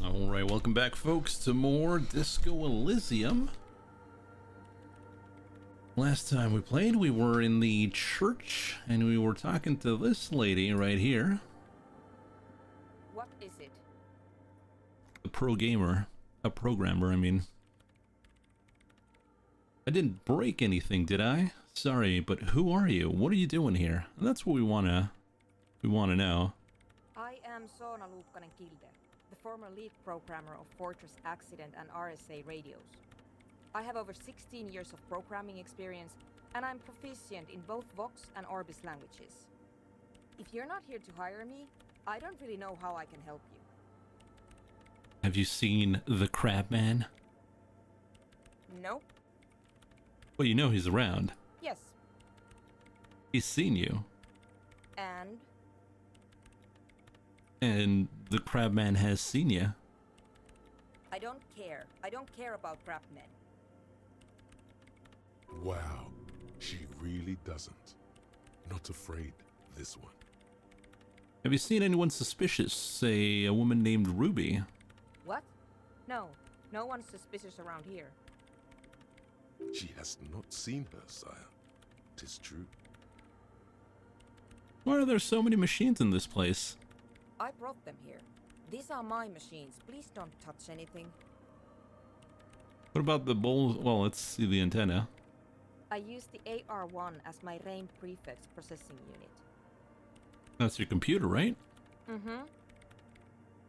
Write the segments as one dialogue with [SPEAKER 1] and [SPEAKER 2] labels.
[SPEAKER 1] Alright, welcome back folks to more Disco Elysium. Last time we played, we were in the church and we were talking to this lady right here.
[SPEAKER 2] What is it?
[SPEAKER 1] The programmer, I mean. I didn't break anything, did I? Sorry, but who are you? What are you doing here? And that's what we wanna know.
[SPEAKER 2] I am Soona Luukkanen-Kilde, the former lead programmer of Fortress Accident and RSA radios. I have over 16 years of programming experience, and I'm proficient in both Vox and Orbis languages. If you're not here to hire me, I don't really know how I can help you.
[SPEAKER 1] Have you seen the Crabman?
[SPEAKER 2] Nope.
[SPEAKER 1] Well, you know he's around.
[SPEAKER 2] Yes.
[SPEAKER 1] He's seen you.
[SPEAKER 2] And?
[SPEAKER 1] And the Crabman has seen you.
[SPEAKER 2] I don't care. I don't care about crabmen.
[SPEAKER 3] Wow, she really doesn't. Not afraid, this one.
[SPEAKER 1] Have you seen anyone suspicious? Say, a woman named Ruby?
[SPEAKER 2] What? No. No one's suspicious around here.
[SPEAKER 3] She has not seen her, sire. 'Tis true.
[SPEAKER 1] Why are there so many machines in this place?
[SPEAKER 2] I brought them here. These are my machines. Please don't touch anything.
[SPEAKER 1] What about the bowl? Well, let's see the antenna.
[SPEAKER 2] I use the AR1 as my RAIN prefix processing unit.
[SPEAKER 1] That's your computer, right?
[SPEAKER 2] Mm-hmm.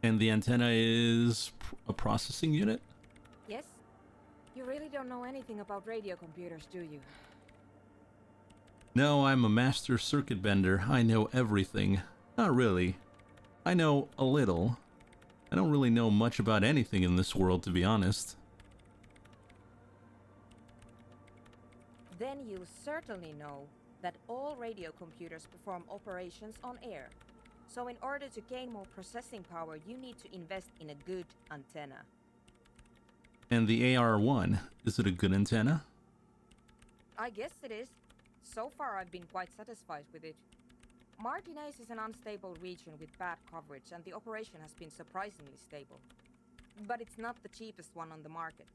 [SPEAKER 1] And the antenna is a processing unit?
[SPEAKER 2] Yes? You really don't know anything about radio computers, do you?
[SPEAKER 1] No, I'm a master circuit bender. I know everything. Not really. I know a little. I don't really know much about anything in this world, to be honest.
[SPEAKER 2] Then you certainly know that all radio computers perform operations on air. So in order to gain more processing power, you need to invest in a good antenna.
[SPEAKER 1] And the AR1, is it a good antenna?
[SPEAKER 2] I guess it is. So far I've been quite satisfied with it. Martinez is an unstable region with bad coverage, and the operation has been surprisingly stable. But it's not the cheapest one on the market,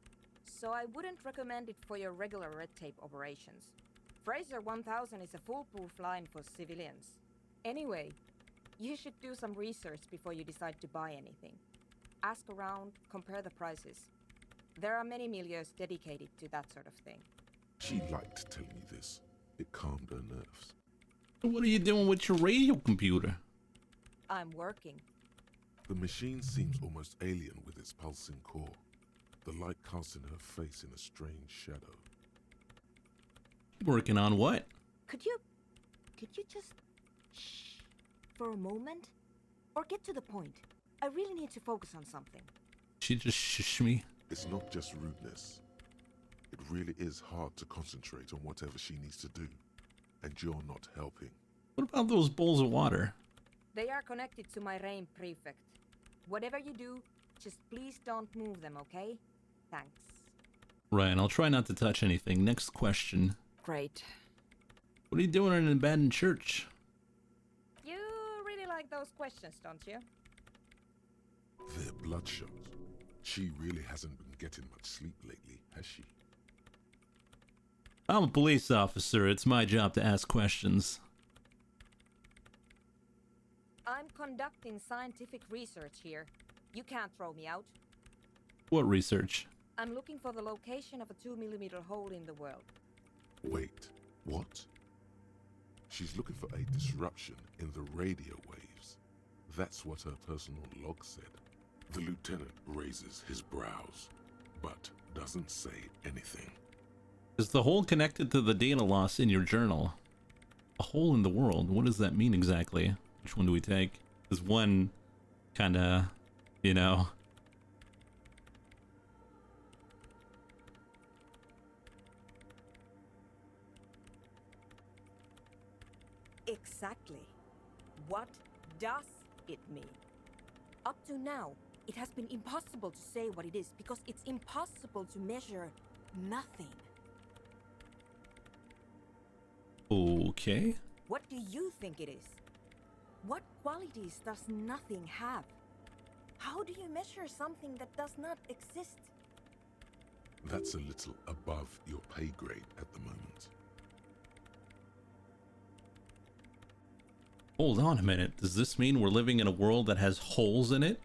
[SPEAKER 2] so I wouldn't recommend it for your regular red tape operations. Fraser 1000 is a foolproof line for civilians. Anyway, you should do some research before you decide to buy anything. Ask around, compare the prices. There are many milieus dedicated to that sort of thing.
[SPEAKER 3] She liked telling me this. It calmed her nerves.
[SPEAKER 1] What are you doing with your radio computer?
[SPEAKER 2] I'm working.
[SPEAKER 3] The machine seems almost alien with its pulsing core. The light casting her face in a strange shadow.
[SPEAKER 1] Working on what?
[SPEAKER 2] Could you just shh for a moment? Or get to the point. I really need to focus on something.
[SPEAKER 1] She just shushed me.
[SPEAKER 3] It's not just rudeness. It really is hard to concentrate on whatever she needs to do. And you're not helping.
[SPEAKER 1] What about those bowls of water?
[SPEAKER 2] They are connected to my RAIN prefect. Whatever you do, just please don't move them, okay? Thanks.
[SPEAKER 1] Right, I'll try not to touch anything. Next question.
[SPEAKER 2] Great.
[SPEAKER 1] What are you doing in an abandoned church?
[SPEAKER 2] You really like those questions, don't you?
[SPEAKER 3] They're bloodshot. She really hasn't been getting much sleep lately, has she?
[SPEAKER 1] I'm a police officer. It's my job to ask questions.
[SPEAKER 2] I'm conducting scientific research here. You can't throw me out.
[SPEAKER 1] What research?
[SPEAKER 2] I'm looking for the location of a 2mm hole in the world.
[SPEAKER 3] Wait, what? She's looking for a disruption in the radio waves. That's what her personal log said. The lieutenant raises his brows, but doesn't say anything.
[SPEAKER 1] Is the hole connected to the data loss in your journal? A hole in the world? What does that mean exactly? Which one do we take? Is one kinda, you know...
[SPEAKER 2] Exactly. What does it mean? Up to now, it has been impossible to say what it is because it's impossible to measure nothing.
[SPEAKER 1] Okay.
[SPEAKER 2] What do you think it is? What qualities does nothing have? How do you measure something that does not exist?
[SPEAKER 3] That's a little above your pay grade at the moment.
[SPEAKER 1] Hold on a minute. Does this mean we're living in a world that has holes in it?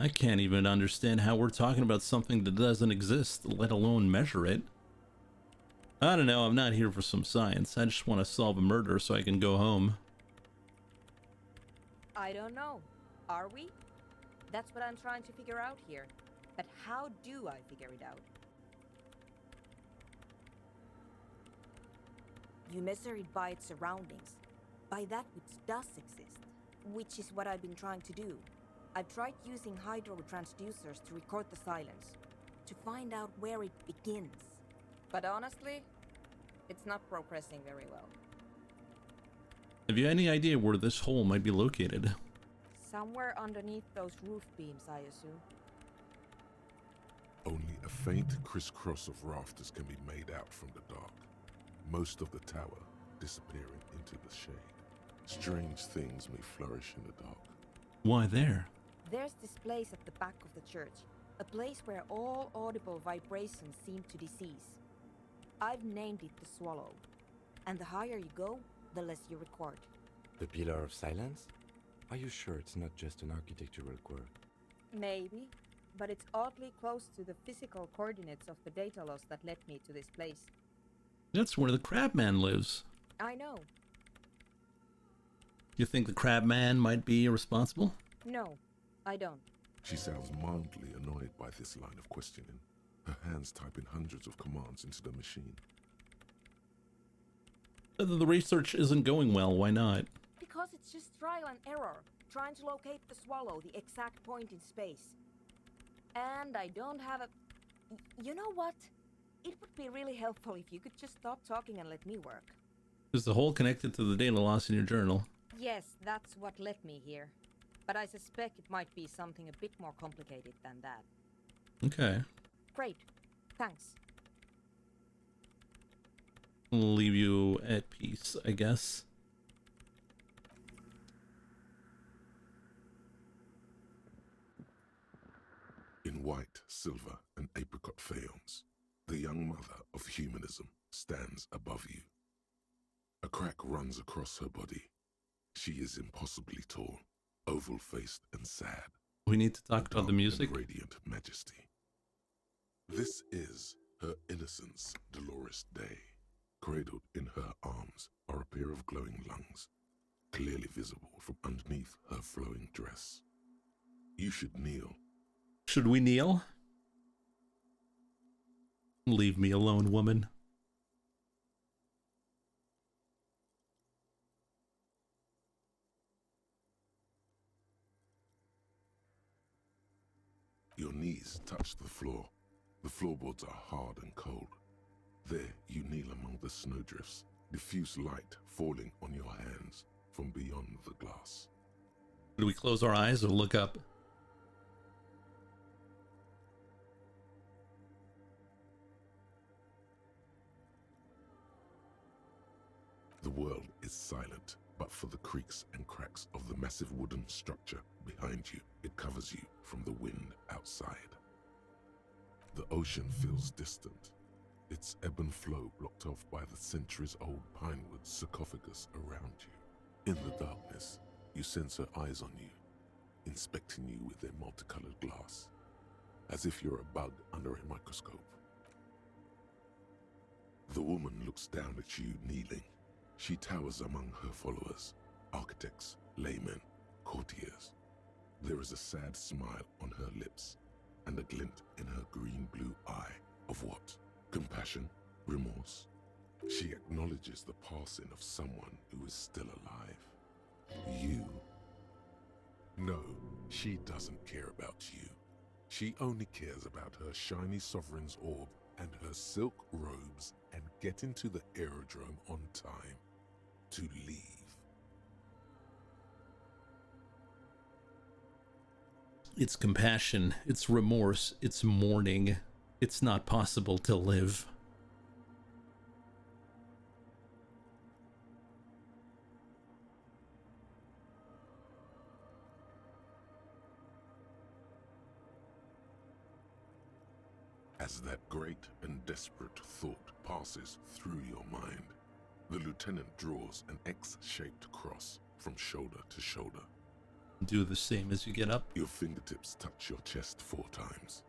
[SPEAKER 1] I can't even understand how we're talking about something that doesn't exist, let alone measure it. I don't know, I'm not here for some science. I just want to solve a murder so I can go home.
[SPEAKER 2] I don't know. Are we? That's what I'm trying to figure out here. But how do I figure it out? You measure it by its surroundings, by that which does exist, which is what I've been trying to do. I've tried using hydro transducers to record the silence, to find out where it begins. But honestly, it's not progressing very well.
[SPEAKER 1] Have you any idea where this hole might be located?
[SPEAKER 2] Somewhere underneath those roof beams, I assume.
[SPEAKER 3] Only a faint crisscross of rafters can be made out from the dark, most of the tower disappearing into the shade. Strange things may flourish in the dark.
[SPEAKER 1] Why there?
[SPEAKER 2] There's this place at the back of the church, a place where all audible vibrations seem to decease. I've named it the Swallow, and the higher you go, the less you record.
[SPEAKER 4] The Pillar of Silence? Are you sure it's not just an architectural quirk?
[SPEAKER 2] Maybe, but it's oddly close to the physical coordinates of the data loss that led me to this place.
[SPEAKER 1] That's where the Crabman lives.
[SPEAKER 2] I know.
[SPEAKER 1] You think the Crabman might be responsible?
[SPEAKER 2] No, I don't.
[SPEAKER 3] She sounds mildly annoyed by this line of questioning, her hands typing hundreds of commands into the machine.
[SPEAKER 1] The research isn't going well, why not?
[SPEAKER 2] Because it's just trial and error, trying to locate the Swallow, the exact point in space. And I don't have a... You know what? It would be really helpful if you could just stop talking and let me work.
[SPEAKER 1] Is the hole connected to the data loss in your journal?
[SPEAKER 2] Yes, that's what led me here. But I suspect it might be something a bit more complicated than that.
[SPEAKER 1] Okay.
[SPEAKER 2] Great. Thanks.
[SPEAKER 1] I'll leave you at peace, I guess.
[SPEAKER 3] In white, silver, and apricot faience, the young mother of humanism stands above you. A crack runs across her body. She is impossibly tall, oval-faced and sad.
[SPEAKER 1] We need to talk about the music.
[SPEAKER 3] Radiant majesty. This is her innocence, Dolores Day. Cradled in her arms are a pair of glowing lungs, clearly visible from underneath her flowing dress. You should kneel.
[SPEAKER 1] Should we kneel? Leave me alone, woman.
[SPEAKER 3] Your knees touch the floor. The floorboards are hard and cold. There you kneel among the snowdrifts, diffuse light falling on your hands from beyond the glass.
[SPEAKER 1] Do we close our eyes or look up?
[SPEAKER 3] The world is silent, but for the creaks and cracks of the massive wooden structure behind you, it covers you from the wind outside. The ocean feels distant, its ebb and flow blocked off by the centuries-old pinewood sarcophagus around you. In the darkness, you sense her eyes on you, inspecting you with their multicolored glass, as if you're a bug under a microscope. The woman looks down at you kneeling. She towers among her followers, architects, laymen, courtiers. There is a sad smile on her lips and a glint in her green-blue eye of what? Compassion? Remorse? She acknowledges the passing of someone who is still alive. You. No, she doesn't care about you. She only cares about her shiny sovereign's orb and her silk robes and getting to the aerodrome on time to leave.
[SPEAKER 1] It's compassion, it's remorse, it's mourning. It's not possible to live.
[SPEAKER 3] As that great and desperate thought passes through your mind, the lieutenant draws an X-shaped cross from shoulder to shoulder.
[SPEAKER 1] Do the same as you get up.
[SPEAKER 3] Your fingertips touch your chest 4 times.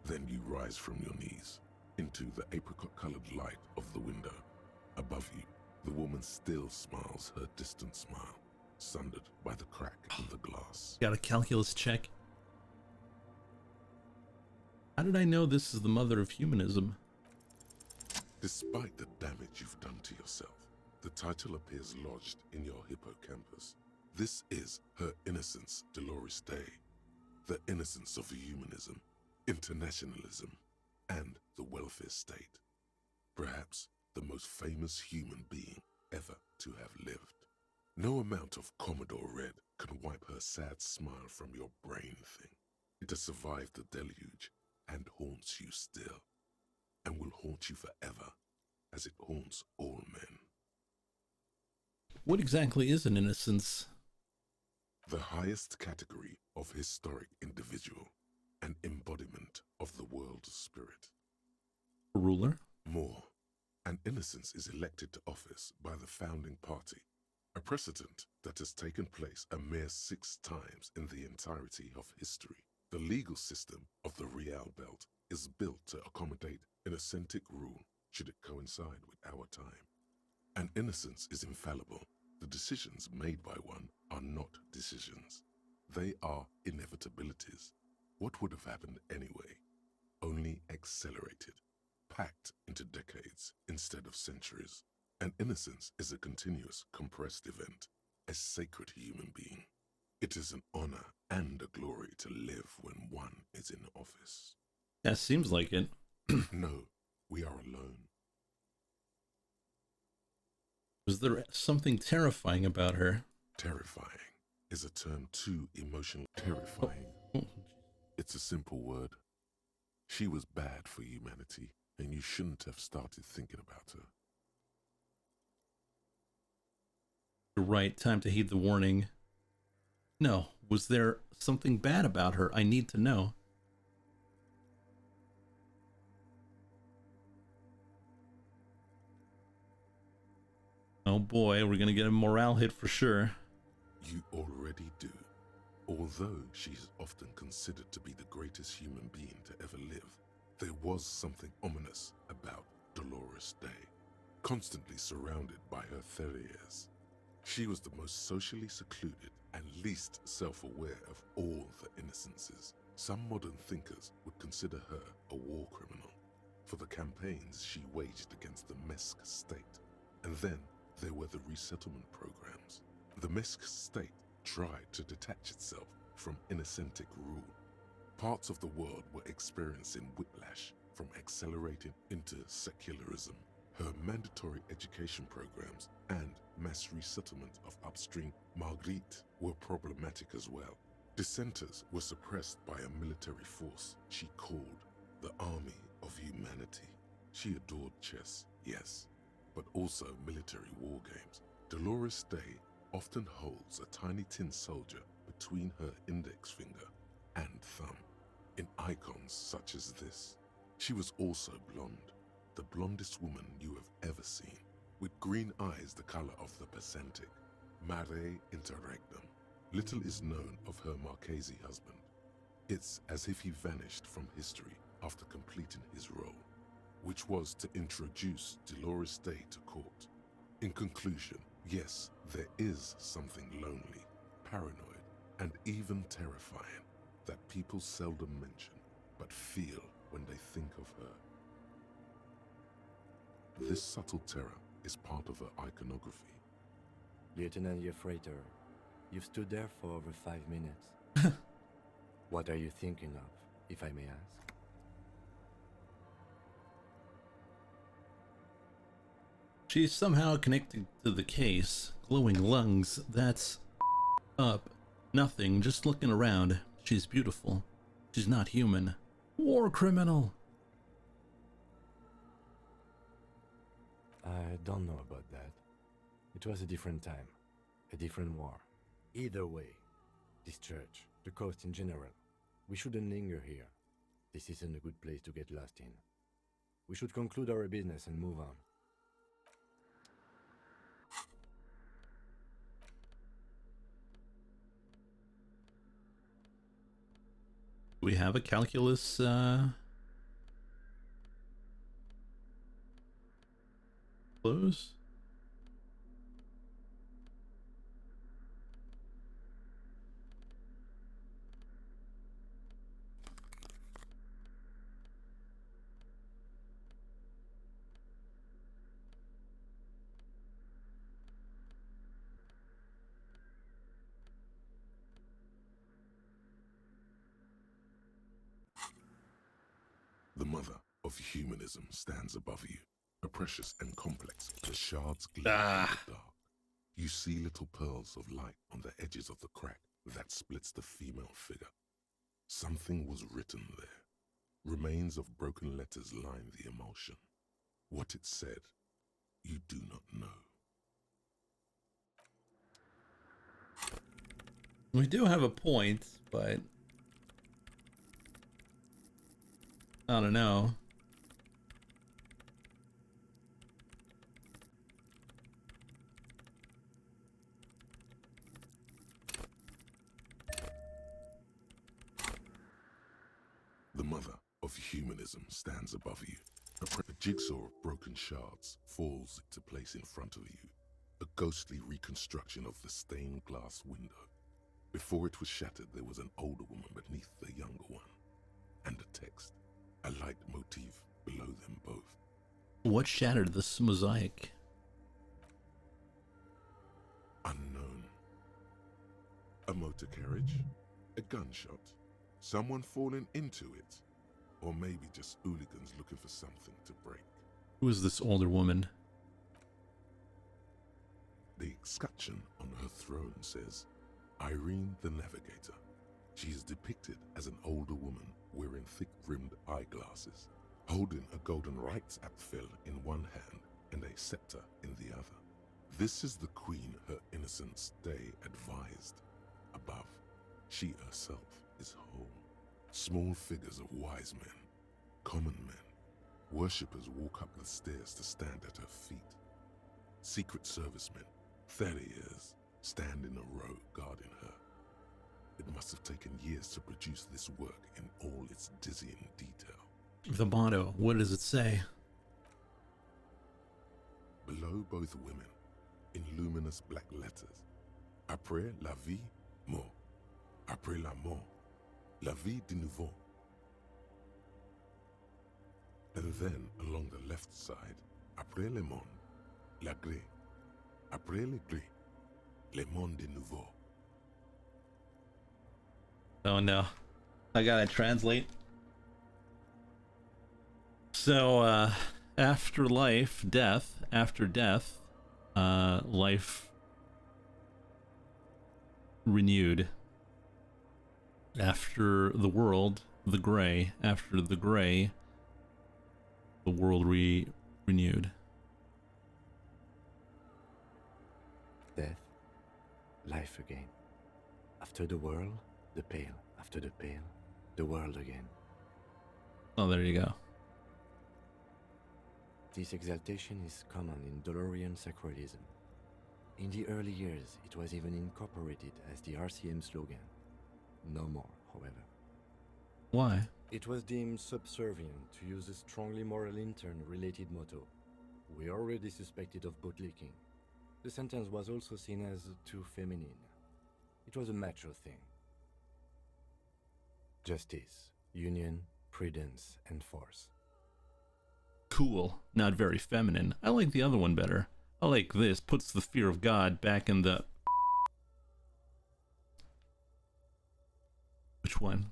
[SPEAKER 3] Then you rise from your knees into the apricot-colored light of the window. Above you, the woman still smiles her distant smile, sundered by the crack in the glass.
[SPEAKER 1] Got a calculus check. How did I know this is the mother of humanism?
[SPEAKER 3] Despite the damage you've done to yourself, the title appears lodged in your hippocampus. This is Her Innocence Dolores Day, the innocence of humanism, internationalism, and the welfare state. Perhaps the most famous human being ever to have lived. No amount of Commodore Red can wipe her sad smile from your brain thing. It has survived the deluge and haunts you still, and will haunt you forever, as it haunts all men.
[SPEAKER 1] What exactly is an innocence?
[SPEAKER 3] The highest category of historic individual, an embodiment of the world spirit.
[SPEAKER 1] A ruler?
[SPEAKER 3] More, an innocence is elected to office by the founding party, a precedent that has taken place a mere 6 times in the entirety of history. The legal system of the Real Belt is built to accommodate innocent rule should it coincide with our time. An innocence is infallible. The decisions made by one are not decisions. They are inevitabilities. What would have happened anyway? Only accelerated, packed into decades instead of centuries. An innocence is a continuous, compressed event, a sacred human being. It is an honor and a glory to live when one is in office.
[SPEAKER 1] That seems like it.
[SPEAKER 3] No, we are alone.
[SPEAKER 1] Was there something terrifying about her?
[SPEAKER 3] Terrifying is a term too emotional. Terrifying.
[SPEAKER 1] Oh,
[SPEAKER 3] It's a simple word. She was bad for humanity, and you shouldn't have started thinking about her.
[SPEAKER 1] you're right. Time to heed the warning. No. Was there something bad about her? I need to know. Oh boy, we're gonna get a morale hit for sure.
[SPEAKER 3] You already do. Although she is often considered to be the greatest human being to ever live, there was something ominous about Dolores Day, constantly surrounded by her terriers. She was the most socially secluded and least self-aware of all the innocences. Some modern thinkers would consider her a war criminal for the campaigns she waged against the Mesk state. And then there were the resettlement programs. The Mesk state tried to detach itself from innocentic rule. Parts of the world were experiencing whiplash from accelerating into secularism. Her mandatory education programs and mass resettlement of upstream Marguerite were problematic as well. Dissenters were suppressed by a military force she called the Army of Humanity. She adored chess, yes, but also military war games. Dolores Day often holds a tiny tin soldier between her index finger and thumb in icons such as this. She was also blonde, the blondest woman you have ever seen, with green eyes the color of the Pacentic, mare interregnum. Little is known of her Marchese husband. It's as if he vanished from history after completing his role, which was to introduce Dolores Day to court. In conclusion, yes, there is something lonely, paranoid, and even terrifying that people seldom mention, but feel when they think of her. This subtle terror is part of her iconography.
[SPEAKER 4] Lieutenant Yefrater, you've stood there for over 5 minutes. What are you thinking of, if I may ask?
[SPEAKER 1] She's somehow connected to the case. Glowing lungs, that's up. Nothing, just looking around. She's beautiful. She's not human. War criminal!
[SPEAKER 4] I don't know about that. It was a different time, a different war. Either way, this church, the coast in general, we shouldn't linger here. This isn't a good place to get lost in. We should conclude our business and move on.
[SPEAKER 1] We have a calculus close.
[SPEAKER 3] The mother of humanism stands above you, a precious and complex. The shards gleam in the dark. You see little pearls of light on the edges of the crack that splits the female figure. Something was written there. Remains of broken letters line the emulsion. What it said, you do not know.
[SPEAKER 1] We do have a point, but I don't know.
[SPEAKER 3] The mother of humanism stands above you. A jigsaw of broken shards falls into place in front of you. A ghostly reconstruction of the stained glass window. Before it was shattered, there was an older woman beneath the younger one. And a text. A light motif below them both.
[SPEAKER 1] What shattered this mosaic?
[SPEAKER 3] Unknown. A motor carriage? A gunshot? Someone falling into it? Or maybe just hooligans looking for something to break?
[SPEAKER 1] Who is this older woman?
[SPEAKER 3] The escutcheon on her throne says, Irene the Navigator. She is depicted as an older woman wearing thick-rimmed eyeglasses, holding a golden Reichsapfel in one hand and a scepter in the other. This is the queen her innocence day advised. Above, she herself is whole. Small figures of wise men, common men, worshippers walk up the stairs to stand at her feet. Secret servicemen, 30 years, stand in a row guarding her. It must have taken years to produce this work in all its dizzying detail.
[SPEAKER 1] The motto, what does it say?
[SPEAKER 3] Below both women, in luminous black letters, Après la vie, mort. Après la mort, la vie de nouveau. And then, along the left side, Après le monde, la gré. Après le gré, le monde de nouveau.
[SPEAKER 1] Oh no. I gotta translate. So, after life, death. After death, life renewed. After the world, the gray. After the gray, the world renewed.
[SPEAKER 4] Death, life again. After the world, the pale. After the pale, the world again.
[SPEAKER 1] Oh, there you go.
[SPEAKER 4] This exaltation is common in Dolorian sacralism. In the early years, it was even incorporated as the RCM slogan. No more, however.
[SPEAKER 1] Why?
[SPEAKER 4] It was deemed subservient to use a strongly moral intern-related motto. We already suspected of bootlicking. The sentence was also seen as too feminine. It was a macho thing. Justice, union, prudence, and force.
[SPEAKER 1] Cool. Not very feminine. I like the other one better. I like this. Puts the fear of God back in the... Which one?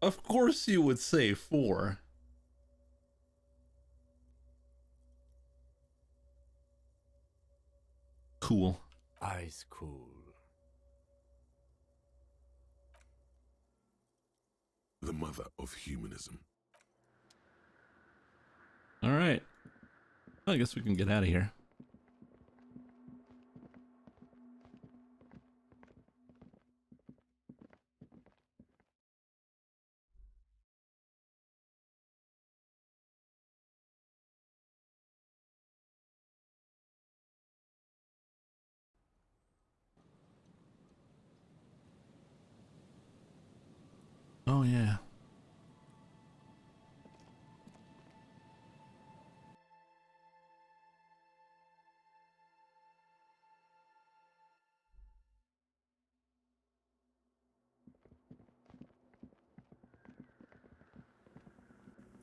[SPEAKER 1] Of course you would say 4. Cool.
[SPEAKER 4] Ice cool.
[SPEAKER 3] The mother of humanism.
[SPEAKER 1] Alright. I guess we can get out of here. Oh, yeah.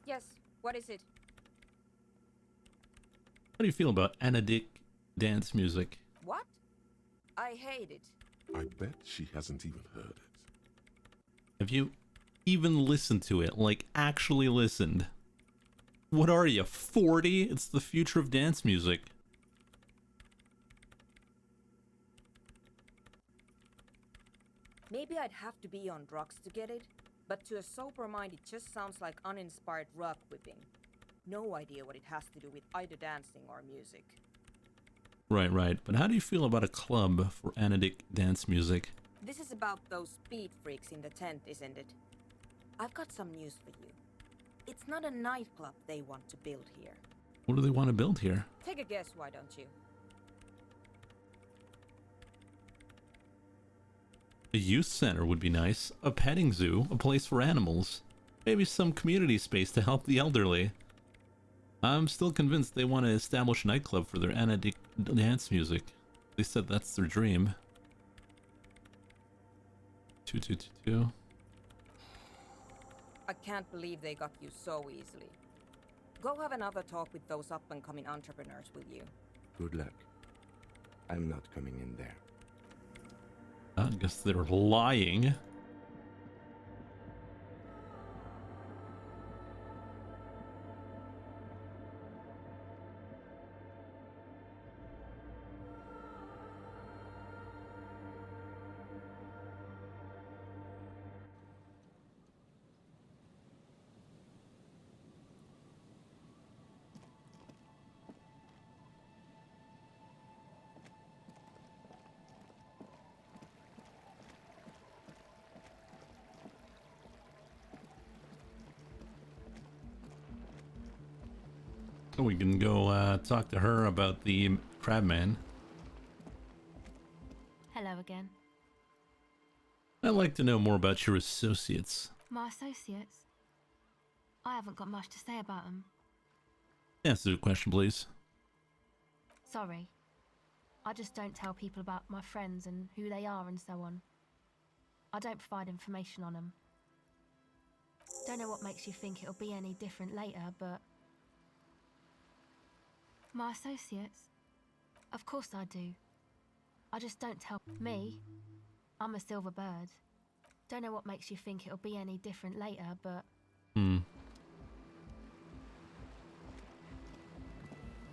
[SPEAKER 2] Yes, what is it?
[SPEAKER 1] How do you feel about anodic dance music?
[SPEAKER 2] What? I hate it.
[SPEAKER 3] I bet she hasn't even heard it.
[SPEAKER 1] Have you even listened to it? Like, actually listened? What are you, 40? It's the future of dance music.
[SPEAKER 2] Maybe I'd have to be on drugs to get it, but to a sober mind it just sounds like uninspired rug whipping. No idea what it has to do with either dancing or music.
[SPEAKER 1] Right. But how do you feel about a club for anodic dance music?
[SPEAKER 2] This is about those speed freaks in the tent, isn't it? I've got some news for you. It's not a nightclub they want to build here.
[SPEAKER 1] What do they want to build here?
[SPEAKER 2] Take a guess, why don't you?
[SPEAKER 1] A youth center would be nice. A petting zoo, a place for animals. Maybe some community space to help the elderly. I'm still convinced they want to establish a nightclub for their anodic dance music. They said that's their dream. 2222.
[SPEAKER 2] I can't believe they got you so easily. Go have another talk with those up-and-coming entrepreneurs, will you?
[SPEAKER 4] Good luck. I'm not coming in there.
[SPEAKER 1] I guess they're lying. We can go talk to her about the crabman.
[SPEAKER 5] Hello again.
[SPEAKER 1] I'd like to know more about your associates.
[SPEAKER 5] My associates? I haven't got much to say about them.
[SPEAKER 1] Answer the question, please.
[SPEAKER 5] Sorry. I just don't tell people about my friends and who they are and so on. I don't provide information on them. Don't know what makes you think it'll be any different later, but... My associates? Of course I do. I just don't tell me. I'm a silver bird. Don't know what makes you think it'll be any different later, but...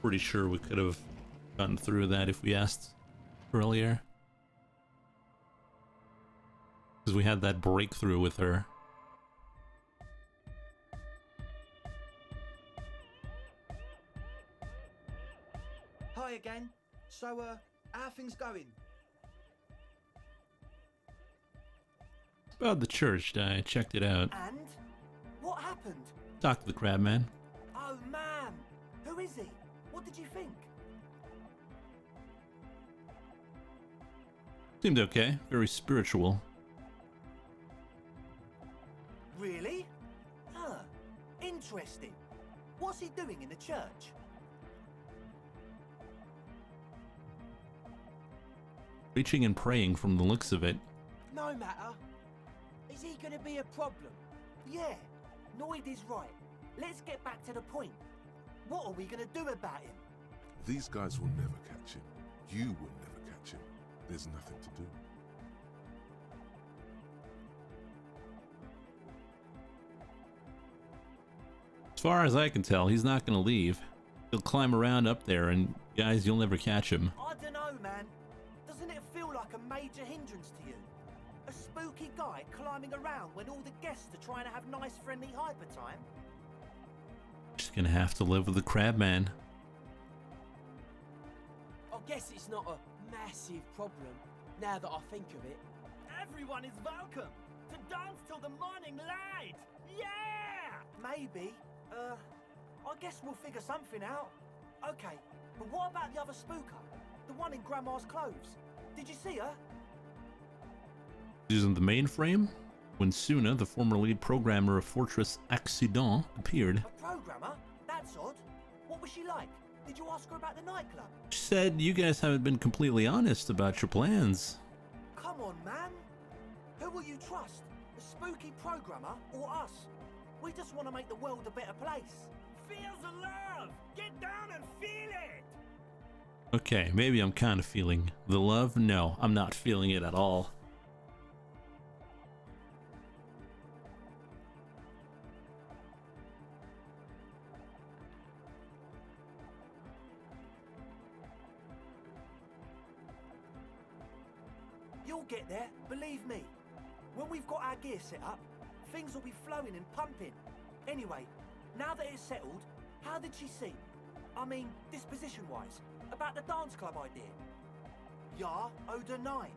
[SPEAKER 1] Pretty sure we could have gotten through that if we asked earlier. Because we had that breakthrough with her.
[SPEAKER 6] Hi again. So, how are things going?
[SPEAKER 1] About the church, I checked it out.
[SPEAKER 6] And? What happened?
[SPEAKER 1] Talked to the crabman.
[SPEAKER 6] Oh, man! Who is he? What did you think?
[SPEAKER 1] Seemed okay. Very spiritual.
[SPEAKER 6] Really? Huh. Interesting. What's he doing in the church?
[SPEAKER 1] Preaching and praying from the looks of it.
[SPEAKER 6] No matter. Is he gonna be a problem? Yeah. Noid is right. Let's get back to the point. What are we gonna do about him?
[SPEAKER 3] These guys will never catch him. You will never catch him. There's nothing to do.
[SPEAKER 1] As far as I can tell, he's not gonna leave. He'll climb around up there and, guys, you'll never catch him.
[SPEAKER 6] I don't know, man. Doesn't it feel like a major hindrance to you? A spooky guy climbing around when all the guests are trying to have nice friendly hyper time?
[SPEAKER 1] Just gonna have to live with the crabman.
[SPEAKER 7] I guess it's not a massive problem, now that I think of it.
[SPEAKER 6] Everyone is welcome to dance till the morning light! Yeah! Maybe. I guess we'll figure something out. Okay, but what about the other spooker? The one in Grandma's clothes? Did you see her?
[SPEAKER 1] Using the mainframe? when Suna, the former lead programmer of Fortress Accident, appeared.
[SPEAKER 6] A programmer? That's odd. What was she like? Did you ask her about the nightclub?
[SPEAKER 1] She said you guys haven't been completely honest about your plans.
[SPEAKER 6] Come on, man. Who will you trust? The spooky programmer or us? We just want to make the world a better place. Feel the love! Get down and feel it!
[SPEAKER 1] Okay, maybe I'm kind of feeling the love. No, I'm not feeling it at all.
[SPEAKER 6] You'll get there, believe me. When we've got our gear set up, things will be flowing and pumping. Anyway, now that it's settled, how did she seem? I mean, disposition-wise, about the dance club idea. Yeah, Oda 9.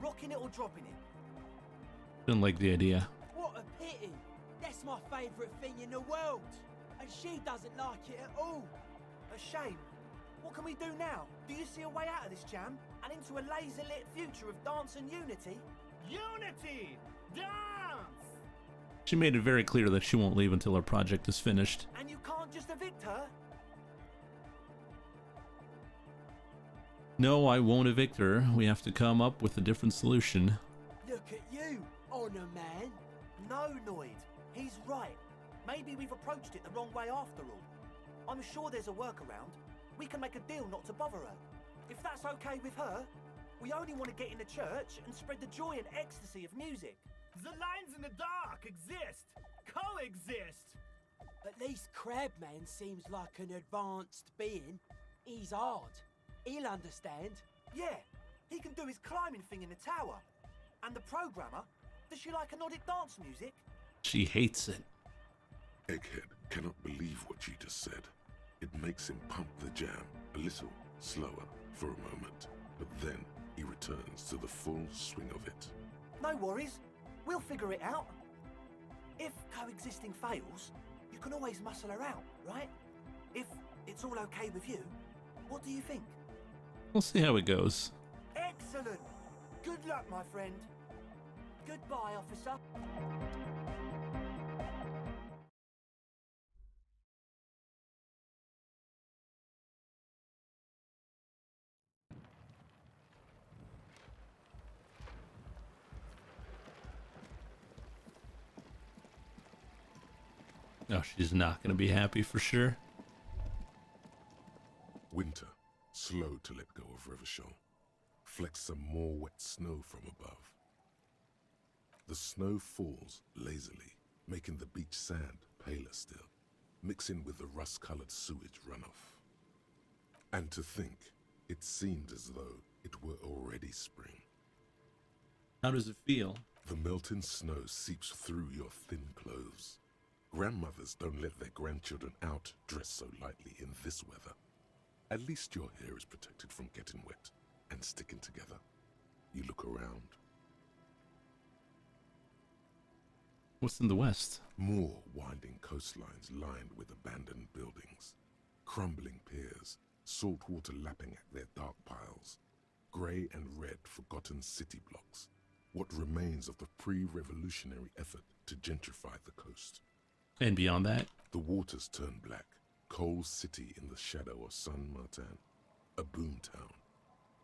[SPEAKER 6] Rocking it or dropping it?
[SPEAKER 1] Didn't like the idea.
[SPEAKER 7] What a pity. That's my favourite thing in the world. And she doesn't like it at all.
[SPEAKER 6] A shame. What can we do now? Do you see a way out of this jam? And into a laser-lit future of dance and unity? Unity! Dance!
[SPEAKER 1] She made it very clear that she won't leave until her project is finished.
[SPEAKER 6] And you can't just evict her?
[SPEAKER 1] No, I won't evict her. We have to come up with a different solution.
[SPEAKER 7] Look at you, Honor Man.
[SPEAKER 6] No, Noid. He's right. Maybe we've approached it the wrong way after all. I'm sure there's a workaround. We can make a deal not to bother her. If that's okay with her, we only want to get in the church and spread the joy and ecstasy of music. The lines in the dark exist. Coexist.
[SPEAKER 7] At least Crabman seems like an advanced being. He's hard. He'll understand.
[SPEAKER 6] Yeah, he can do his climbing thing in the tower. And the programmer, does she like Nordic dance music?
[SPEAKER 1] She hates it.
[SPEAKER 3] Egghead cannot believe what you just said. It makes him pump the jam a little slower for a moment, but then he returns to the full swing of it.
[SPEAKER 6] No worries. We'll figure it out. If coexisting fails, you can always muscle her out, right? If it's all okay with you, what do you think?
[SPEAKER 1] We'll see how it goes.
[SPEAKER 6] Excellent! Good luck, my friend. Goodbye, officer.
[SPEAKER 1] Oh, she's not going to be happy for sure.
[SPEAKER 3] Winter, slow to let go of Revachol. Flecks some more wet snow from above. The snow falls lazily, making the beach sand paler still, mixing with the rust-colored sewage runoff. And to think, it seemed as though it were already spring.
[SPEAKER 1] How does it feel?
[SPEAKER 3] The melting snow seeps through your thin clothes. Grandmothers don't let their grandchildren out dressed so lightly in this weather. At least your hair is protected from getting wet and sticking together. You look around.
[SPEAKER 1] What's in the west?
[SPEAKER 3] More winding coastlines lined with abandoned buildings. Crumbling piers, salt water lapping at their dark piles. Grey and red forgotten city blocks. What remains of the pre-revolutionary effort to gentrify the coast.
[SPEAKER 1] And beyond that?
[SPEAKER 3] The waters turn black. Coal City in the shadow of San Martin. A boom town.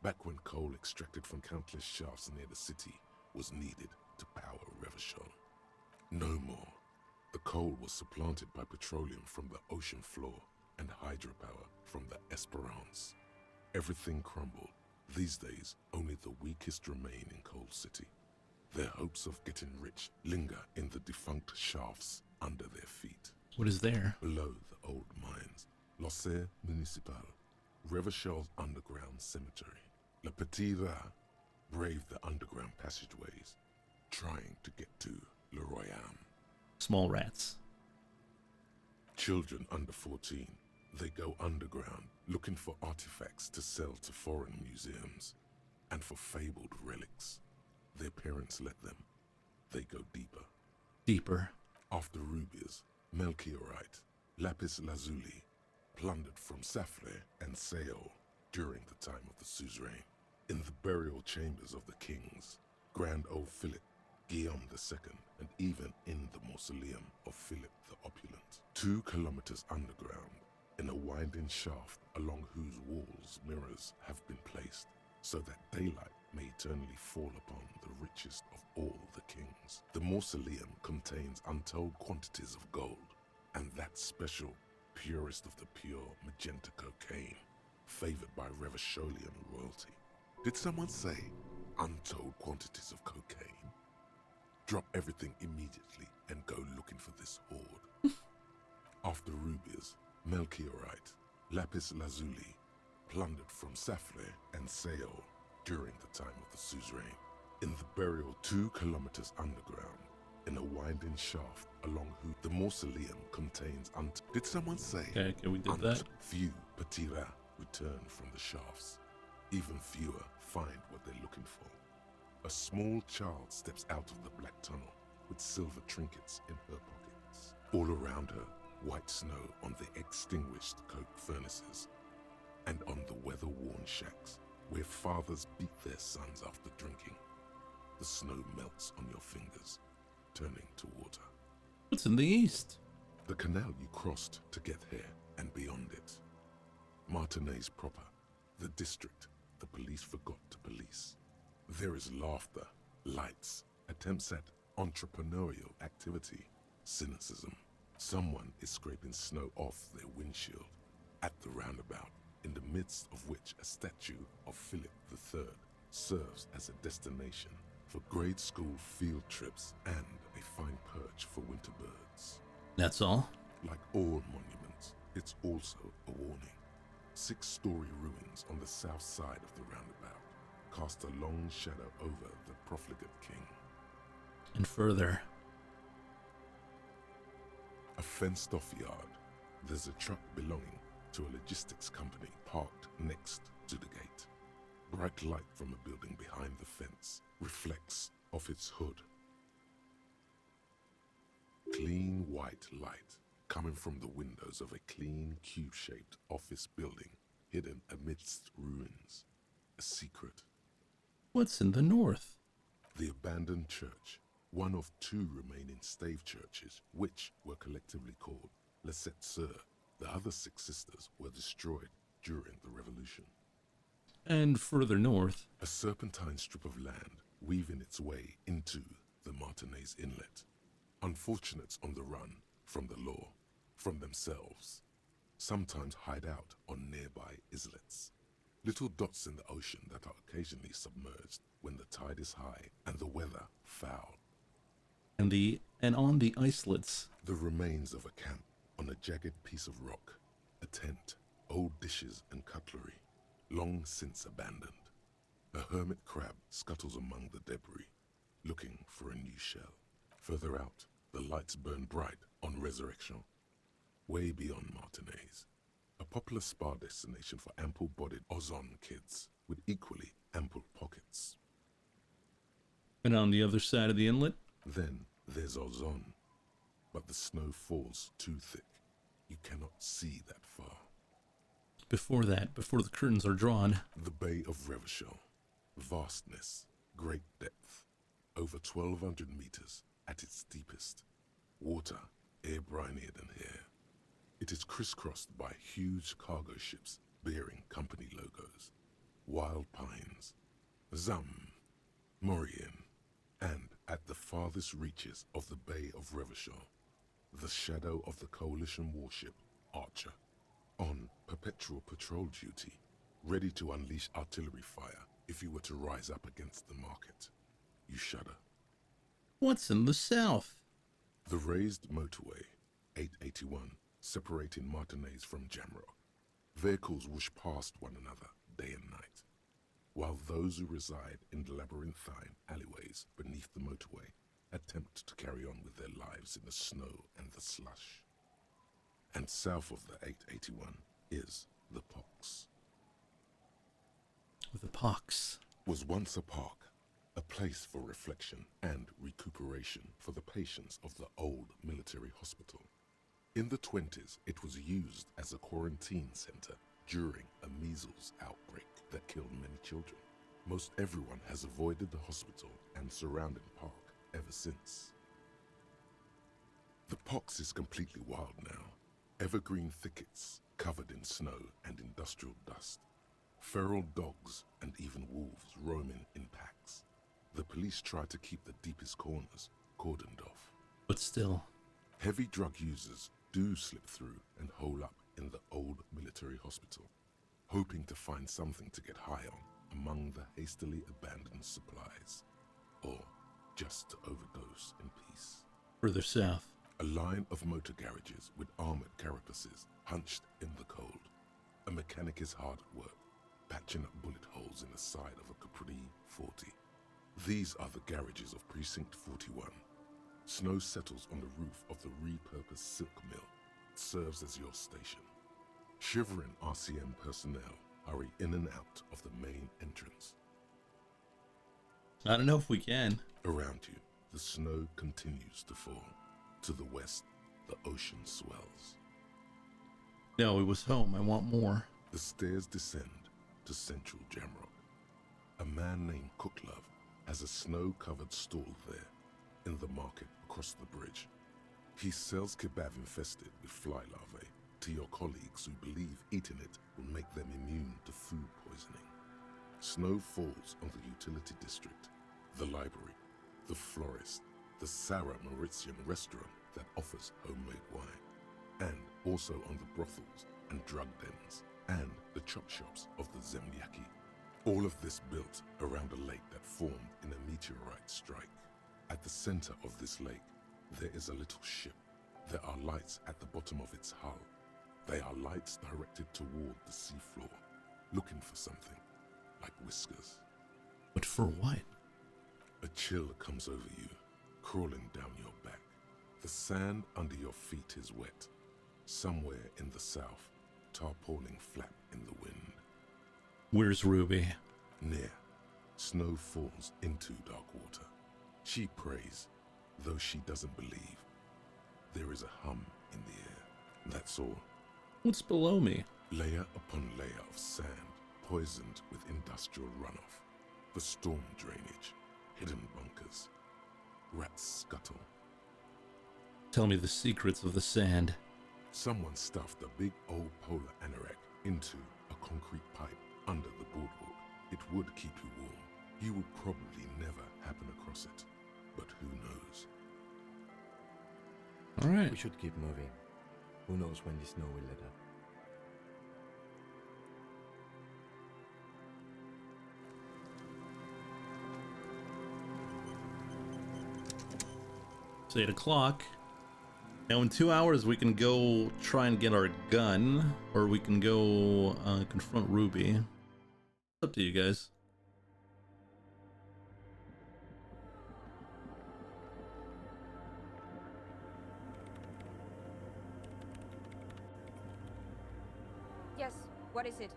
[SPEAKER 3] Back when coal extracted from countless shafts near the city was needed to power Revachol. No more. The coal was supplanted by petroleum from the ocean floor and hydropower from the Esperance. Everything crumbled. These days, only the weakest remain in Coal City. Their hopes of getting rich linger in the defunct shafts under their feet.
[SPEAKER 1] What is there?
[SPEAKER 3] Below the old mines, L'Océan Municipal, Revachol's underground cemetery. Le Petit Rat braved the underground passageways, trying to get to Le Royaume.
[SPEAKER 1] Small rats.
[SPEAKER 3] Children under 14, they go underground looking for artifacts to sell to foreign museums and for fabled relics. Their parents let them. They go deeper.
[SPEAKER 1] Deeper.
[SPEAKER 3] After rubies, Melchiorite, lapis lazuli, plundered from Safle and Seol during the time of the suzerain. In the burial chambers of the kings, Grand Old Philip Guillaume II, and even in the mausoleum of Philip the Opulent. 2 kilometers underground, in a winding shaft along whose walls mirrors have been placed, so that daylight may eternally fall upon the richest of all the kings. The mausoleum contains untold quantities of gold, and that special, purest of the pure magenta cocaine, favored by Revacholian royalty. Did someone say untold quantities of cocaine? Drop everything immediately and go looking for this hoard. After rubies, melchiorite, lapis lazuli, plundered from Safle and Seol during the time of the suzerain. In the burial 2 kilometers underground, in a winding shaft along whose the mausoleum contains Did someone say?
[SPEAKER 1] Okay, we did that.
[SPEAKER 3] Few petits return from the shafts. Even fewer find what they're looking for. A small child steps out of the black tunnel with silver trinkets in her pockets. All around her, white snow on the extinguished coke furnaces and on the weather-worn shacks where fathers beat their sons after drinking. The snow melts on your fingers, turning to water.
[SPEAKER 1] What's in the east?
[SPEAKER 3] The canal you crossed to get here and beyond it. Martinez proper, the district the police forgot to police. There is laughter, lights, attempts at entrepreneurial activity, cynicism. Someone is scraping snow off their windshield at the roundabout, in the midst of which a statue of Philip III serves as a destination for grade school field trips and a fine perch for winter birds.
[SPEAKER 1] That's all?
[SPEAKER 3] Like all monuments, it's also a warning. 6-story ruins on the south side of the roundabout cast a long shadow over the profligate king.
[SPEAKER 1] And further.
[SPEAKER 3] A fenced-off yard. There's a truck belonging to a logistics company parked next to the gate. Bright light from a building behind the fence reflects off its hood. Clean white light coming from the windows of a clean cube-shaped office building hidden amidst ruins. A secret.
[SPEAKER 1] What's in the north?
[SPEAKER 3] The abandoned church, one of 2 remaining stave churches, which were collectively called Les Sept Sœurs. The other 6 sisters were destroyed during the Revolution.
[SPEAKER 1] And further north?
[SPEAKER 3] A serpentine strip of land weaving its way into the Martinez Inlet. Unfortunates on the run from the law, from themselves, sometimes hide out on nearby islets. Little dots in the ocean that are occasionally submerged when the tide is high and the weather foul.
[SPEAKER 1] And on the islets,
[SPEAKER 3] the remains of a camp on a jagged piece of rock, a tent, old dishes and cutlery, long since abandoned. A hermit crab scuttles among the debris, looking for a new shell. Further out, the lights burn bright on Resurrection, way beyond Martinez. A popular spa destination for ample-bodied Ozon kids with equally ample pockets.
[SPEAKER 1] and on the other side of the inlet?
[SPEAKER 3] Then there's Ozon, but the snow falls too thick. You cannot see that far.
[SPEAKER 1] Before that, before the curtains are drawn.
[SPEAKER 3] The Bay of Revachol. Vastness, great depth, over 1,200 meters at its deepest. Water, air-brinier than here. It is crisscrossed by huge cargo ships bearing company logos. Wild pines, Zam, Mauryan, and at the farthest reaches of the Bay of Revachol, the shadow of the coalition warship Archer, on perpetual patrol duty, ready to unleash artillery fire if you were to rise up against the market. You shudder.
[SPEAKER 1] What's in the south?
[SPEAKER 3] The raised motorway, 881, separating Martinez from Jamrock. Vehicles whoosh past one another day and night, while those who reside in the labyrinthine alleyways beneath the motorway attempt to carry on with their lives in the snow and the slush. And south of the 881 is the Pox.
[SPEAKER 1] The Pox
[SPEAKER 3] Was once a park, a place for reflection and recuperation for the patients of the old military hospital. In the 20s, it was used as a quarantine center during a measles outbreak that killed many children. Most everyone has avoided the hospital and surrounding park ever since. The pox is completely wild now. Evergreen thickets covered in snow and industrial dust. Feral dogs and even wolves roaming in packs. The police try to keep the deepest corners cordoned off.
[SPEAKER 1] But still.
[SPEAKER 3] Heavy drug users do slip through and hole up in the old military hospital, hoping to find something to get high on among the hastily abandoned supplies, or just to overdose in peace.
[SPEAKER 1] Further south.
[SPEAKER 3] A line of motor garages with armored carapaces hunched in the cold. A mechanic is hard at work, patching up bullet holes in the side of a Capri 40. These are the garages of Precinct 41. Snow settles on the roof of the repurposed silk mill. It serves as your station. Shivering RCM personnel hurry in and out of the main entrance.
[SPEAKER 1] I don't know if we can.
[SPEAKER 3] Around you, the snow continues to fall. To the west, the ocean swells.
[SPEAKER 1] No, it was home. I want more.
[SPEAKER 3] The stairs descend to central Jamrock. A man named Cooklove has a snow-covered stall there in the market across the bridge. He sells kebab infested with fly larvae to your colleagues who believe eating it will make them immune to food poisoning. Snow falls on the utility district, the library, the florist, the Sarah Mauritian restaurant that offers homemade wine, and also on the brothels and drug dens, and the chop shops of the Zemlyaki. All of this built around a lake that formed in a meteorite strike. At the center of this lake, there is a little ship. There are lights at the bottom of its hull. They are lights directed toward the seafloor, looking for something, like whiskers.
[SPEAKER 1] But for what?
[SPEAKER 3] A chill comes over you, crawling down your back. The sand under your feet is wet. Somewhere in the south, tarpaulin flap in the wind.
[SPEAKER 1] Where's Ruby?
[SPEAKER 3] Near, snow falls into dark water. She prays, though she doesn't believe. There is a hum in the air. That's all.
[SPEAKER 1] What's below me?
[SPEAKER 3] Layer upon layer of sand, poisoned with industrial runoff. The storm drainage, hidden bunkers. Rats scuttle.
[SPEAKER 1] Tell me the secrets of the sand.
[SPEAKER 3] Someone stuffed a big old polar anorak into a concrete pipe under the boardwalk. It would keep you warm. You would probably never happen across it. But who knows?
[SPEAKER 1] All right.
[SPEAKER 4] We should keep moving. Who knows when the snow will let up.
[SPEAKER 1] It's 8 o'clock. Now in 2 hours we can go try and get our gun, or we can go confront Ruby. It's up to you guys.
[SPEAKER 2] Yes, what is it?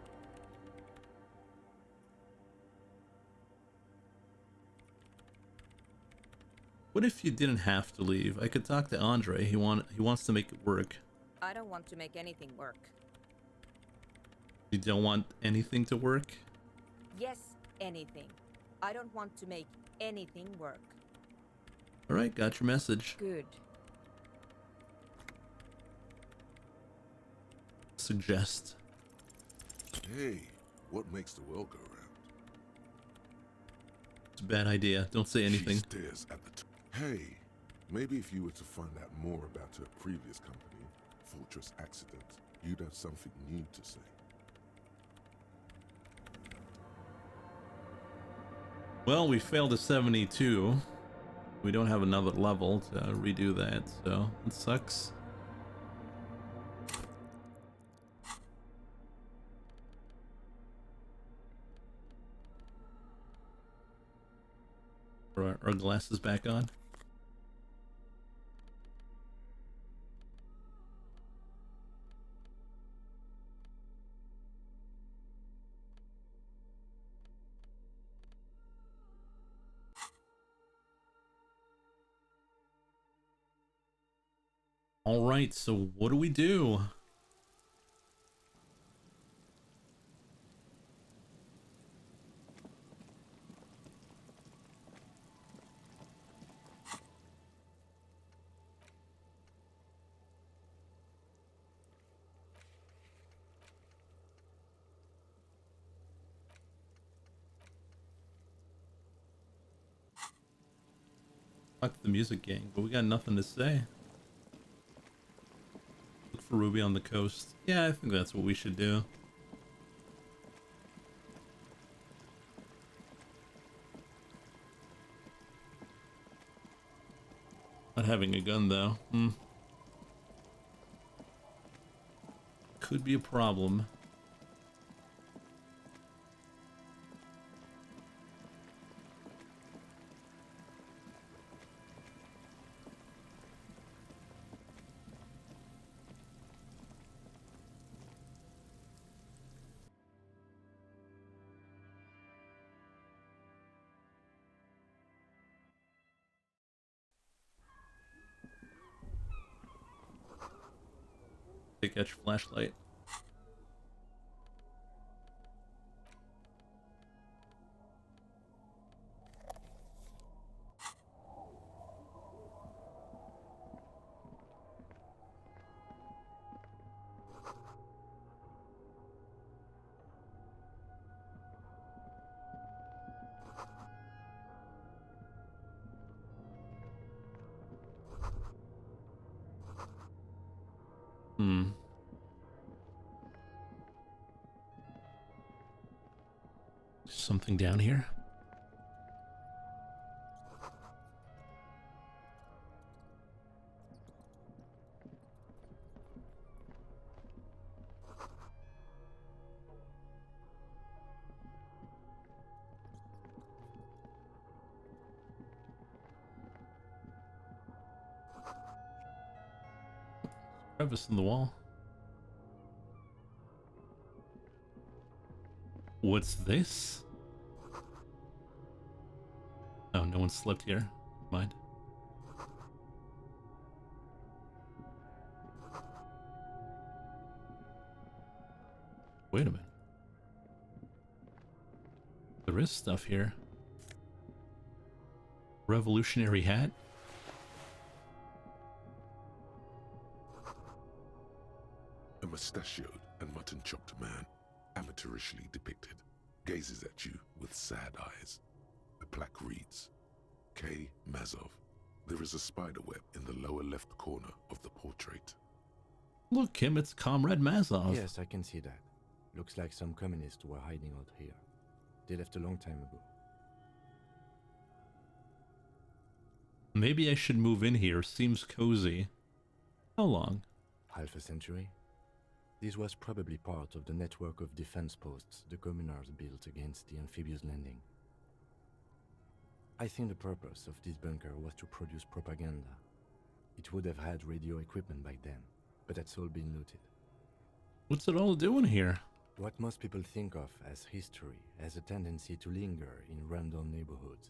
[SPEAKER 1] What if you didn't have to leave? I could talk to Andre. He wants to make it work.
[SPEAKER 2] I don't want to make anything work.
[SPEAKER 1] You don't want anything to work?
[SPEAKER 2] Yes, anything. I don't want to make anything work.
[SPEAKER 1] All right, got your message.
[SPEAKER 2] Good.
[SPEAKER 1] Suggest.
[SPEAKER 3] Hey, what makes the world go round?
[SPEAKER 1] It's a bad idea. Don't say anything.
[SPEAKER 3] She stares at the Hey, maybe if you were to find out more about her previous company, Fortress Accident, you'd have something new to say.
[SPEAKER 1] Well, we failed a 72. We don't have another level to redo that, so it sucks. Are our glasses back on? All right, so what do we do? Fuck the music gang, but we got nothing to say. Look for Ruby on the coast. Yeah, I think that's what we should do. Not having a gun though. Could be a problem. Take out your flashlight. Something down here? Crevice in the wall. What's this? Oh, no one slept here. Mind. Wait a minute. There is stuff here. Revolutionary hat?
[SPEAKER 3] A mustachioed and mutton-chopped man, amateurishly depicted, gazes at you with sad eyes. The plaque reads, K. Mazov. There is a spider web in the lower left corner of the portrait.
[SPEAKER 1] Look, Kim, it's Comrade Mazov.
[SPEAKER 4] Yes, I can see that. Looks like some communists were hiding out here. They left a long time ago.
[SPEAKER 1] Maybe I should move in here. Seems cozy. How long?
[SPEAKER 4] Half a century? This was probably part of the network of defense posts the communards built against the amphibious landing. I think the purpose of this bunker was to produce propaganda. It would have had radio equipment back then, but that's all been looted.
[SPEAKER 1] What's it all doing here?
[SPEAKER 4] What most people think of as history has a tendency to linger in random neighborhoods.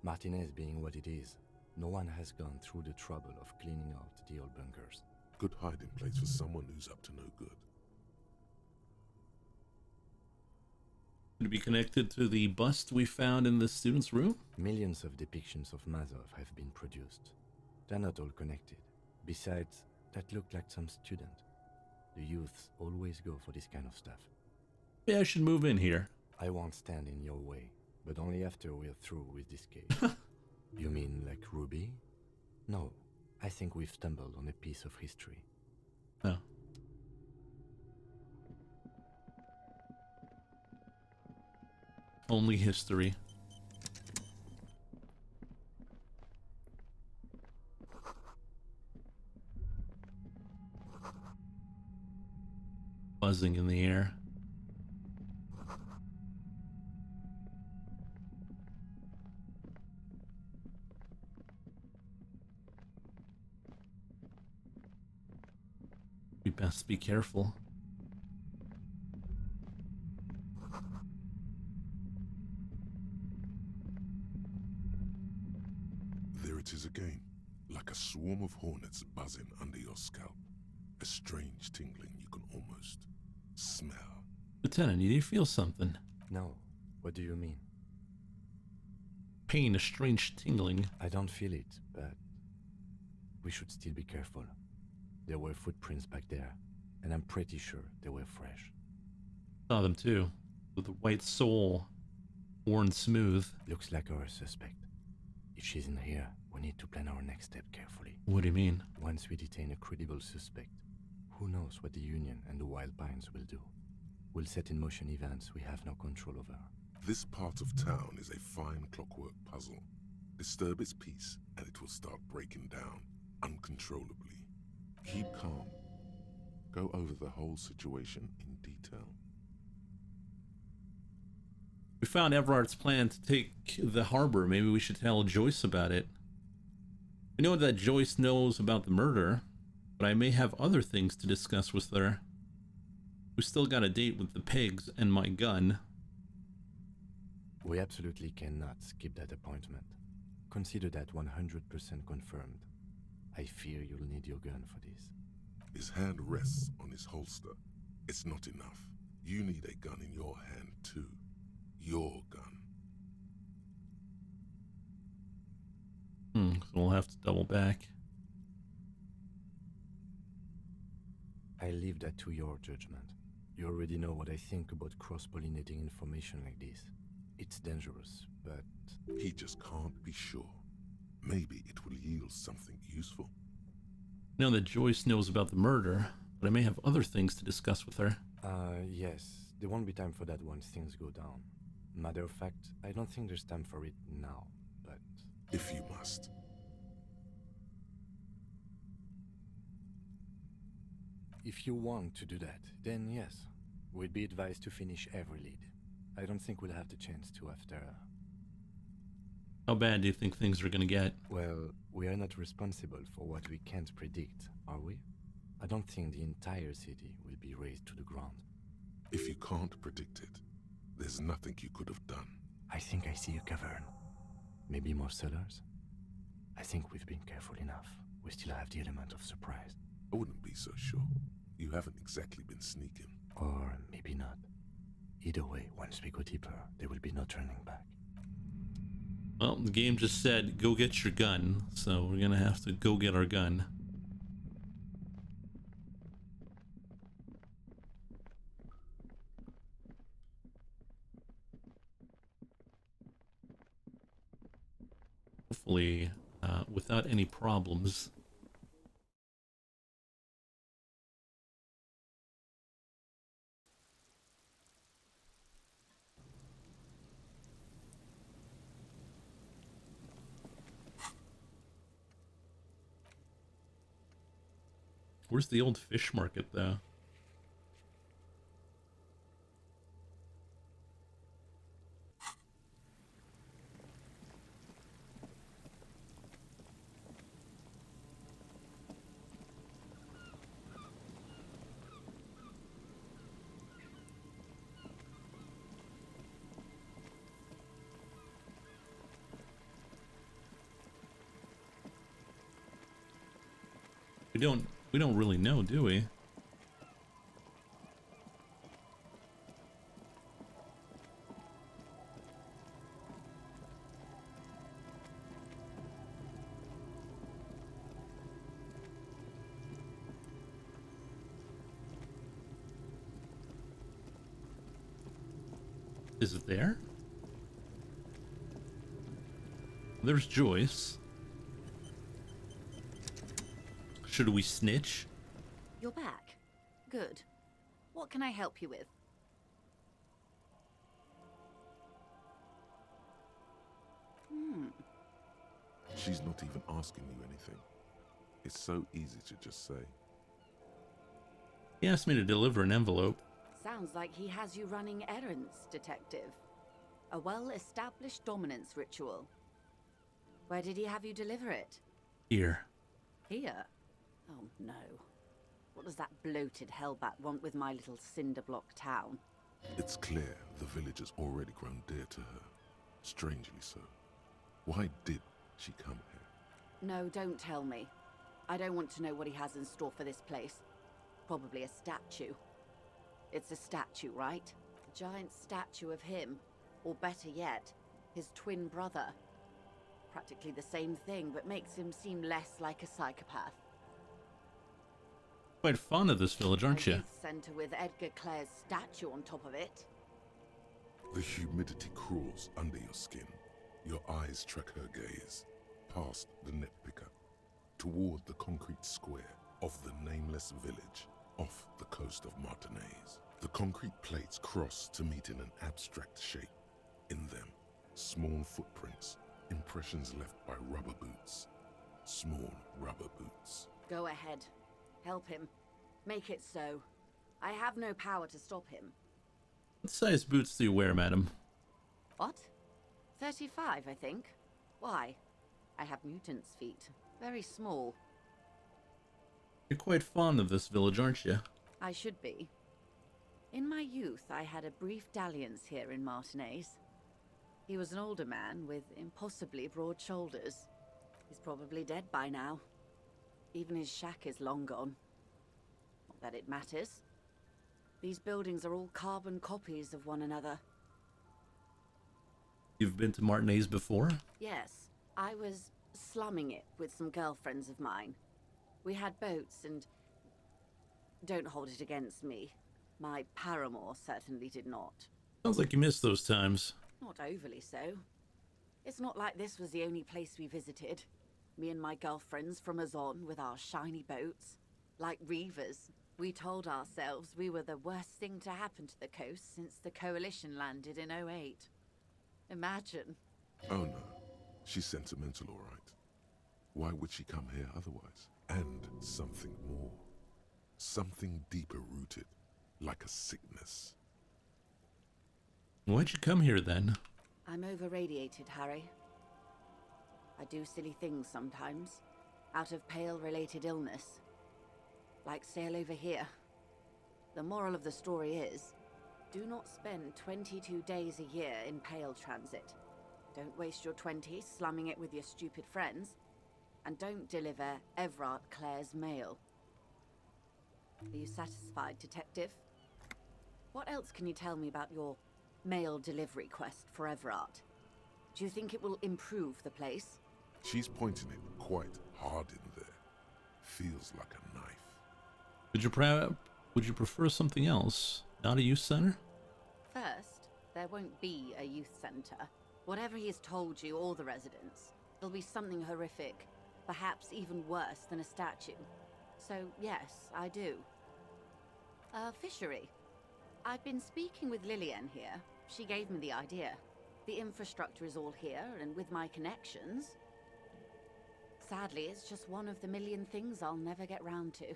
[SPEAKER 4] Martinez being what it is, no one has gone through the trouble of cleaning out the old bunkers.
[SPEAKER 3] Good hiding place for someone who's up to no good.
[SPEAKER 1] To be connected to the bust we found in the student's room?
[SPEAKER 4] Millions of depictions of Mazov have been produced. They're not all connected. Besides, that looked like some student. The youths always go for this kind of stuff.
[SPEAKER 1] Yeah, I should move in here.
[SPEAKER 4] I won't stand in your way, but only after we're through with this case. You mean like Ruby? No, I think we've stumbled on a piece of history.
[SPEAKER 1] Oh. Only history. Buzzing in the air. We best be careful.
[SPEAKER 3] There it is again, like a swarm of hornets buzzing under your scalp. A strange tingling you can almost smell.
[SPEAKER 1] Lieutenant, do you feel something?
[SPEAKER 4] No, what do you mean?
[SPEAKER 1] Pain, a strange tingling.
[SPEAKER 4] I don't feel it, but we should still be careful. There were footprints back there, and I'm pretty sure they were fresh.
[SPEAKER 1] Saw them too, with the white sole, worn smooth.
[SPEAKER 4] Looks like our suspect. If she's in here, we need to plan our next step carefully.
[SPEAKER 1] What do you mean?
[SPEAKER 4] Once we detain a credible suspect, who knows what the Union and the Wild Pines will do? We'll set in motion events we have no control over.
[SPEAKER 3] This part of town is a fine clockwork puzzle. Disturb its peace, and it will start breaking down, uncontrollably. Keep calm. Go over the whole situation in detail.
[SPEAKER 1] We found Everard's plan to take the harbor. Maybe we should tell Joyce about it. We know that Joyce knows about the murder, but I may have other things to discuss with her. We still got a date with the pigs and my gun.
[SPEAKER 4] We absolutely cannot skip that appointment. Consider that 100% confirmed. I fear you'll need your gun for this.
[SPEAKER 3] His hand rests on his holster. It's not enough. You need a gun in your hand, too. Your gun.
[SPEAKER 1] So we'll have to double back.
[SPEAKER 4] I leave that to your judgment. You already know what I think about cross-pollinating information like this. It's dangerous, but...
[SPEAKER 3] He just can't be sure. Maybe it will yield something useful.
[SPEAKER 1] I know that Joyce knows about the murder, but I may have other things to discuss with her.
[SPEAKER 4] Yes. There won't be time for that once things go down. Matter of fact, I don't think there's time for it now, but...
[SPEAKER 3] If you must.
[SPEAKER 4] If you want to do that, then yes. We'd be advised to finish every lead. I don't think we'll have the chance to after...
[SPEAKER 1] How bad do you think things are gonna get?
[SPEAKER 4] Well, we are not responsible for what we can't predict, are we? I don't think the entire city will be razed to the ground.
[SPEAKER 3] If you can't predict it, there's nothing you could have done.
[SPEAKER 4] I think I see a cavern. Maybe more cellars? I think we've been careful enough. We still have the element of surprise.
[SPEAKER 3] I wouldn't be so sure. You haven't exactly been sneaking.
[SPEAKER 4] Or maybe not. Either way, once we go deeper, there will be no turning back.
[SPEAKER 1] Well, the game just said, go get your gun, so we're gonna have to go get our gun. Hopefully, without any problems. Where's the old fish market, though? We don't really know, do we? Is it there? There's Joyce. Should we snitch?
[SPEAKER 8] You're back. Good. What can I help you with?
[SPEAKER 3] She's not even asking you anything. It's so easy to just say.
[SPEAKER 1] He asked me to deliver an envelope.
[SPEAKER 8] Sounds like he has you running errands, Detective. A well-established dominance ritual. Where did he have you deliver it?
[SPEAKER 1] Here.
[SPEAKER 8] Here? Oh no. What does that bloated hellbat want with my little cinder block town?
[SPEAKER 3] It's clear the village has already grown dear to her. Strangely so. Why did she come here?
[SPEAKER 8] No, don't tell me. I don't want to know what he has in store for this place. Probably a statue. It's a statue, right? A giant statue of him. Or better yet, his twin brother. Practically the same thing, but makes him seem less like a psychopath.
[SPEAKER 1] Quite fond of this village, aren't
[SPEAKER 8] A
[SPEAKER 1] you?
[SPEAKER 8] youth centre with Edgar Clare's statue on top of it.
[SPEAKER 3] The humidity crawls under your skin. Your eyes track her gaze, past the net picker, toward the concrete square of the nameless village off the coast of Martinaise. The concrete plates cross to meet in an abstract shape. In them, small footprints, impressions left by rubber boots. Small rubber boots.
[SPEAKER 8] Go ahead. Help him. Make it so. I have no power to stop him.
[SPEAKER 1] What size boots do you wear, madam?
[SPEAKER 8] What? 35, I think. Why? I have mutant's feet. Very small.
[SPEAKER 1] You're quite fond of this village, aren't you?
[SPEAKER 8] I should be. In my youth, I had a brief dalliance here in Martinaise. He was an older man with impossibly broad shoulders. He's probably dead by now. Even his shack is long gone. Not that it matters. These buildings are all carbon copies of one another.
[SPEAKER 1] You've been to Martinaise before?
[SPEAKER 8] Yes, I was slumming it with some girlfriends of mine. We had boats and... Don't hold it against me. My paramour certainly did not.
[SPEAKER 1] Sounds like you missed those times.
[SPEAKER 8] Not overly so. It's not like this was the only place we visited. Me and my girlfriends from Azon with our shiny boats. Like reavers, we told ourselves we were the worst thing to happen to the coast since the Coalition landed in '08. Imagine.
[SPEAKER 3] Oh no, she's sentimental, all right. Why would she come here otherwise? And something more. Something deeper rooted, like a sickness.
[SPEAKER 1] Why'd you come here then?
[SPEAKER 8] I'm over-radiated, Harry. I do silly things sometimes, out of Pale-related illness. Like sail over here. The moral of the story is, do not spend 22 days a year in Pale transit. Don't waste your 20s slumming it with your stupid friends. And don't deliver Everard Clare's mail. Are you satisfied, Detective? What else can you tell me about your mail delivery quest for Everard? Do you think it will improve the place?
[SPEAKER 3] She's pointing it quite hard in there. Feels like a knife.
[SPEAKER 1] Would you prefer something else? Not a youth center?
[SPEAKER 8] First, there won't be a youth center. Whatever he has told you or the residents, there'll be something horrific, perhaps even worse than a statue. So yes, I do. Fishery. I've been speaking with Lillian here. She gave me the idea. The infrastructure is all here, and with my connections... Sadly, it's just one of the million things I'll never get round to.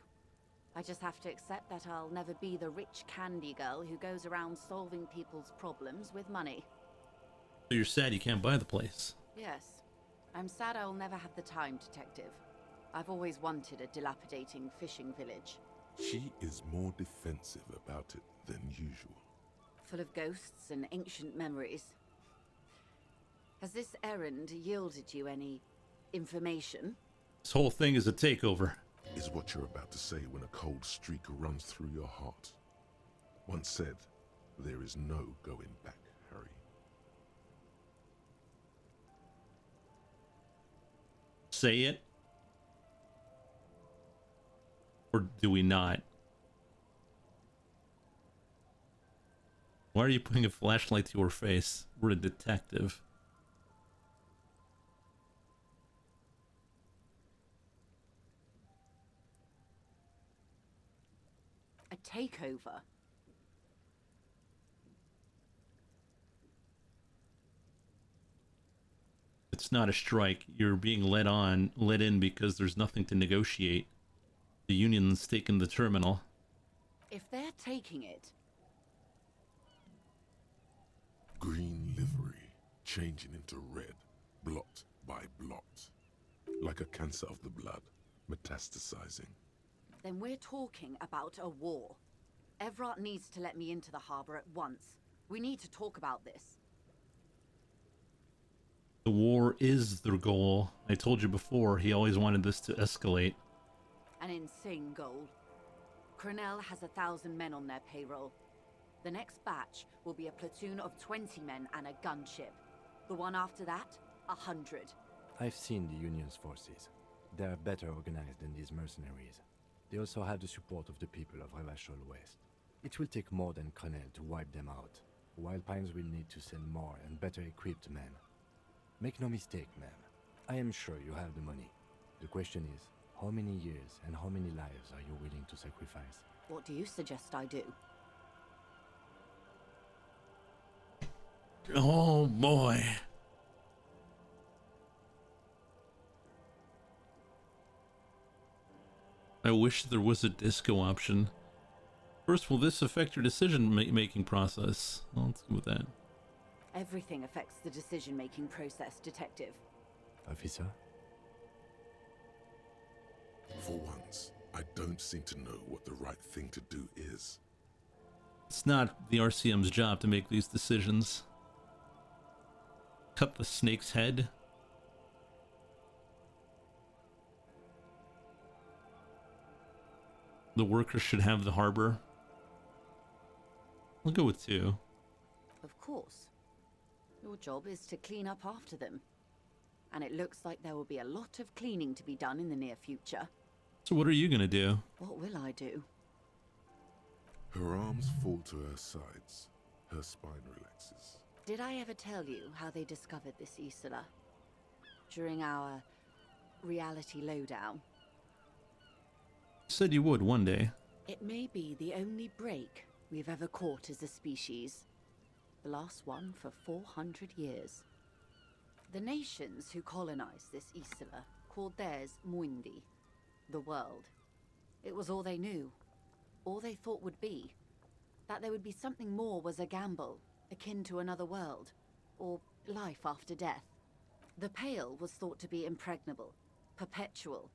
[SPEAKER 8] I just have to accept that I'll never be the rich candy girl who goes around solving people's problems with money.
[SPEAKER 1] So you're sad you can't buy the place?
[SPEAKER 8] Yes. I'm sad I'll never have the time, Detective. I've always wanted a dilapidating fishing village.
[SPEAKER 3] She is more defensive about it than usual.
[SPEAKER 8] Full of ghosts and ancient memories. Has this errand yielded you any information?
[SPEAKER 1] This whole thing is a takeover.
[SPEAKER 3] Is what you're about to say when a cold streak runs through your heart. Once said, there is no going back, Harry.
[SPEAKER 1] Say it? Or do we not? Why are you putting a flashlight to her face? We're a detective.
[SPEAKER 8] A takeover?
[SPEAKER 1] It's not a strike. You're being let in because there's nothing to negotiate. The union's taken the terminal.
[SPEAKER 8] If they're taking it...
[SPEAKER 3] Green livery, changing into red, blot by blot. Like a cancer of the blood, metastasizing.
[SPEAKER 8] Then we're talking about a war. Everard needs to let me into the harbor at once. We need to talk about this.
[SPEAKER 1] The war is the goal. I told you before, he always wanted this to escalate.
[SPEAKER 8] An insane goal. Cronell has 1,000 men on their payroll. The next batch will be a platoon of 20 men and a gunship. The one after that, 100.
[SPEAKER 4] I've seen the Union's forces. They are better organized than these mercenaries. They also have the support of the people of Revachol West. It will take more than Cronell to wipe them out. Wild Pines will need to send more and better equipped men. Make no mistake, ma'am. I am sure you have the money. The question is, how many years and how many lives are you willing to sacrifice?
[SPEAKER 8] What do you suggest I do?
[SPEAKER 1] Oh boy. I wish there was a disco option. First, will this affect your decision-making process? Well, let's go with that.
[SPEAKER 8] Everything affects the decision-making process, Detective.
[SPEAKER 4] Officer?
[SPEAKER 3] For once, I don't seem to know what the right thing to do is.
[SPEAKER 1] It's not the RCM's job to make these decisions. Cut the snake's head. The workers should have the harbor. I'll go with 2.
[SPEAKER 8] Of course. Your job is to clean up after them. And it looks like there will be a lot of cleaning to be done in the near future.
[SPEAKER 1] So what are you gonna do?
[SPEAKER 8] What will I do?
[SPEAKER 3] Her arms fall to her sides. Her spine relaxes.
[SPEAKER 8] Did I ever tell you how they discovered this Isola? During our reality lowdown?
[SPEAKER 1] Said you would one day.
[SPEAKER 8] It may be the only break we've ever caught as a species. The last one for 400 years. The nations who colonized this Isola called theirs Muindi, the world. It was all they knew, all they thought would be. That there would be something more was a gamble, akin to another world, or life after death. The Pale was thought to be impregnable, perpetual.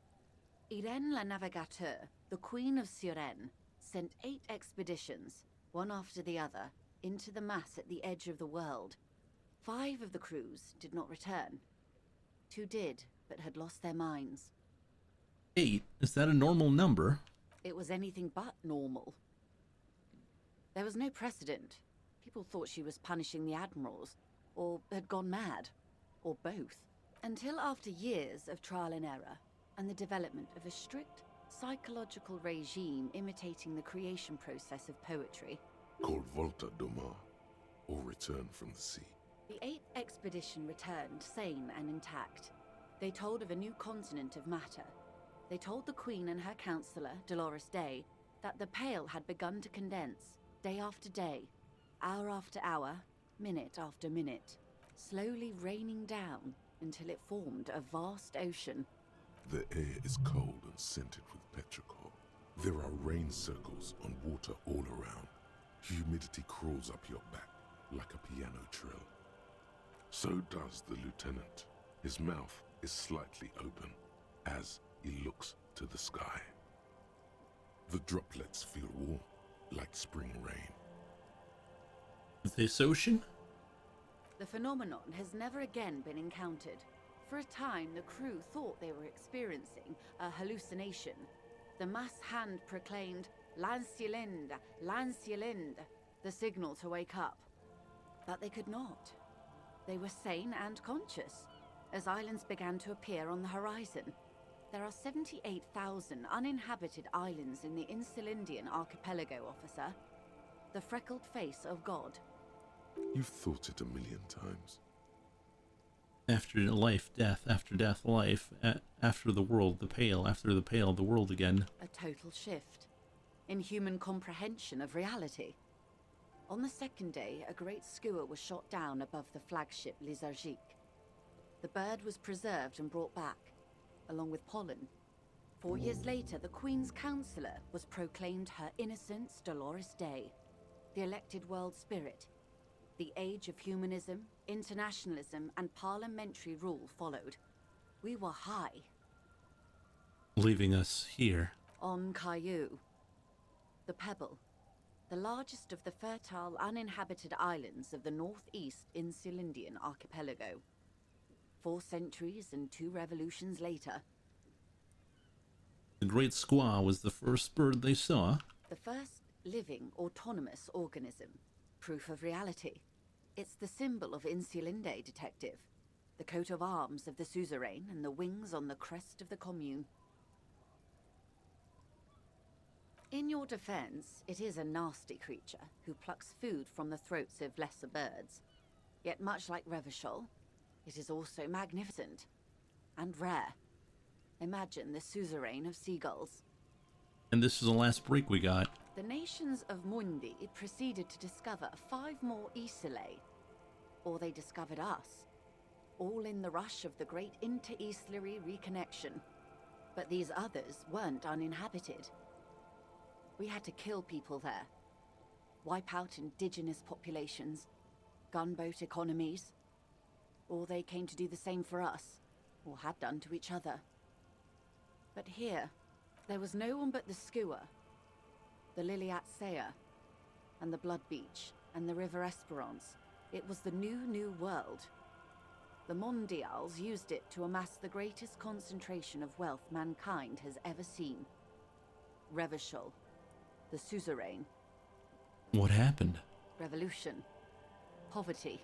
[SPEAKER 8] Irene la Navigateur, the Queen of Suren, sent 8 expeditions, one after the other, into the mass at the edge of the world. 5 of the crews did not return. 2 did, but had lost their minds.
[SPEAKER 1] 8? Is that a normal number?
[SPEAKER 8] It was anything but normal. There was no precedent. People thought she was punishing the admirals, or had gone mad, or both. Until after years of trial and error, and the development of a strict psychological regime imitating the creation process of poetry.
[SPEAKER 3] Called Volta do Mar, or Return from the Sea.
[SPEAKER 8] The 8th expedition returned sane and intact. They told of a new continent of matter. They told the Queen and her counselor, Dolores Day, that the Pale had begun to condense, day after day, hour after hour, minute after minute, slowly raining down until it formed a vast ocean.
[SPEAKER 3] The air is cold and scented with petrichor. There are rain circles on water all around. Humidity crawls up your back like a piano trill. So does the lieutenant. His mouth is slightly open as he looks to the sky. The droplets feel warm, like spring rain.
[SPEAKER 1] This ocean?
[SPEAKER 8] The phenomenon has never again been encountered. For a time, the crew thought they were experiencing a hallucination. The mass hand proclaimed, "Lancielinde, Lancielinde," the signal to wake up. But they could not. They were sane and conscious, as islands began to appear on the horizon. There are 78,000 uninhabited islands in the Insulindian archipelago, officer. The freckled face of God.
[SPEAKER 3] You've thought it a million times.
[SPEAKER 1] After life, death, after death, life, after the world, the Pale, after the Pale, the world again.
[SPEAKER 8] A total shift in human comprehension of reality. On the second day, a great skua was shot down above the flagship Lizargique. The bird was preserved and brought back, along with pollen. 4 years later, the Queen's Counselor was proclaimed Her Innocence Dolores Day, the elected world spirit. The age of humanism, internationalism, and parliamentary rule followed. We were high.
[SPEAKER 1] Leaving us here.
[SPEAKER 8] On Caillou. The Pebble, the largest of the fertile, uninhabited islands of the northeast Insulindian archipelago. 4 centuries and 2 revolutions later.
[SPEAKER 1] The Great Squaw was the first bird they saw.
[SPEAKER 8] The first living, autonomous organism. Proof of reality. It's the symbol of Insulinde, Detective. The coat of arms of the suzerain and the wings on the crest of the commune. In your defense, it is a nasty creature who plucks food from the throats of lesser birds. Yet much like Revachol, It is also magnificent and rare. Imagine the suzerain of seagulls.
[SPEAKER 1] And this is the last break we got.
[SPEAKER 8] The nations of Mundi proceeded to discover 5 more Isolae, or they discovered us, all in the rush of the great inter-Islary reconnection. But these others weren't uninhabited. We had to kill people there, wipe out indigenous populations, gunboat economies, or they came to do the same for us, or had done to each other. But here, there was no one but the Skua, the Liliat Sea, and the Blood Beach, and the River Esperance. It was the new world. The Mondials used it to amass the greatest concentration of wealth mankind has ever seen. Revachol, the suzerain.
[SPEAKER 1] What happened?
[SPEAKER 8] Revolution, poverty,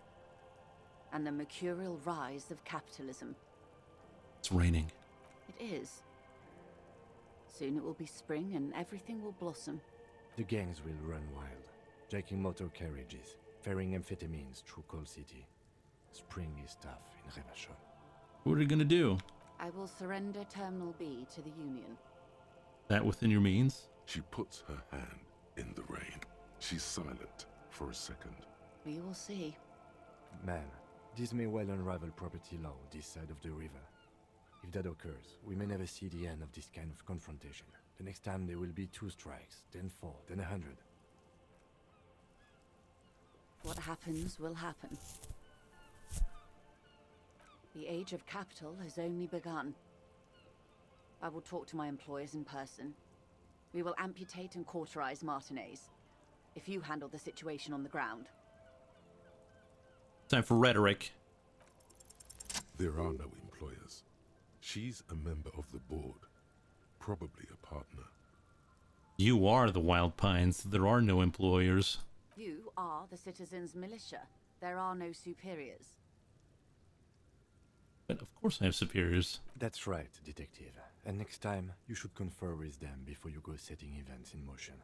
[SPEAKER 8] and the mercurial rise of capitalism.
[SPEAKER 1] It's raining.
[SPEAKER 8] It is. Soon it will be spring and everything will blossom.
[SPEAKER 4] The gangs will run wild, jacking motor carriages, ferrying amphetamines through Coal City. Spring is tough in Revachol.
[SPEAKER 1] What are you gonna do?
[SPEAKER 8] I will surrender Terminal B to the Union.
[SPEAKER 1] That within your means?
[SPEAKER 3] She puts her hand in the rain. She's silent for a second.
[SPEAKER 8] We will see.
[SPEAKER 4] Ma'am, this may well unravel property law this side of the river. If that occurs, we may never see the end of this kind of confrontation. The next time there will be 2 strikes, then 4, then 100.
[SPEAKER 8] What happens will happen. The age of capital has only begun. I will talk to my employers in person. We will amputate and cauterize Martinez, if you handle the situation on the ground.
[SPEAKER 1] Time for rhetoric.
[SPEAKER 3] There are no employers. She's a member of the board, probably a partner.
[SPEAKER 1] You are the Wild Pines. There are no employers.
[SPEAKER 8] You are the citizens' militia. There are no superiors.
[SPEAKER 1] But of course I have superiors.
[SPEAKER 4] That's right, Detective. And next time, you should confer with them before you go setting events in motion.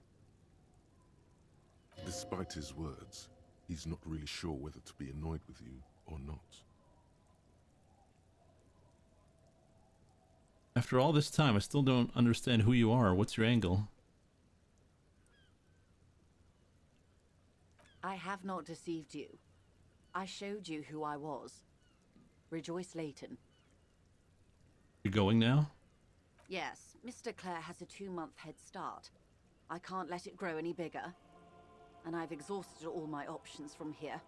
[SPEAKER 3] Despite his words, he's not really sure whether to be annoyed with you or not.
[SPEAKER 1] After all this time, I still don't understand who you are. What's your angle?
[SPEAKER 8] I have not deceived you. I showed you who I was. Rejoice Layton.
[SPEAKER 1] You're going now?
[SPEAKER 8] Yes, Mr. Clare has a 2-month head start. I can't let it grow any bigger. And I've exhausted all my options from here.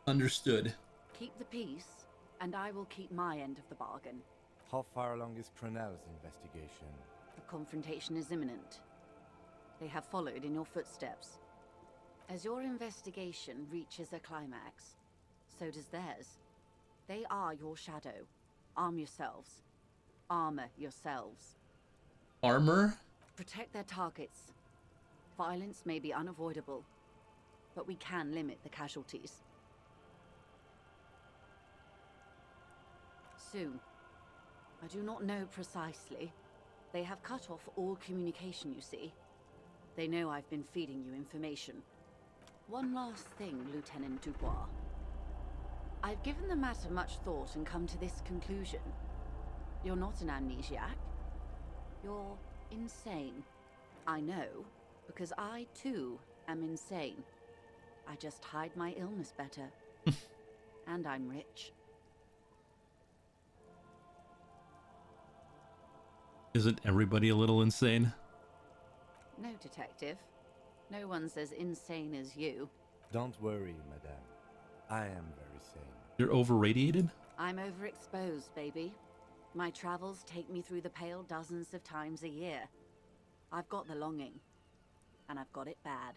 [SPEAKER 1] Understood.
[SPEAKER 8] Keep the peace, and I will keep my end of the bargain.
[SPEAKER 4] How far along is Cronell's investigation?
[SPEAKER 8] The confrontation is imminent. They have followed in your footsteps. As your investigation reaches a climax, so does theirs. They are your shadow. Arm yourselves. Armor yourselves.
[SPEAKER 1] Armor?
[SPEAKER 8] Protect their targets. Violence may be unavoidable, but we can limit the casualties. Soon. I do not know precisely. They have cut off all communication, you see. They know I've been feeding you information. One last thing, Lieutenant Dubois. I've given the matter much thought and come to this conclusion. You're not an amnesiac. You're insane. I know, because I too am insane. I just hide my illness better. And I'm rich.
[SPEAKER 1] Isn't everybody a little insane?
[SPEAKER 8] No, Detective. No one's as insane as you.
[SPEAKER 4] Don't worry, madame. I am very sane.
[SPEAKER 1] You're overradiated?
[SPEAKER 8] I'm overexposed, baby. My travels take me through the Pale dozens of times a year. I've got the longing, and I've got it bad.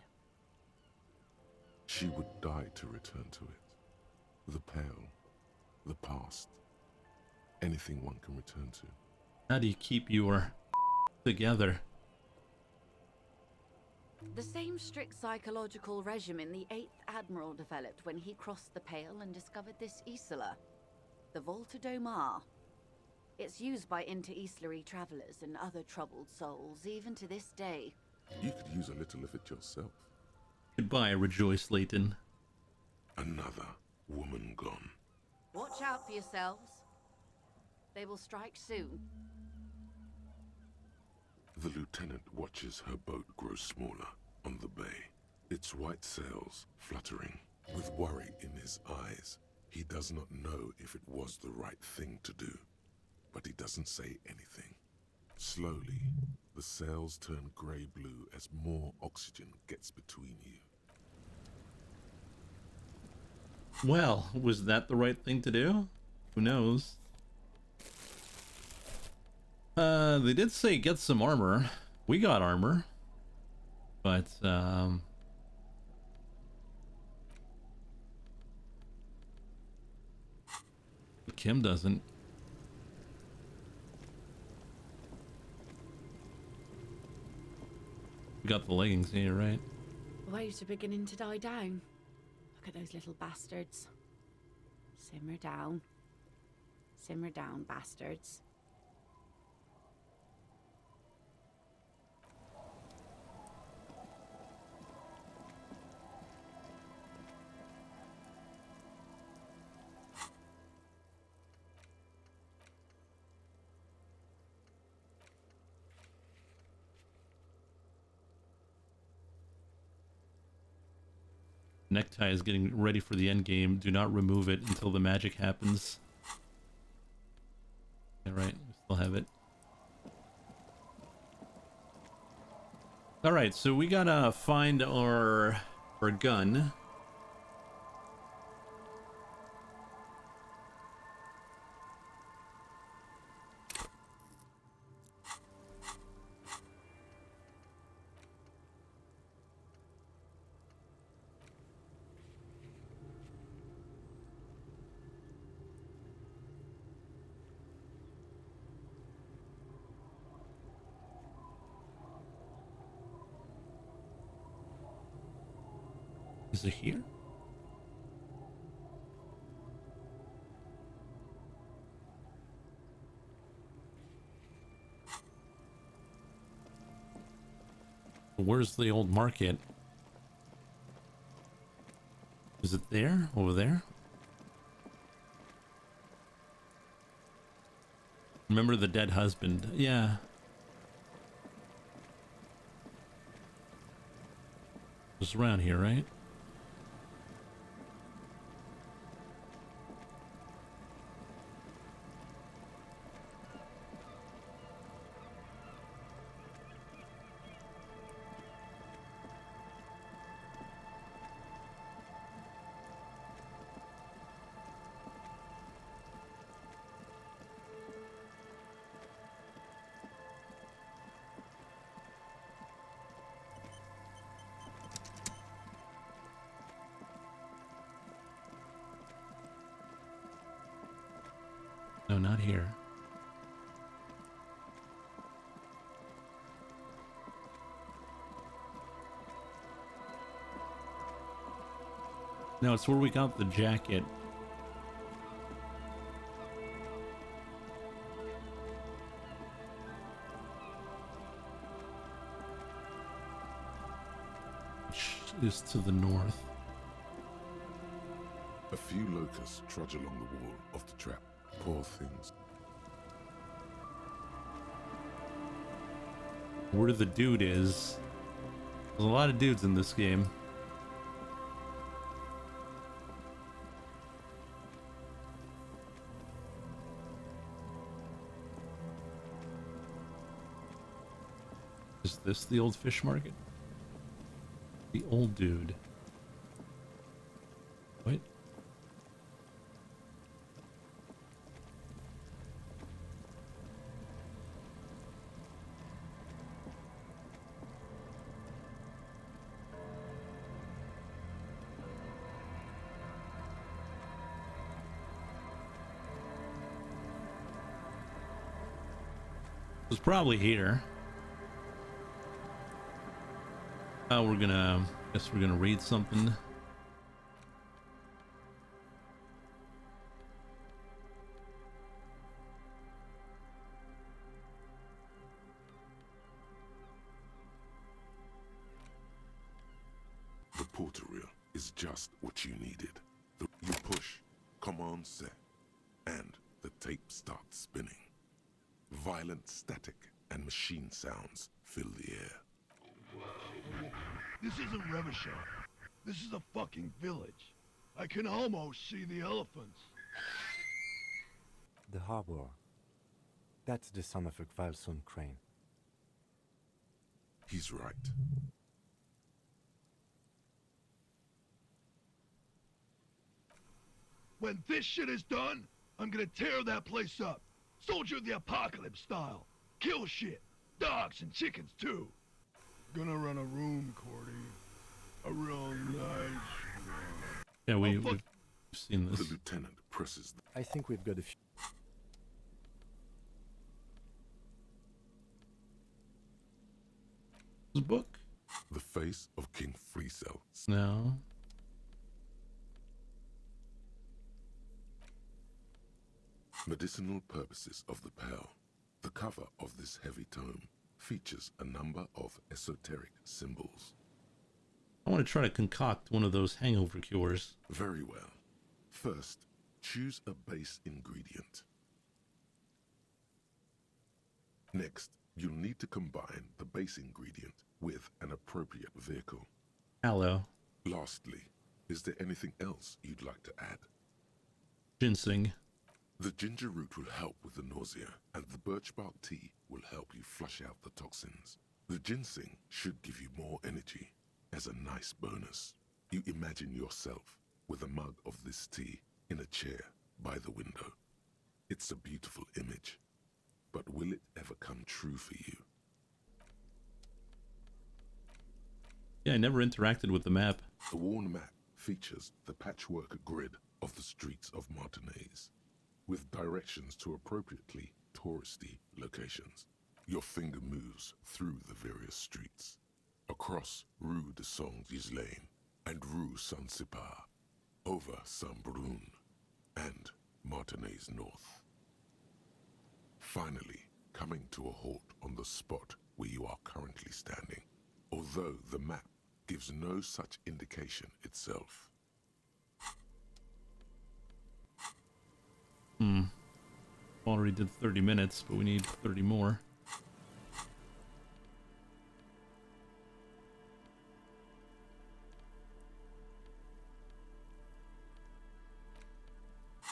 [SPEAKER 3] She would die to return to it. The Pale, the past, anything one can return to.
[SPEAKER 1] How do you keep your together?
[SPEAKER 8] The same strict psychological regimen the 8th Admiral developed when he crossed the Pale and discovered this Isola, the Volta do Mar. It's used by inter-Islary travelers and other troubled souls, even to this day.
[SPEAKER 3] You could use a little of it yourself.
[SPEAKER 1] Goodbye, Rejoice Layton.
[SPEAKER 3] Another woman gone.
[SPEAKER 8] Watch out for yourselves. They will strike soon.
[SPEAKER 3] The lieutenant watches her boat grow smaller on the bay, its white sails fluttering. With worry in his eyes, he does not know if it was the right thing to do, but he doesn't say anything. Slowly, the sails turn grey-blue as more oxygen gets between you.
[SPEAKER 1] Well, was that the right thing to do? Who knows? They did say get some armor. We got armor. But, Kim doesn't. We got the leggings here, right?
[SPEAKER 8] Waves are beginning to die down. Look at those little bastards. Simmer down. Simmer down, bastards.
[SPEAKER 1] Necktie is getting ready for the end game. Do not remove it until the magic happens. Yeah, right. We still have it. Alright, so we gotta find our gun. Is it here? Where's the old market? Is it there? Over there? Remember the dead husband? Yeah. Just around here, right? No, not here. No, it's where we got the jacket. Which is to the north.
[SPEAKER 3] A few locusts trudge along the wall of the trap. Poor things.
[SPEAKER 1] Where the dude is. There's a lot of dudes in this game. Is this the old fish market? The old dude. What? It's probably here. Oh, guess we're gonna read something.
[SPEAKER 3] The porter reel is just what you needed. You push, command set, and the tape starts spinning. Violent static and machine sounds fill the air.
[SPEAKER 9] This isn't Revachol. This is a fucking village. I can almost see the elephants.
[SPEAKER 4] The harbor. That's the son of a Kvalson crane.
[SPEAKER 3] He's right.
[SPEAKER 9] When this shit is done, I'm gonna tear that place up. Soldier of the Apocalypse style. Kill shit. Dogs and chickens too. Gonna run a room, Cordy. A real nice one.
[SPEAKER 1] Yeah, we've
[SPEAKER 9] fuck.
[SPEAKER 1] seen
[SPEAKER 3] The
[SPEAKER 1] this.
[SPEAKER 3] lieutenant presses
[SPEAKER 4] I think we've got a few.
[SPEAKER 1] This book?
[SPEAKER 3] the face of King Freecell.
[SPEAKER 1] No.
[SPEAKER 3] Medicinal purposes of the pearl. The cover of this heavy tome features a number of esoteric symbols.
[SPEAKER 1] I want to try to concoct one of those hangover cures.
[SPEAKER 3] Very well. First, choose a base ingredient. Next, you'll need to combine the base ingredient with an appropriate vehicle.
[SPEAKER 1] Aloe.
[SPEAKER 3] Lastly, is there anything else you'd like to add?
[SPEAKER 1] Ginseng.
[SPEAKER 3] The ginger root will help with the nausea, and the birch bark tea will help you flush out the toxins. The ginseng should give you more energy. As a nice bonus, you imagine yourself with a mug of this tea in a chair by the window. It's a beautiful image, but will it ever come true for you?
[SPEAKER 1] Yeah, I never interacted with the map.
[SPEAKER 3] The worn map features the patchwork grid of the streets of Martinez, with directions to appropriately touristy locations. Your finger moves through the various streets, across Rue de Saint-Ghislain and Rue Saint-Sipar, over Saint-Brun and Martinez North. Finally, coming to a halt on the spot where you are currently standing, although the map gives no such indication itself.
[SPEAKER 1] Already did 30 minutes, but we need 30 more.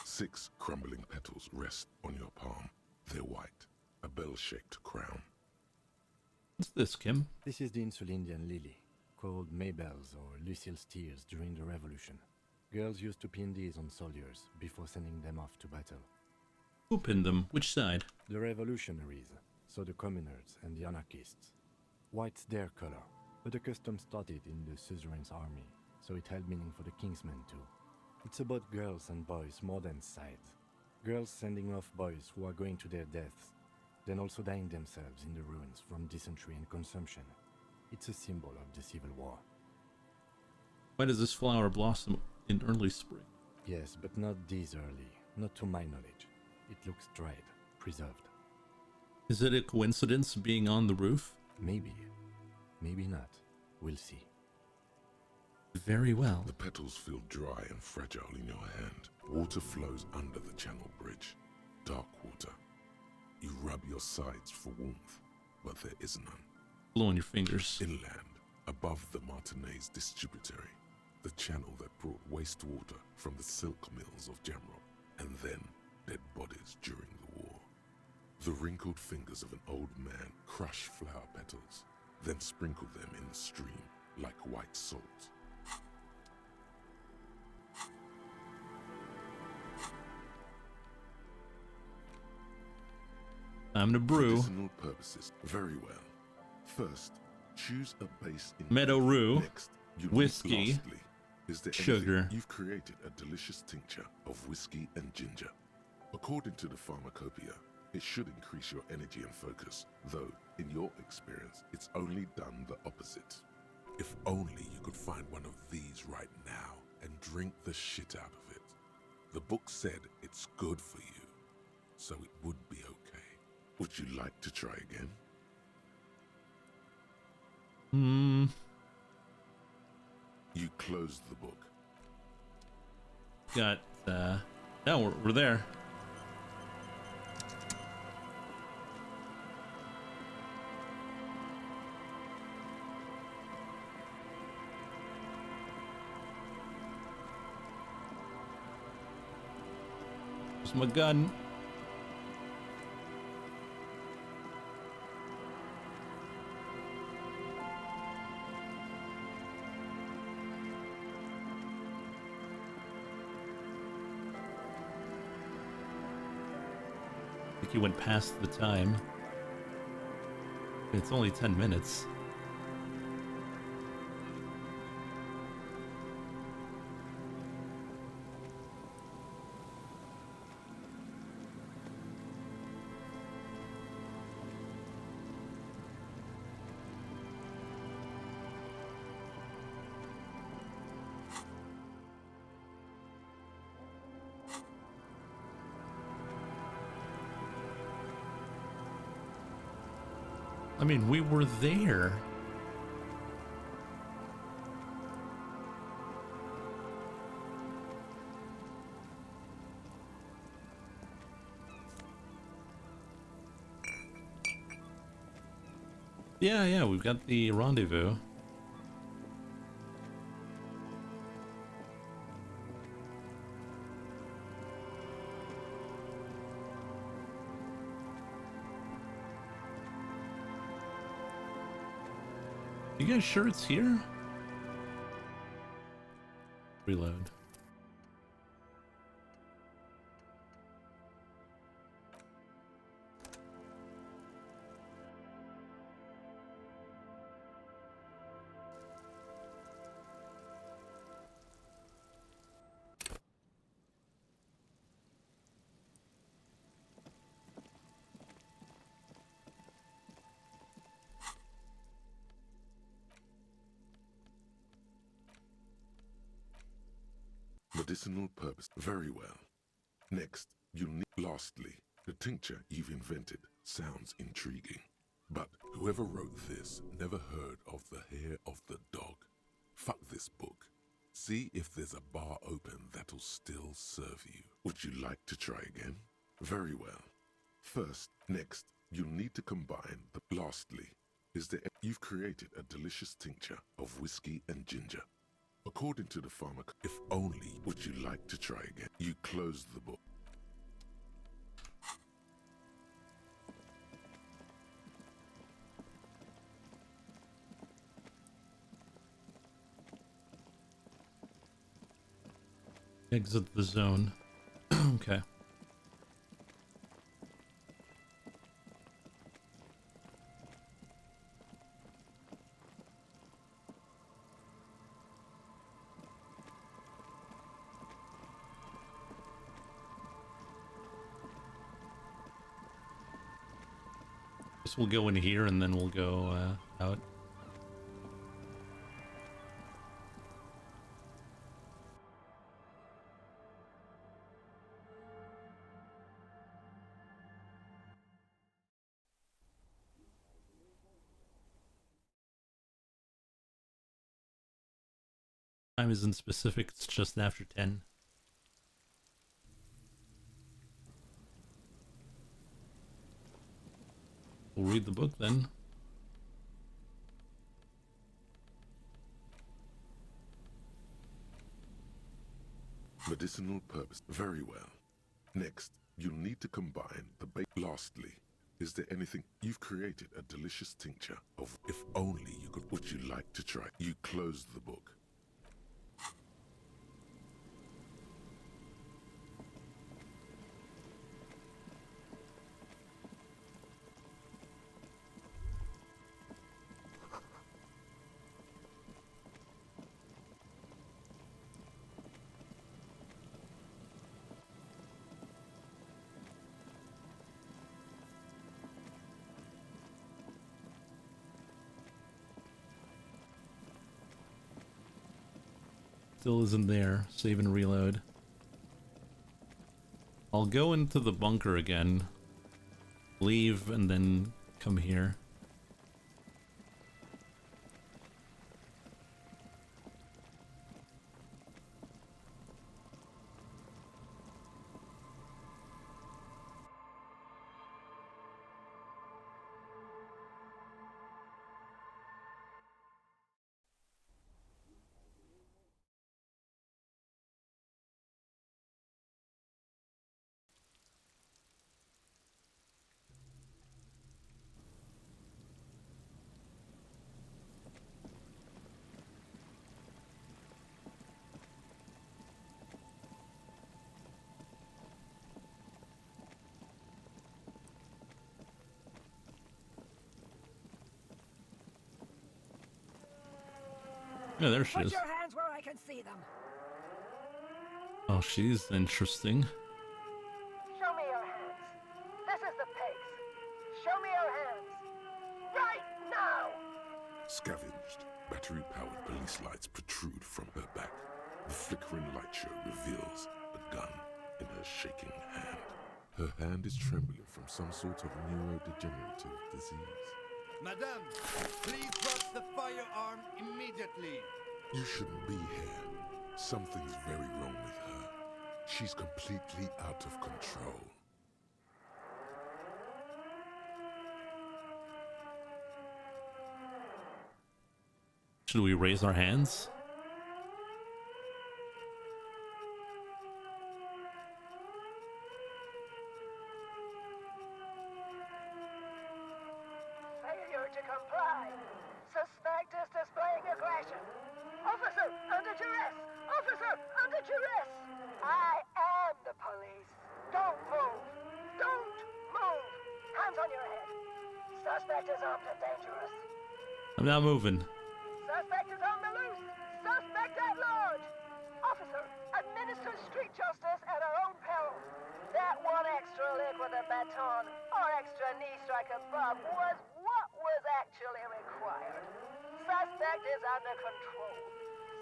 [SPEAKER 3] Six crumbling petals rest on your palm. They're white, a bell-shaped crown.
[SPEAKER 1] What's this, Kim?
[SPEAKER 4] This is the Insulindian lily, called Maybelle's or Lucille's tears during the Revolution. Girls used to pin these on soldiers before sending them off to battle.
[SPEAKER 1] Who pinned them? Which side?
[SPEAKER 4] The revolutionaries, so the communards and the anarchists. White's their color, but the custom started in the suzerain's army, so it held meaning for the kingsmen too. It's about girls and boys more than sides. Girls sending off boys who are going to their deaths, then also dying themselves in the ruins from dysentery and consumption. It's a symbol of the Civil War.
[SPEAKER 1] Why does this flower blossom in early spring?
[SPEAKER 4] Yes, but not this early, not to my knowledge. It looks dried, preserved.
[SPEAKER 1] Is it a coincidence being on the roof?
[SPEAKER 4] Maybe. Maybe not. We'll see.
[SPEAKER 1] Very well.
[SPEAKER 3] The petals feel dry and fragile in your hand. Water flows under the channel bridge. Dark water. You rub your sides for warmth, but there is none.
[SPEAKER 1] Blow on your fingers.
[SPEAKER 3] Inland, above the Martinez distributary, the channel that brought wastewater from the silk mills of Jamrock, and then dead bodies during the war. The wrinkled fingers of an old man crush flower petals, then sprinkle them in the stream like white salt.
[SPEAKER 1] Time to brew.
[SPEAKER 3] Medicinal purposes. Very well. First, choose a base ingredient.
[SPEAKER 1] Meadow Rue,
[SPEAKER 3] Next, you
[SPEAKER 1] whiskey,
[SPEAKER 3] lastly, is there
[SPEAKER 1] sugar.
[SPEAKER 3] anything? You've created a delicious tincture of whiskey and ginger. According to the pharmacopoeia, it should increase your energy and focus, though, in your experience, it's only done the opposite. If only you could find one of these right now and drink the shit out of it. The book said it's good for you, so it would be okay. Would you like to try again? You closed the book.
[SPEAKER 1] Got, no, we're there. my gun. I think you went past the time. It's only 10 minutes. I mean, we were there. Yeah, we've got the rendezvous. You guys sure it's here? Reload.
[SPEAKER 3] Medicinal purpose. Very well. Next, you need... Lastly, the tincture you've invented sounds intriguing. But whoever wrote this never heard of the hair of the dog. Fuck this book. See if there's a bar open that'll still serve you. Would you like to try again? Very well. First, next, you'll need to combine the... Lastly, is there... You've created a delicious tincture of whiskey and ginger. According to the pharmac, if only would you like to try again. You close the book.
[SPEAKER 1] Exit the zone. Okay. Guess we'll go in here and then we'll go out. Time isn't specific, it's just after 10. We'll read the book then.
[SPEAKER 3] Medicinal purpose. Very well. Next, you'll need to combine the bait. Lastly, is there anything... You've created a delicious tincture of... If only you could... Would you like to try? You close the book.
[SPEAKER 1] Still isn't there. Save and reload. I'll go into the bunker again. Leave and then come here. Yeah, there she
[SPEAKER 10] Put
[SPEAKER 1] is.
[SPEAKER 10] your hands where I can see them.
[SPEAKER 1] Oh, she's interesting.
[SPEAKER 10] Show me your hands. This is the pace. Show me your hands. Right now!
[SPEAKER 3] Scavenged, battery-powered police lights protrude from her back. The flickering light show reveals a gun in her shaking hand. Her hand is trembling from some sort of neurodegenerative disease.
[SPEAKER 11] Madame, please drop the firearm immediately.
[SPEAKER 3] You shouldn't be here. Something's very wrong with her. She's completely out of control.
[SPEAKER 1] Should we raise our hands?
[SPEAKER 10] Failure to comply. Suspect is displaying aggression. Officer, under duress! Officer, under duress! I am the police. Don't move. Don't move. Hands on your head. Suspect is armed and dangerous.
[SPEAKER 1] I'm not moving.
[SPEAKER 10] Suspect is on the loose. Suspect at large. Officer, administer street justice at our own peril. That one extra lick with a baton or extra knee strike above was what was actually required. Suspect is under control.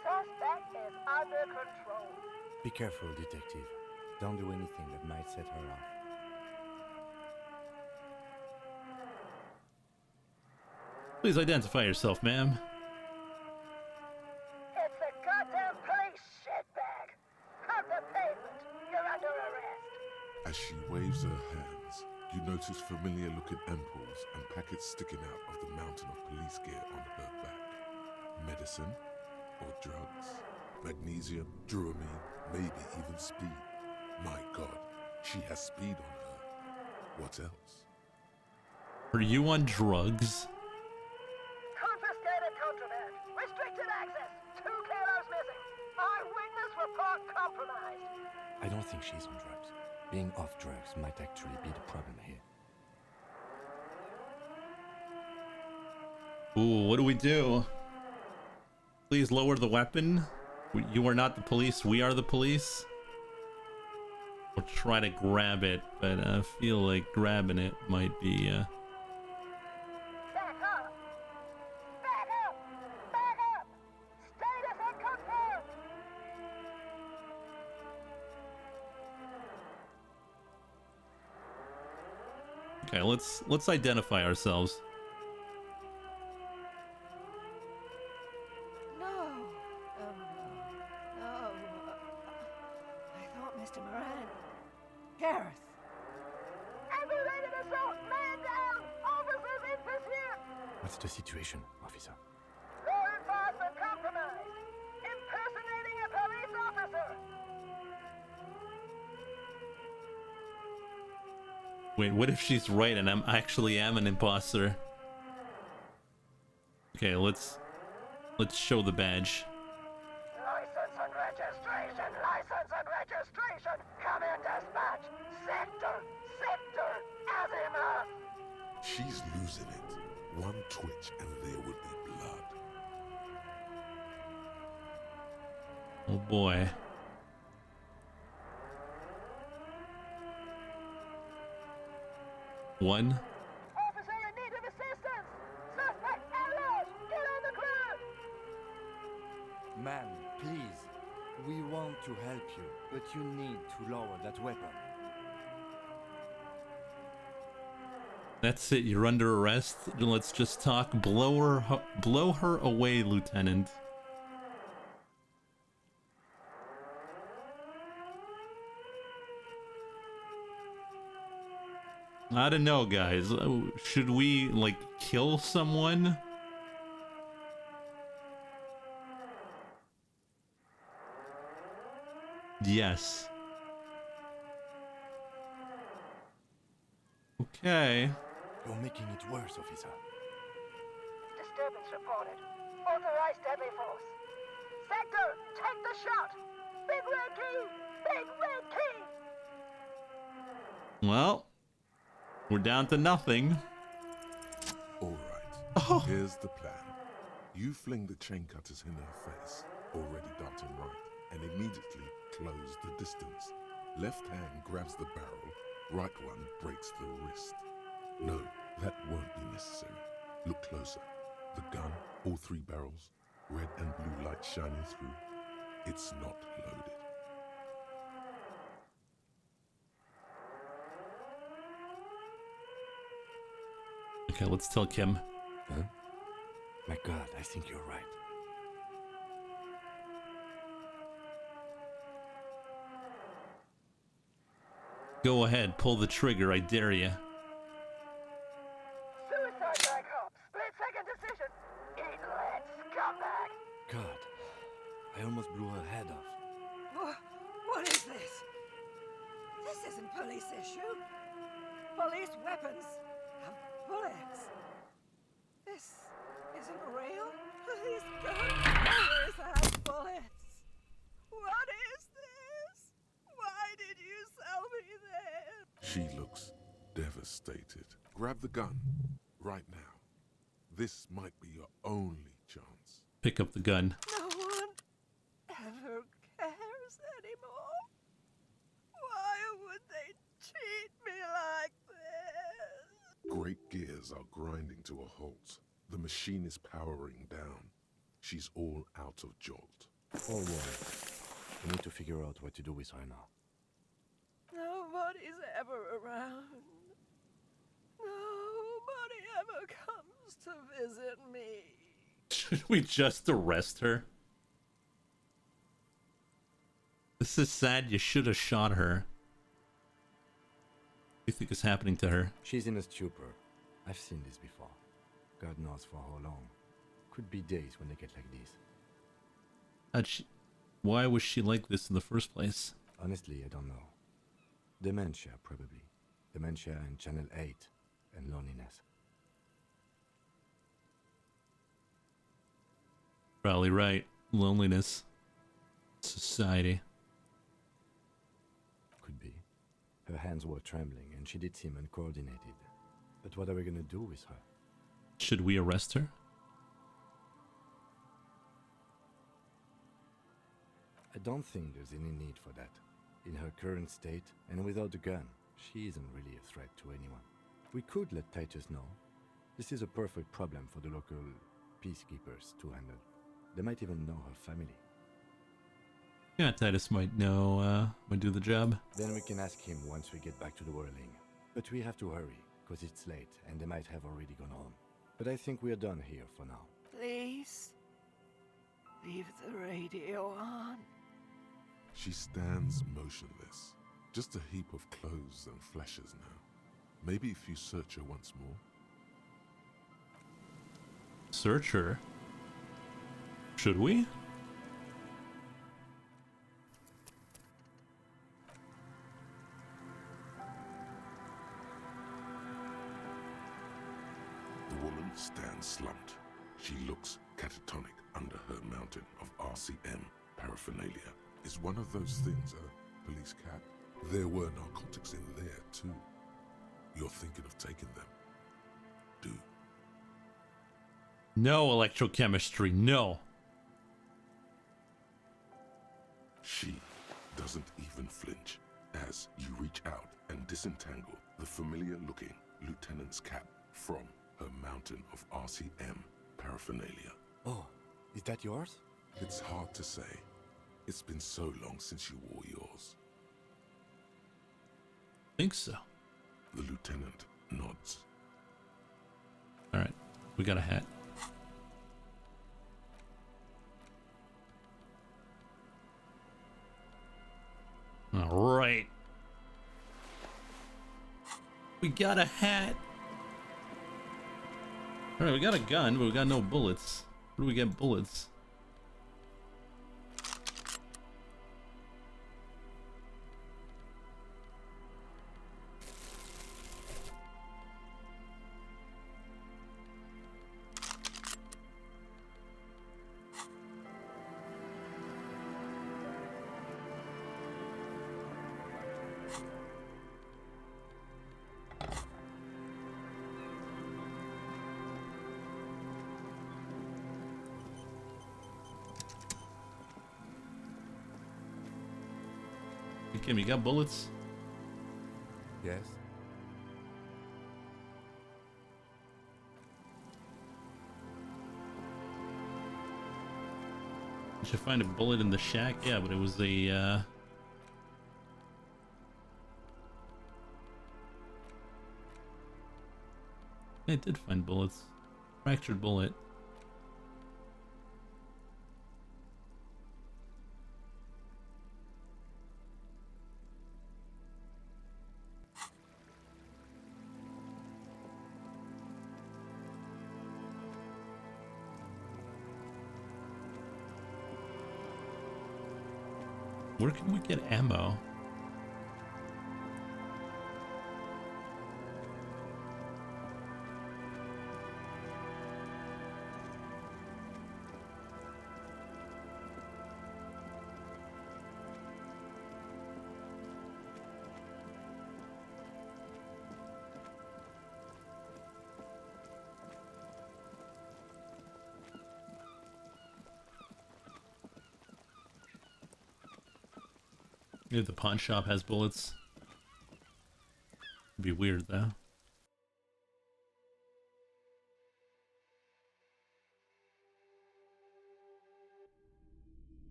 [SPEAKER 10] Suspect is under control.
[SPEAKER 4] Be careful, detective. Don't do anything that might set her off.
[SPEAKER 1] Please identify yourself, ma'am.
[SPEAKER 10] It's the goddamn police, shitbag. Hug the pavement. You're under arrest.
[SPEAKER 3] As she waves her hands, you notice familiar-looking ampoules and packets sticking out of the mountain of police gear on her back. Medicine or drugs? Magnesium, Dramamine, maybe even speed. My God, she has speed on her. What else?
[SPEAKER 1] Are you on drugs?
[SPEAKER 10] Confiscated contraband. Restricted access. 2 kilos missing. Eyewitness report compromised.
[SPEAKER 4] I don't think she's on drugs. Being off drugs might actually be the problem here.
[SPEAKER 1] Ooh, what do we do? Please lower the weapon. You are not the police, we are the police. We'll try to grab it, but I feel like grabbing it might be,
[SPEAKER 10] Back up. Back up. Back up. Status unconfirmed.
[SPEAKER 1] Okay, let's identify ourselves.
[SPEAKER 10] No. No. I thought Mr. Moran. Gareth. Aggravated assault. Man down. Officers in pursuit.
[SPEAKER 4] What's the situation, officer?
[SPEAKER 10] Law enforcement compromised. Impersonating a police officer.
[SPEAKER 1] Wait, what if she's right and I actually am an imposter? Okay, let's show the badge.
[SPEAKER 10] License and registration. License and registration. Come in, dispatch. Sector. Azimuth.
[SPEAKER 3] She's losing it. One twitch and there would be blood.
[SPEAKER 1] Oh boy. One.
[SPEAKER 10] Officer in need of assistance. Suspect at large. Get on the ground.
[SPEAKER 4] Ma'am, please. We want to help you, but you need to lower that weapon.
[SPEAKER 1] That's it, you're under arrest. Let's just talk. Blow her away, Lieutenant. I don't know, guys. Should we, like, kill someone? Yes. Okay.
[SPEAKER 4] You're making it worse, officer.
[SPEAKER 10] Disturbance reported. Authorized deadly force. Sector, take the shot. Big red key. Big red key.
[SPEAKER 1] Well, we're down to nothing.
[SPEAKER 3] All right, here's the plan. You fling the chain cutters in her face, already darting right, and immediately close the distance. Left hand grabs the barrel, right one breaks the wrist. No, that won't be necessary. Look closer. The gun, all 3 barrels, red and blue light shining through. It's not loaded.
[SPEAKER 1] Okay, let's tell Kim.
[SPEAKER 4] Huh? My God, I think you're right.
[SPEAKER 1] Go ahead, pull the trigger, I dare ya.
[SPEAKER 10] Suicide by cop. Split-second decision. Inlet, scumbag.
[SPEAKER 4] God, I almost blew her head off.
[SPEAKER 2] What is this? This isn't police issue. Police weapons have bullets. This isn't real. Police guns have bullets. What is this? Why did you sell me this?
[SPEAKER 3] She looks devastated. Grab the gun, right now. This might be your only chance.
[SPEAKER 1] Pick up the gun.
[SPEAKER 2] No one ever cares anymore. Why would they treat me like this?
[SPEAKER 3] Great gears are grinding to a halt. The machine is powering down. She's all out of jolt.
[SPEAKER 4] Oh, well. We need to figure out what to do with her now.
[SPEAKER 2] Nobody's ever around. Nobody ever comes to visit me.
[SPEAKER 1] Should we just arrest her? This is sad. You should have shot her. What do you think is happening to her?
[SPEAKER 4] She's in a stupor. I've seen this before. God knows for how long. Could be days when they get like this.
[SPEAKER 1] Why was she like this in the first place?
[SPEAKER 4] Honestly, I don't know. Dementia, probably. Dementia and Channel 8, and loneliness.
[SPEAKER 1] Probably right. Loneliness. Society.
[SPEAKER 4] Could be. Her hands were trembling, and she did seem uncoordinated. But what are we gonna do with her?
[SPEAKER 1] Should we arrest her?
[SPEAKER 4] I don't think there's any need for that. In her current state, and without the gun, she isn't really a threat to anyone. We could let Titus know. This is a perfect problem for the local peacekeepers to handle. They might even know her family.
[SPEAKER 1] Yeah, Titus might know, might do the job.
[SPEAKER 4] Then we can ask him once we get back to the whirling. But we have to hurry, because it's late, and they might have already gone home. But I think we're done here for now.
[SPEAKER 2] Please, leave the radio on.
[SPEAKER 3] She stands motionless, just a heap of clothes and fleshes now. Maybe if you search her once more.
[SPEAKER 1] Search her? Should we?
[SPEAKER 3] The woman stands slumped. She looks catatonic under her mountain of RCM paraphernalia. Is one of those things a police cap? There were narcotics in there too. You're thinking of taking them? Do.
[SPEAKER 1] No electrochemistry, no.
[SPEAKER 3] She doesn't even flinch as you reach out and disentangle the familiar-looking lieutenant's cap from her mountain of RCM paraphernalia.
[SPEAKER 4] Oh, is that yours?
[SPEAKER 3] It's hard to say. It's been so long since you wore yours.
[SPEAKER 1] Think so.
[SPEAKER 3] The lieutenant nods.
[SPEAKER 1] All right, we got a hat. All right. We got a hat. All right, we got a gun, but we got no bullets. Where do we get bullets? Kim, you got bullets?
[SPEAKER 4] Yes?
[SPEAKER 1] Did you find a bullet in the shack? Yeah, but it was a, I did find bullets. Fractured bullet. Where can we get ammo? Maybe the pawn shop has bullets. It'd be weird though.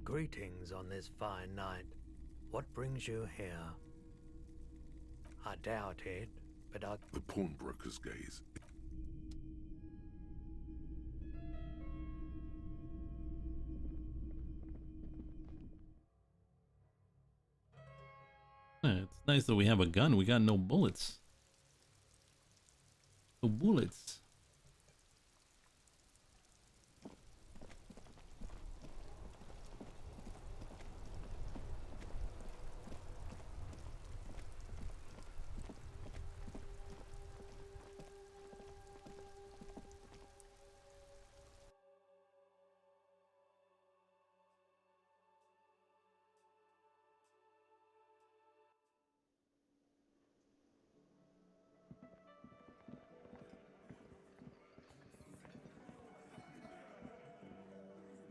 [SPEAKER 12] Greetings on this fine night. What brings you here? I doubt it, but
[SPEAKER 3] The pawnbroker's gaze.
[SPEAKER 1] It's nice that we have a gun. We got no bullets. No bullets.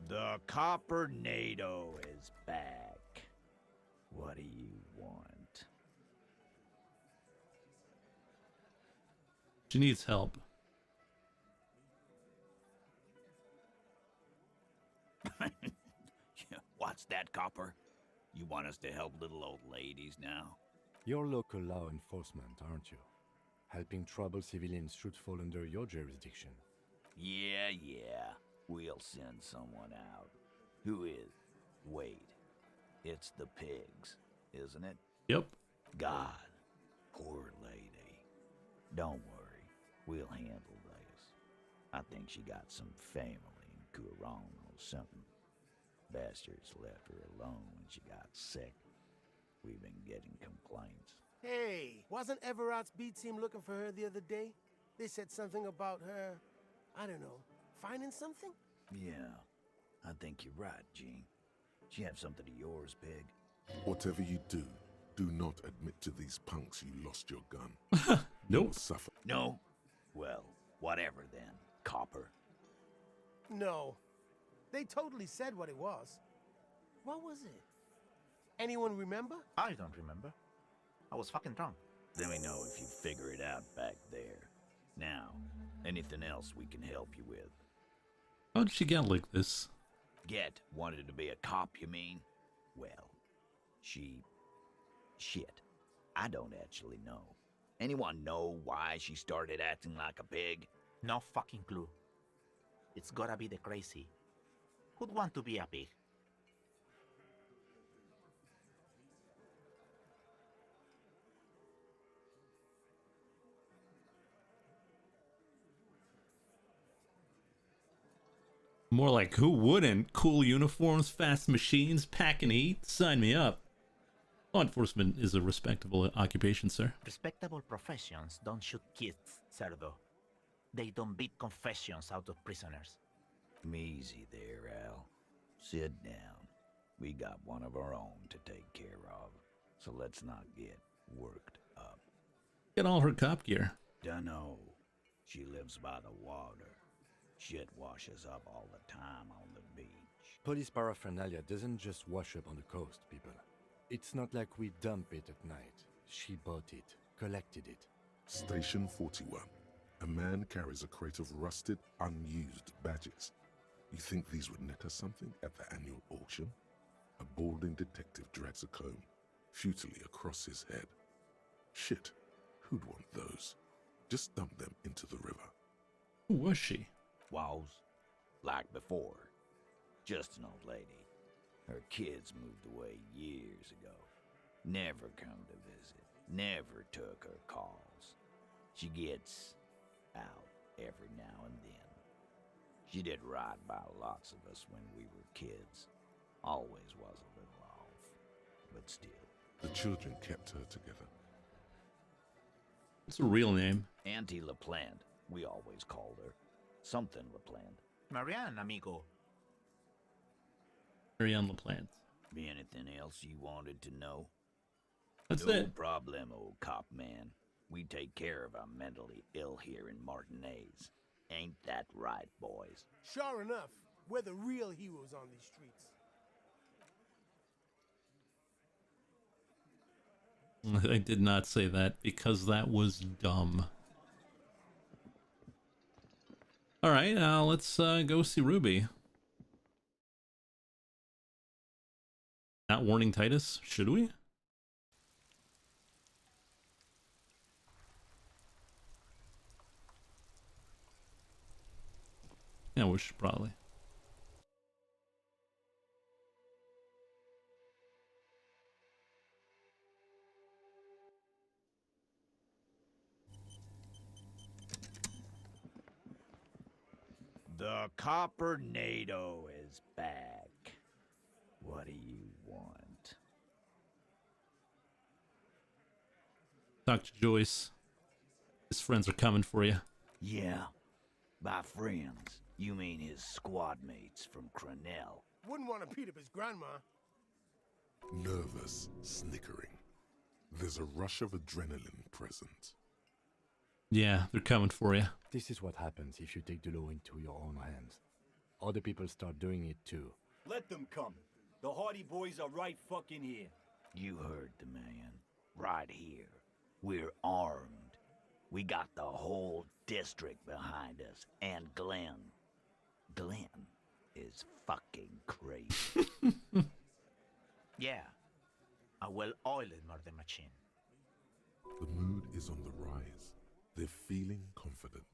[SPEAKER 13] The Copper NATO is back. What do you want?
[SPEAKER 1] She needs help.
[SPEAKER 13] What's that, Copper? You want us to help little old ladies now?
[SPEAKER 4] You're local law enforcement, aren't you? Helping troubled civilians should fall under your jurisdiction.
[SPEAKER 13] Yeah. We'll send someone out. Who is? Wait. It's the pigs, isn't it?
[SPEAKER 1] Yep.
[SPEAKER 13] God. Poor lady. Don't worry. We'll handle this. I think she got some family in Kuron or something. Bastards left her alone when she got sick. We've been getting complaints.
[SPEAKER 14] Hey, wasn't Everard's B team looking for her the other day? They said something about her, I don't know, finding something?
[SPEAKER 13] Yeah, I think you're right, Gene. She have something of yours, Pig.
[SPEAKER 3] Whatever you do, do not admit to these punks you lost your gun.
[SPEAKER 1] Nope.
[SPEAKER 3] Suffer.
[SPEAKER 13] No? Well, whatever then, Copper.
[SPEAKER 14] No. They totally said what it was. What was it? Anyone remember?
[SPEAKER 15] I don't remember. I was fucking drunk.
[SPEAKER 13] Let me know if you figure it out back there. Now, anything else we can help you with?
[SPEAKER 1] How did she get like this?
[SPEAKER 13] Get wanted to be a cop, you mean? Well, shit. I don't actually know. Anyone know why she started acting like a pig?
[SPEAKER 15] No fucking clue. It's gotta be the crazy. Who'd want to be a pig?
[SPEAKER 1] More like who wouldn't? Cool uniforms, fast machines, packing heat. Sign me up. Law enforcement is a respectable occupation, sir.
[SPEAKER 15] Respectable professions don't shoot kids, Cerdo. They don't beat confessions out of prisoners.
[SPEAKER 13] Easy there, Al. Sit down. We got one of our own to take care of, so let's not get worked up.
[SPEAKER 1] Get all her cop gear.
[SPEAKER 13] Dunno. She lives by the water. Shit washes up all the time on the beach.
[SPEAKER 4] Police paraphernalia doesn't just wash up on the coast, people. It's not like we dump it at night. She bought it, collected it.
[SPEAKER 3] Station 41. A man carries a crate of rusted, unused badges. You think these would net us something at the annual auction? A balding detective drags a comb futilely across his head. Shit, who'd want those? Just dump them into the river.
[SPEAKER 1] Who was she?
[SPEAKER 13] Was, like before. Just an old lady. Her kids moved away years ago. Never come to visit. Never took her calls. She gets out every now and then. She did ride by lots of us when we were kids. Always was a little off, but still.
[SPEAKER 3] The children kept her together.
[SPEAKER 1] What's her real name?
[SPEAKER 13] Auntie LaPlante, we always called her. Something LaPlante.
[SPEAKER 15] Marianne, amigo.
[SPEAKER 1] Marianne LaPlante.
[SPEAKER 13] Be anything else you wanted to know?
[SPEAKER 1] That's
[SPEAKER 13] no
[SPEAKER 1] it.
[SPEAKER 13] problemo, cop man. We take care of our mentally ill here in Martinez. Ain't that right, boys?
[SPEAKER 14] Sure enough, we're the real heroes on these streets.
[SPEAKER 1] I did not say that because that was dumb. All right, let's go see Ruby. Not warning Titus, should we? Yeah, we should probably.
[SPEAKER 13] The Coppernado is back. What do you want?
[SPEAKER 1] Talk to Joyce. His friends are coming for you.
[SPEAKER 13] Yeah. By friends, you mean his squad mates from Crenell.
[SPEAKER 14] Wouldn't want to beat up his grandma.
[SPEAKER 3] Nervous, snickering. There's a rush of adrenaline present.
[SPEAKER 1] Yeah, they're coming for you.
[SPEAKER 4] This is what happens if you take the law into your own hands. Other people start doing it too.
[SPEAKER 6] Let them come. The Hardy Boys are right fucking here.
[SPEAKER 13] You heard the man. Right here. We're armed. We got the whole district behind us. And Glenn. Glenn is fucking crazy.
[SPEAKER 15] Yeah. I will oil it, murder machine.
[SPEAKER 3] The mood is on the rise. They're feeling confident,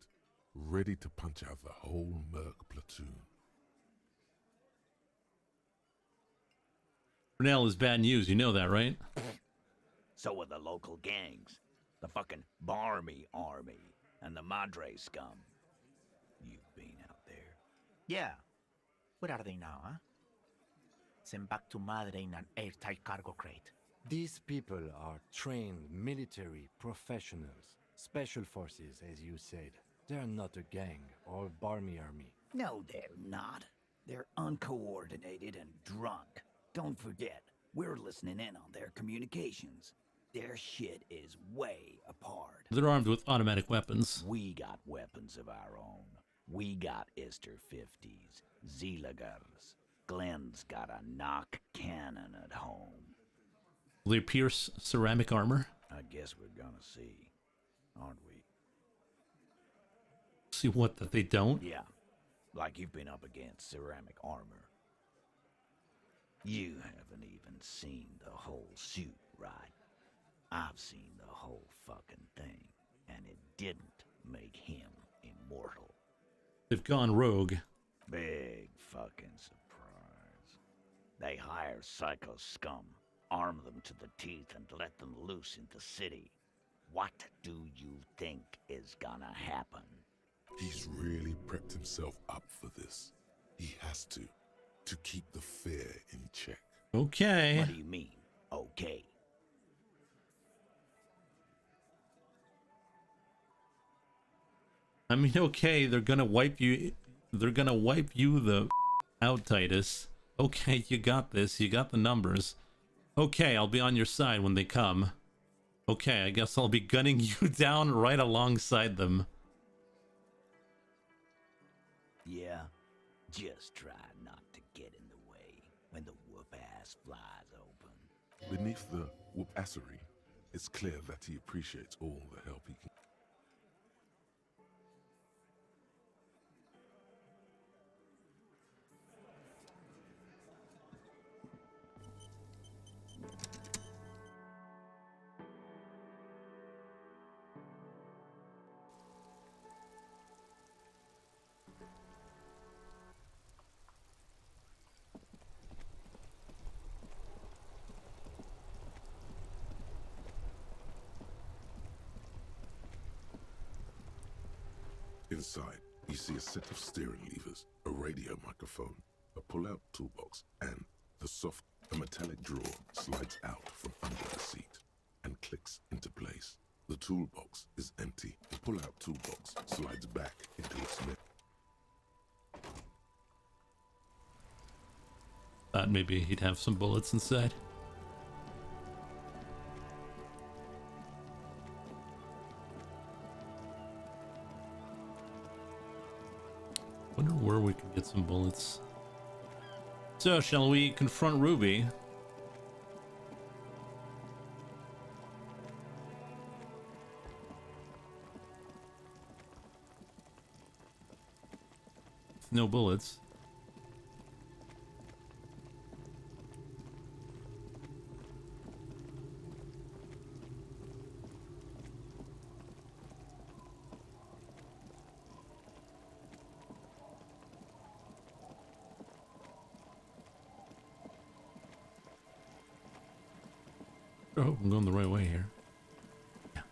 [SPEAKER 3] ready to punch out the whole Merc platoon.
[SPEAKER 1] Crenell is bad news, you know that, right?
[SPEAKER 13] So are the local gangs. The fucking Barmy Army and the Madre scum. You've been out there.
[SPEAKER 15] Yeah. Where are they now, huh? Sent back to Madre in an airtight cargo crate.
[SPEAKER 4] These people are trained military professionals. Special forces, as you said. They're not a gang or Barmy Army.
[SPEAKER 13] No, they're not. They're uncoordinated and drunk. Don't forget, we're listening in on their communications. Their shit is way apart.
[SPEAKER 1] They're armed with automatic weapons.
[SPEAKER 13] We got weapons of our own. We got Ister 50s, Zeelagers. Glenn's got a knock cannon at home.
[SPEAKER 1] Will they pierce ceramic armor?
[SPEAKER 13] I guess we're gonna see, aren't we?
[SPEAKER 1] See what, that they don't?
[SPEAKER 13] Yeah, like you've been up against ceramic armor. You haven't even seen the whole suit, right? I've seen the whole fucking thing, and it didn't make him immortal.
[SPEAKER 1] They've gone rogue.
[SPEAKER 13] Big fucking surprise. They hire psycho scum, arm them to the teeth, and let them loose in the city. What do you think is gonna happen?
[SPEAKER 3] He's really prepped himself up for this. He has to keep the fear in check.
[SPEAKER 1] Okay.
[SPEAKER 13] What do you mean, okay?
[SPEAKER 1] I mean, okay, they're gonna wipe you. They're gonna wipe you the out, Titus. Okay, you got this. You got the numbers. Okay, I'll be on your side when they come. Okay, I guess I'll be gunning you down right alongside them.
[SPEAKER 13] Yeah, just try not to get in the ass flies open.
[SPEAKER 3] Beneath the whoopassery, it's clear that he appreciates all the help he can. Inside, you see a set of steering levers, a radio microphone, a pull-out toolbox, and a metallic drawer slides out from under the seat and clicks into place. The toolbox is empty. The pull-out toolbox slides back into its neck.
[SPEAKER 1] Thought maybe he'd have some bullets inside. Wonder where we can get some bullets. So, shall we confront Ruby? No bullets. Oh, I'm going the right way here. Yeah.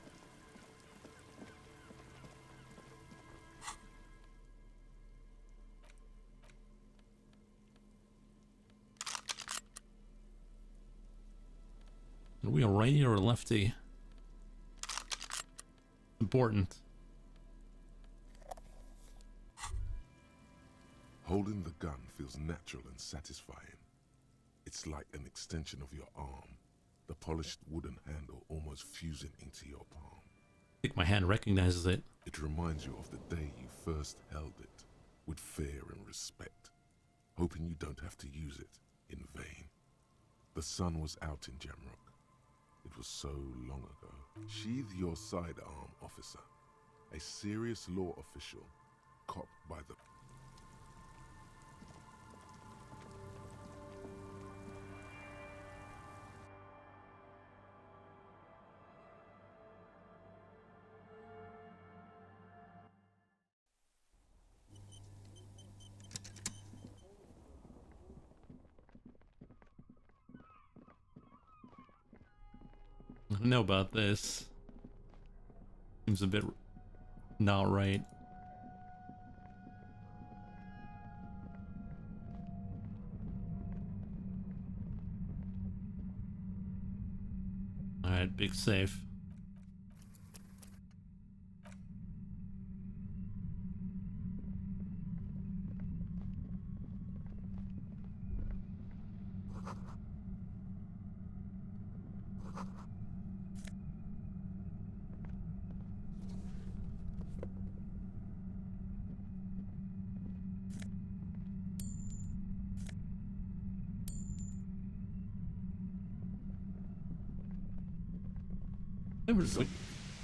[SPEAKER 1] Are we a righty or a lefty? Important.
[SPEAKER 3] Holding the gun feels natural and satisfying. It's like an extension of your arm. The polished wooden handle almost fusing into your palm.
[SPEAKER 1] I think my hand recognizes it.
[SPEAKER 3] It reminds you of the day you first held it, with fear and respect, hoping you don't have to use it in vain. The sun was out in Jamrock. It was so long ago. Sheathe your sidearm, officer. A serious law official, cop by the...
[SPEAKER 1] I don't know about this. Seems a bit not right. Alright, big safe.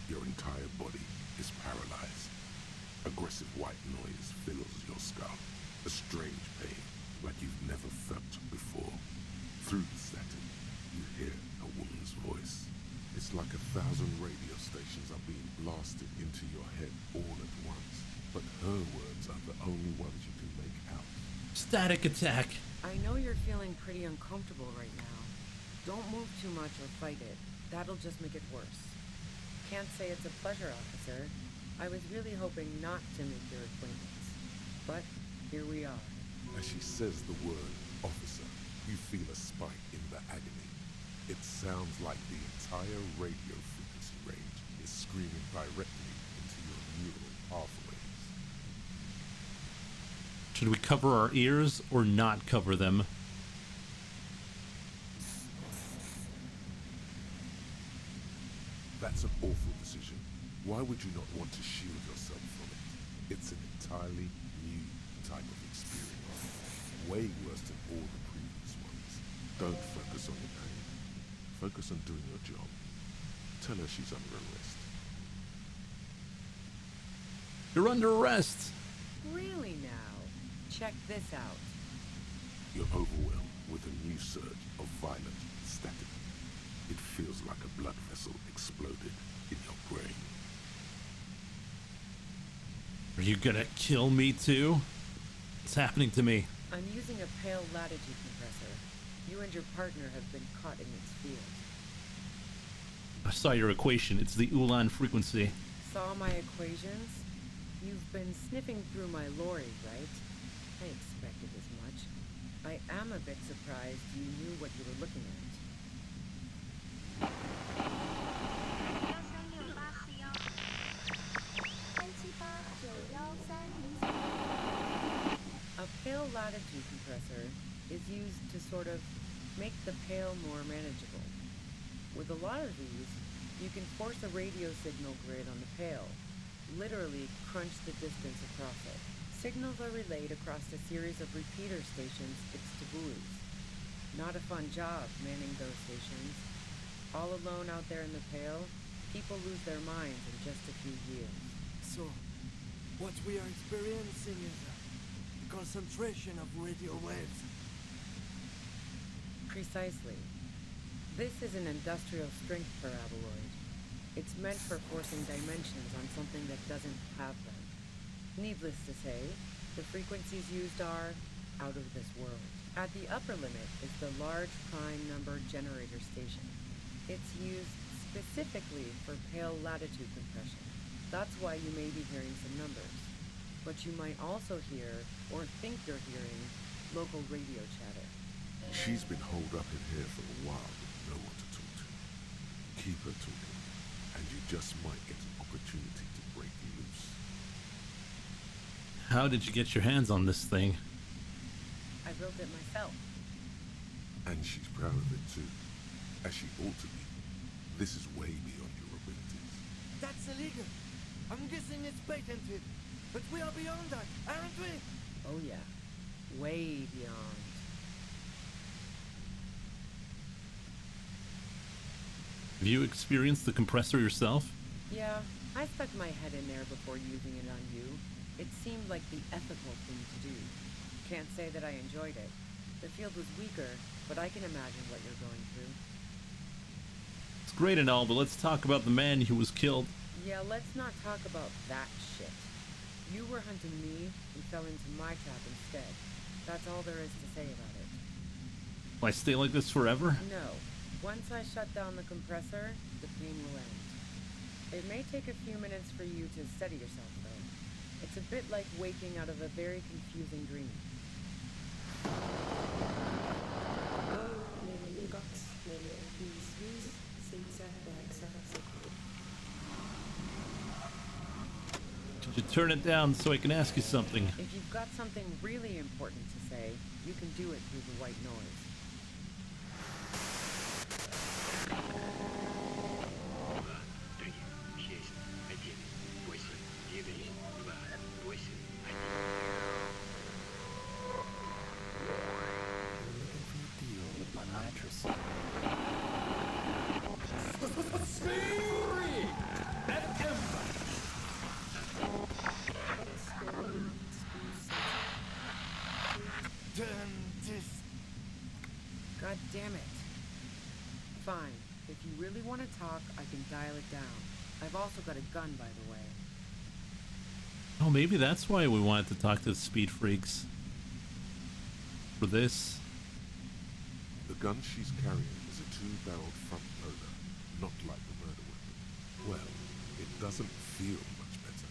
[SPEAKER 3] Your entire body is paralyzed. Aggressive white noise fills your skull. A strange pain like you've never felt before. Through the static, you hear a woman's voice. It's like 1,000 radio stations are being blasted into your head all at once. But her words are the only ones you can make out.
[SPEAKER 1] Static attack.
[SPEAKER 2] I know you're feeling pretty uncomfortable right now. Don't move too much or fight it. That'll just make it worse. Can't say it's a pleasure, officer. I was really hoping not to make your acquaintance. But here we are.
[SPEAKER 3] As she says the word officer, you feel a spike in the agony. It sounds like the entire radio frequency range is screaming directly into your neural pathways.
[SPEAKER 1] Should we cover our ears or not cover them?
[SPEAKER 3] That's an awful decision. Why would you not want to shield yourself from it? It's an entirely new type of experience. Way worse than all the previous ones. Don't focus on the pain. Focus on doing your job. Tell her she's under arrest.
[SPEAKER 1] You're under arrest.
[SPEAKER 16] Really now? Check this out.
[SPEAKER 3] You're overwhelmed with a new surge of violent static. It feels like a blood vessel exploded in your brain.
[SPEAKER 1] Are you gonna kill me too? What's happening to me?
[SPEAKER 16] I'm using a pale latitude compressor. You and your partner have been caught in its field.
[SPEAKER 1] I saw your equation. It's the Ulan frequency.
[SPEAKER 16] Saw my equations? You've been sniffing through my lorry, right? I expected as much. I am a bit surprised you knew what you were looking at. A pale latitude compressor is used to sort of make the pale more manageable. With a lot of these, you can force a radio signal grid on the pale, literally crunch the distance across it. Signals are relayed across a series of repeater stations fixed to buoys. Not a fun job manning those stations. All alone out there in the pale, people lose their minds in just a few years.
[SPEAKER 17] So, what we are experiencing is a concentration of radio waves.
[SPEAKER 16] Precisely. This is an industrial strength paraboloid. It's meant for forcing dimensions on something that doesn't have them. Needless to say, the frequencies used are out of this world. At the upper limit is the large prime number generator station. It's used specifically for pale latitude compression. That's why you may be hearing some numbers. But you might also hear, or think you're hearing, local radio chatter.
[SPEAKER 3] She's been holed up in here for a while with no one to talk to. Keep her talking, and you just might get an opportunity to break loose.
[SPEAKER 1] How did you get your hands on this thing?
[SPEAKER 16] I built it myself.
[SPEAKER 3] And she's proud of it too, as she ought to be. This is way beyond your abilities.
[SPEAKER 17] That's illegal. I'm guessing it's patented. But we are beyond that, aren't we?
[SPEAKER 16] Oh yeah. Way beyond.
[SPEAKER 1] Have you experienced the compressor yourself?
[SPEAKER 16] Yeah, I stuck my head in there before using it on you. It seemed like the ethical thing to do. Can't say that I enjoyed it. The field was weaker, but I can imagine what you're going through.
[SPEAKER 1] It's great and all, but let's talk about the man who was killed.
[SPEAKER 16] Yeah, let's not talk about that shit. You were hunting me and fell into my trap instead. That's all there is to say about it.
[SPEAKER 1] Will I stay like this forever?
[SPEAKER 16] No. Once I shut down the compressor, the pain will end. It may take a few minutes for you to steady yourself, though. It's a bit like waking out of a very confusing dream.
[SPEAKER 1] Could you turn it down so I can ask you something?
[SPEAKER 16] If you've got something really important to say, you can do it through the white noise. God damn it. Fine. If you really want to talk, I can dial it down. I've also got a gun, by the way.
[SPEAKER 1] Oh, maybe that's why we wanted to talk to the speed freaks. For this.
[SPEAKER 3] The gun she's carrying is a two-barreled front loader, not like the murder weapon. Well, it doesn't feel much better,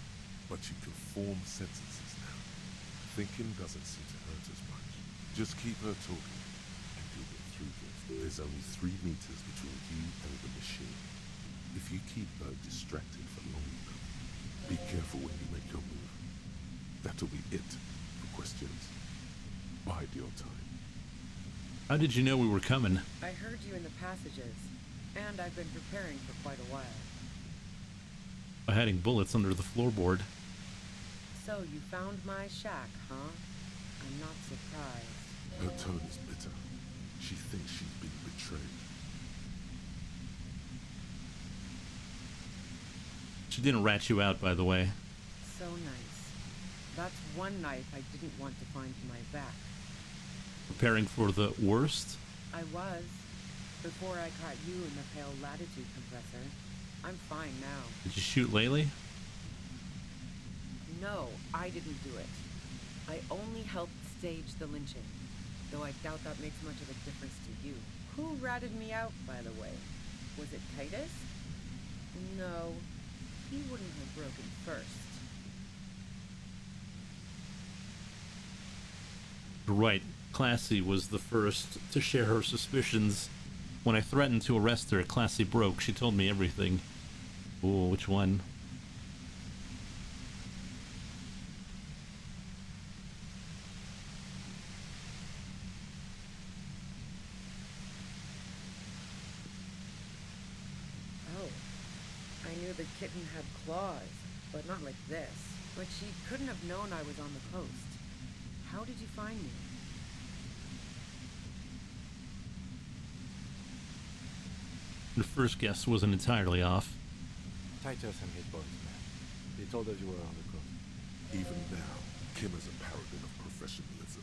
[SPEAKER 3] but you can form sentences now. Thinking doesn't seem to hurt as much. Just keep her talking, and you'll get through this. There's only 3 meters between you and the machine. If you keep her distracted for long enough, be careful when you make your move. That'll be it for questions. Bide your time.
[SPEAKER 1] How did you know we were coming?
[SPEAKER 16] I heard you in the passages, and I've been preparing for quite a while.
[SPEAKER 1] By hiding bullets under the floorboard.
[SPEAKER 16] So you found my shack, huh? I'm not surprised.
[SPEAKER 3] Her tone is bitter. She thinks she's been betrayed.
[SPEAKER 1] She didn't rat you out, by the way.
[SPEAKER 16] So nice. That's one knife I didn't want to find in my back.
[SPEAKER 1] Preparing for the worst?
[SPEAKER 16] I was. Before I caught you in the pale latitude compressor. I'm fine now.
[SPEAKER 1] Did you shoot Laylee?
[SPEAKER 16] No, I didn't do it. I only helped stage the lynching. Though I doubt that makes much of a difference to you. Who ratted me out, by the way? Was it Titus? No, he wouldn't have broken first.
[SPEAKER 1] Right. Classy was the first to share her suspicions. When I threatened to arrest her, Classy broke. She told me everything. Ooh, which one?
[SPEAKER 16] Oh, I knew the kitten had claws, but not like this. But she couldn't have known I was on the coast. How did you find me?
[SPEAKER 1] The first guess wasn't entirely off.
[SPEAKER 4] Titus and his boys, man. They told us you were on the coast.
[SPEAKER 3] Even now, Kim is a paragon of professionalism.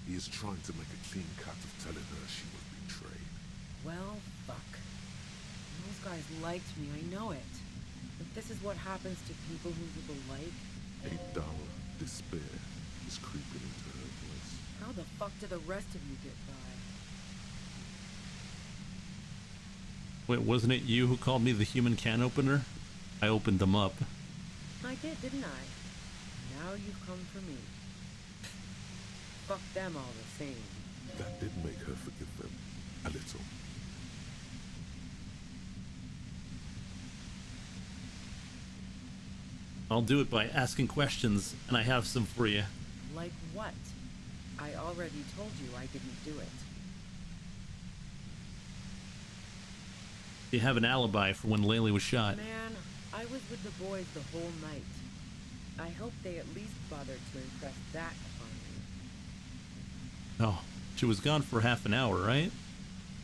[SPEAKER 3] He is trying to make a clean cut of telling her she was betrayed.
[SPEAKER 16] Well, fuck. Those guys liked me, I know it. If this is what happens to people who people like...
[SPEAKER 3] A dull despair is creeping into her voice.
[SPEAKER 16] How the fuck did the rest of you get by?
[SPEAKER 1] Wait, wasn't it you who called me the human can opener? I opened them up.
[SPEAKER 16] I did, didn't I? Now you've come for me. Fuck them all the same.
[SPEAKER 3] That did make her forgive them. A little.
[SPEAKER 1] I'll do it by asking questions, and I have some for you.
[SPEAKER 16] Like what? I already told you I didn't do it.
[SPEAKER 1] You have an alibi for when Laylee was shot.
[SPEAKER 16] Man, I was with the boys the whole night. I hope they at least bothered to impress that upon me.
[SPEAKER 1] Oh, she was gone for half an hour, right?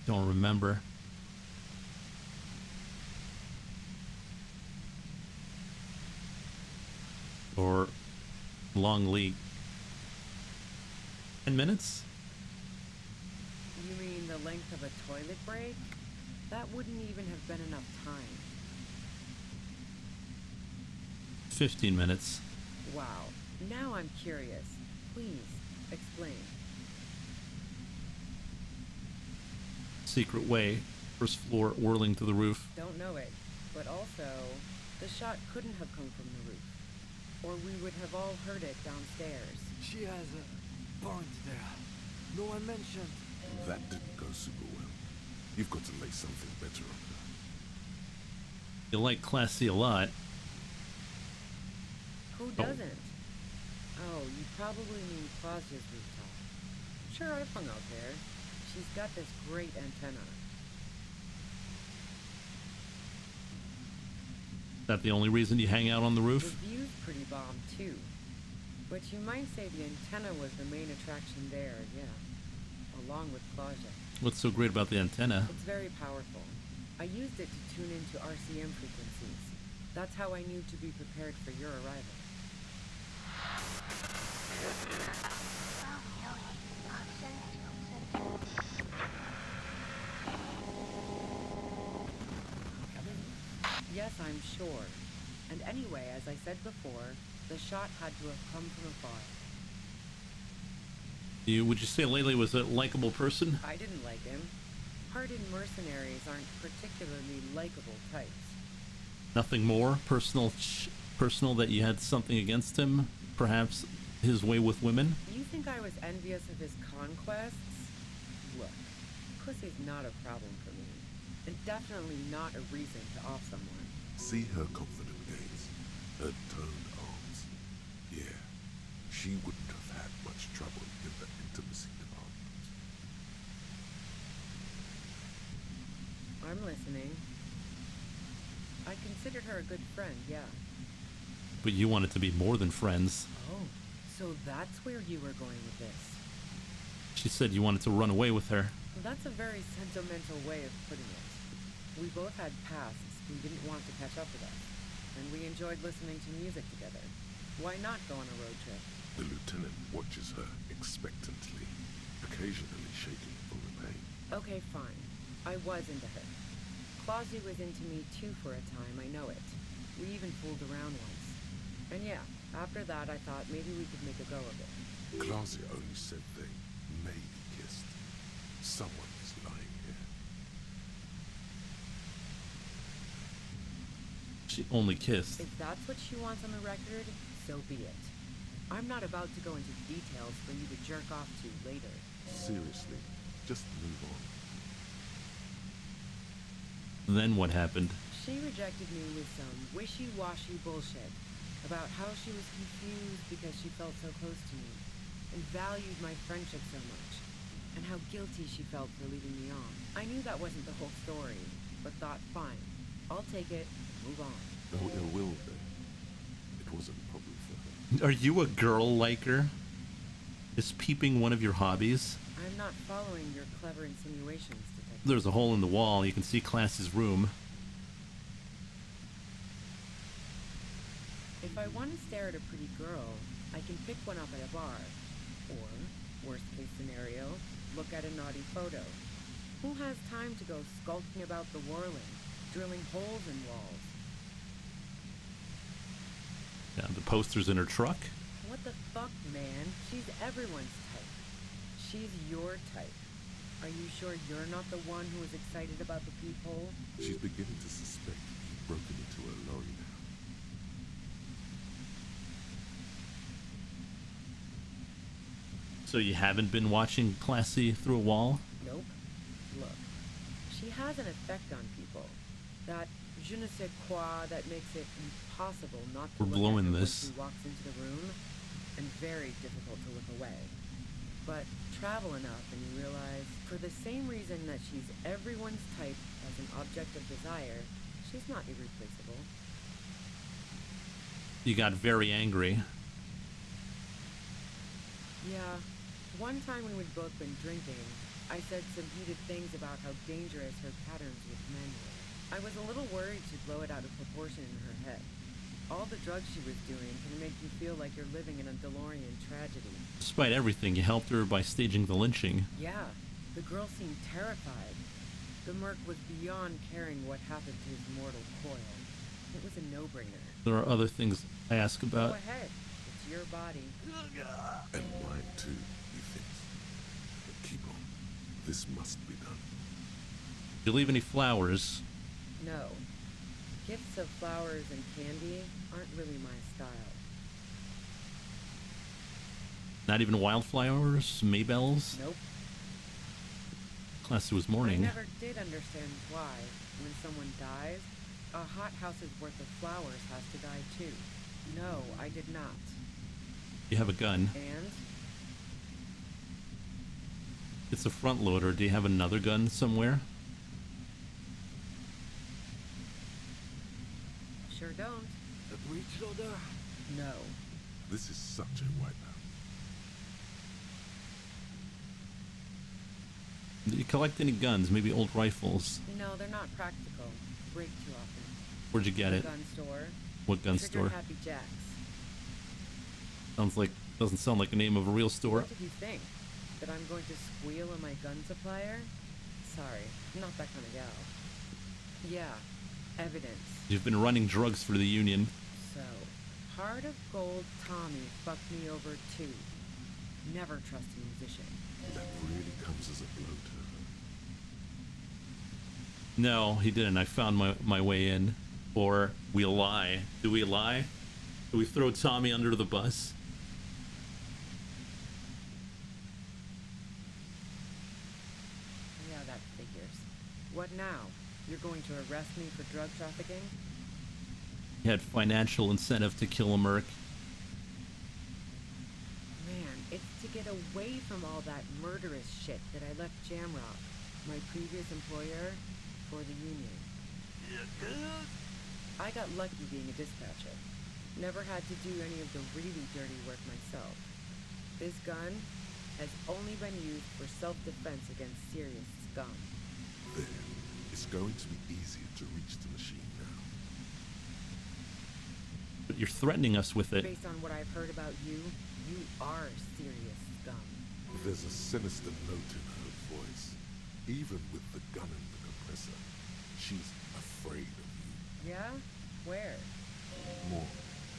[SPEAKER 1] Don't remember. Or long leak. 10 minutes?
[SPEAKER 16] You mean the length of a toilet break? That wouldn't even have been enough time.
[SPEAKER 1] 15 minutes.
[SPEAKER 16] Wow. Now I'm curious. Please, explain.
[SPEAKER 1] Secret way. First floor, whirling to the roof.
[SPEAKER 16] Don't know it. But also, the shot couldn't have come from the roof. Or we would have all heard it downstairs.
[SPEAKER 17] She has a point there. No one mentioned.
[SPEAKER 3] That didn't go super well. You've got to lay something better on her.
[SPEAKER 1] You like Classy a lot.
[SPEAKER 16] Who doesn't? Oh, you probably mean Claudia's rooftop. Sure, I've hung out there. She's got this great antenna.
[SPEAKER 1] Is that the only reason you hang out on the roof?
[SPEAKER 16] The view's pretty bomb, too. But you might say the antenna was the main attraction there, yeah. Along with Claudia.
[SPEAKER 1] What's so great about the antenna?
[SPEAKER 16] It's very powerful. I used it to tune into RCM frequencies. That's how I knew to be prepared for your arrival. Yes, I'm sure. And anyway, as I said before, the shot had to have come from afar.
[SPEAKER 1] Would you say Laylee was a likable person?
[SPEAKER 16] I didn't like him. Hardened mercenaries aren't particularly likable types.
[SPEAKER 1] Nothing more personal that you had something against him? Perhaps his way with women?
[SPEAKER 16] You think I was envious of his conquests? Look, pussy's not a problem for me. And definitely not a reason to off someone.
[SPEAKER 3] See her confident gaze, her turned arms. Yeah, she wouldn't have had much trouble in the intimacy department.
[SPEAKER 16] I'm listening. I considered her a good friend, yeah.
[SPEAKER 1] But you wanted to be more than friends.
[SPEAKER 16] Oh, so that's where you were going with this.
[SPEAKER 1] She said you wanted to run away with her.
[SPEAKER 16] That's a very sentimental way of putting it. We both had pasts who didn't want to catch up with us, and we enjoyed listening to music together. Why not go on a road trip?
[SPEAKER 3] The lieutenant watches her expectantly, occasionally shaking from the pain.
[SPEAKER 16] Okay, fine. I was into her. Clausy was into me too for a time, I know it. We even fooled around once. And yeah, after that I thought maybe we could make a go of it.
[SPEAKER 3] Clausia only said they maybe kissed. Someone is lying here.
[SPEAKER 1] She only kissed.
[SPEAKER 16] If that's what she wants on the record, so be it. I'm not about to go into details for you to jerk off to later.
[SPEAKER 3] Seriously, just move on.
[SPEAKER 1] Then what happened?
[SPEAKER 16] She rejected me with some wishy-washy bullshit about how she was confused because she felt so close to me and valued my friendship so much, and how guilty she felt for leaving me on. I knew that wasn't the whole story, but thought, fine, I'll take it and move on.
[SPEAKER 3] No ill will then. It wasn't a problem for her.
[SPEAKER 1] Are you a girl liker? Is peeping one of your hobbies?
[SPEAKER 16] I'm not following your clever insinuations, Detective.
[SPEAKER 1] There's a hole in the wall. You can see Class's room.
[SPEAKER 16] If I want to stare at a pretty girl, I can pick one up at a bar. Or, worst case scenario, look at a naughty photo. Who has time to go skulking about the whirling, drilling holes in walls?
[SPEAKER 1] Yeah, the poster's in her truck.
[SPEAKER 16] What the fuck, man? She's everyone's type. She's your type. Are you sure you're not the one who was excited about the peephole?
[SPEAKER 3] She's beginning to suspect you've broken into her lorry now.
[SPEAKER 1] So you haven't been watching Classy through a wall?
[SPEAKER 16] Nope. Look, she has an effect on people. That je ne sais quoi that makes it impossible not to
[SPEAKER 1] We're
[SPEAKER 16] look
[SPEAKER 1] blowing
[SPEAKER 16] at her
[SPEAKER 1] this.
[SPEAKER 16] when she walks into the room, and very difficult to look away. But travel enough and you realize, for the same reason that she's everyone's type as an object of desire, she's not irreplaceable.
[SPEAKER 1] You got very angry.
[SPEAKER 16] Yeah. One time when we'd both been drinking, I said some heated things about how dangerous her patterns with men were. I was a little worried she'd blow it out of proportion in her head. All the drugs she was doing can make you feel like you're living in a DeLorean tragedy.
[SPEAKER 1] Despite everything, you helped her by staging the lynching.
[SPEAKER 16] Yeah, the girl seemed terrified. The merc was beyond caring what happened to his mortal coil. It was a no-brainer.
[SPEAKER 1] There are other things I ask about.
[SPEAKER 16] Go ahead. It's your body.
[SPEAKER 3] And mine too, he thinks. But keep on. This must be done.
[SPEAKER 1] Did you leave any flowers?
[SPEAKER 16] No. Gifts of flowers and candy aren't really my style.
[SPEAKER 1] Not even wildflowers? Maybells?
[SPEAKER 16] Nope.
[SPEAKER 1] Classy was mourning.
[SPEAKER 16] I never did understand why, when someone dies, a hothouse's worth of flowers has to die too. No, I did not.
[SPEAKER 1] You have a gun.
[SPEAKER 16] And?
[SPEAKER 1] It's a front loader. Do you have another gun somewhere?
[SPEAKER 16] Sure don't.
[SPEAKER 17] A breech loader?
[SPEAKER 16] No.
[SPEAKER 3] This is such a wipeout.
[SPEAKER 1] Did you collect any guns? Maybe old rifles?
[SPEAKER 16] No, they're not practical. Break too often.
[SPEAKER 1] Where'd you get it?
[SPEAKER 16] Gun store.
[SPEAKER 1] What gun
[SPEAKER 16] Trigger
[SPEAKER 1] store?
[SPEAKER 16] Happy Jacks.
[SPEAKER 1] Doesn't sound like the name of a real store.
[SPEAKER 16] What did you think? That I'm going to squeal on my gun supplier? Sorry, I'm not that kind of gal. Yeah, evidence.
[SPEAKER 1] You've been running drugs for the Union.
[SPEAKER 16] So, Heart of Gold Tommy fucked me over too. Never trust a musician.
[SPEAKER 3] That really comes as a blow to her.
[SPEAKER 1] No, he didn't. I found my way in. Or we lie. Do we lie? Do we throw Tommy under the bus?
[SPEAKER 16] Yeah, that figures. What now? You're going to arrest me for drug trafficking?
[SPEAKER 1] He had financial incentive to kill a merc.
[SPEAKER 16] Man, it's to get away from all that murderous shit that I left Jamrock, my previous employer, for the Union. I got lucky being a dispatcher. Never had to do any of the really dirty work myself. This gun, has only been used for self-defense against serious scum.
[SPEAKER 3] There. It's going to be easier to reach the machine now.
[SPEAKER 1] But you're threatening us with it.
[SPEAKER 16] Based on what I've heard about you, you are serious scum.
[SPEAKER 3] There's a sinister note in her voice. Even with the gun and the compressor, she's afraid of you.
[SPEAKER 16] Yeah? Where?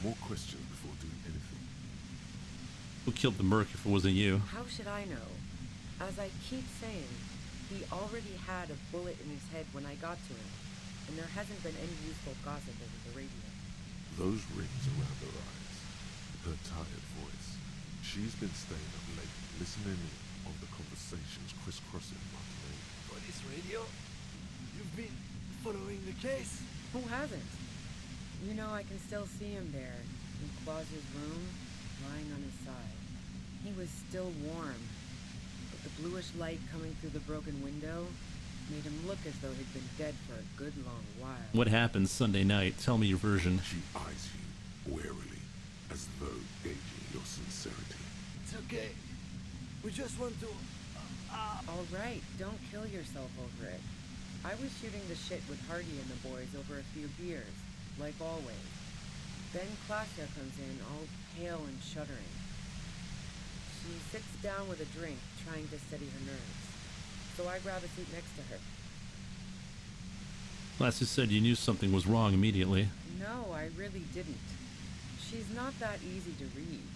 [SPEAKER 3] More questions before doing anything.
[SPEAKER 1] Who killed the merc if it wasn't you?
[SPEAKER 16] How should I know? As I keep saying, he already had a bullet in his head when I got to him, and there hasn't been any useful gossip over the radio.
[SPEAKER 3] Those rings around her eyes, her tired voice. She's been staying up late, listening in on the conversations crisscrossing Monterey.
[SPEAKER 17] Police radio? You've been following the case?
[SPEAKER 16] Who hasn't? You know, I can still see him there, in Claus's room, lying on his side. He was still warm, but the bluish light coming through the broken window made him look as though he'd been dead for a good long while.
[SPEAKER 1] What happened Sunday night? Tell me your version.
[SPEAKER 3] She eyes you warily, as though gauging your sincerity.
[SPEAKER 17] It's okay. We just want to...
[SPEAKER 16] All right, don't kill yourself over it. I was shooting the shit with Hardy and the boys over a few beers, like always. Then Klasha comes in, all pale and shuddering. She sits down with a drink, trying to steady her nerves. So I grab a seat next to her.
[SPEAKER 1] Lassie said you knew something was wrong immediately.
[SPEAKER 16] No, I really didn't. She's not that easy to read.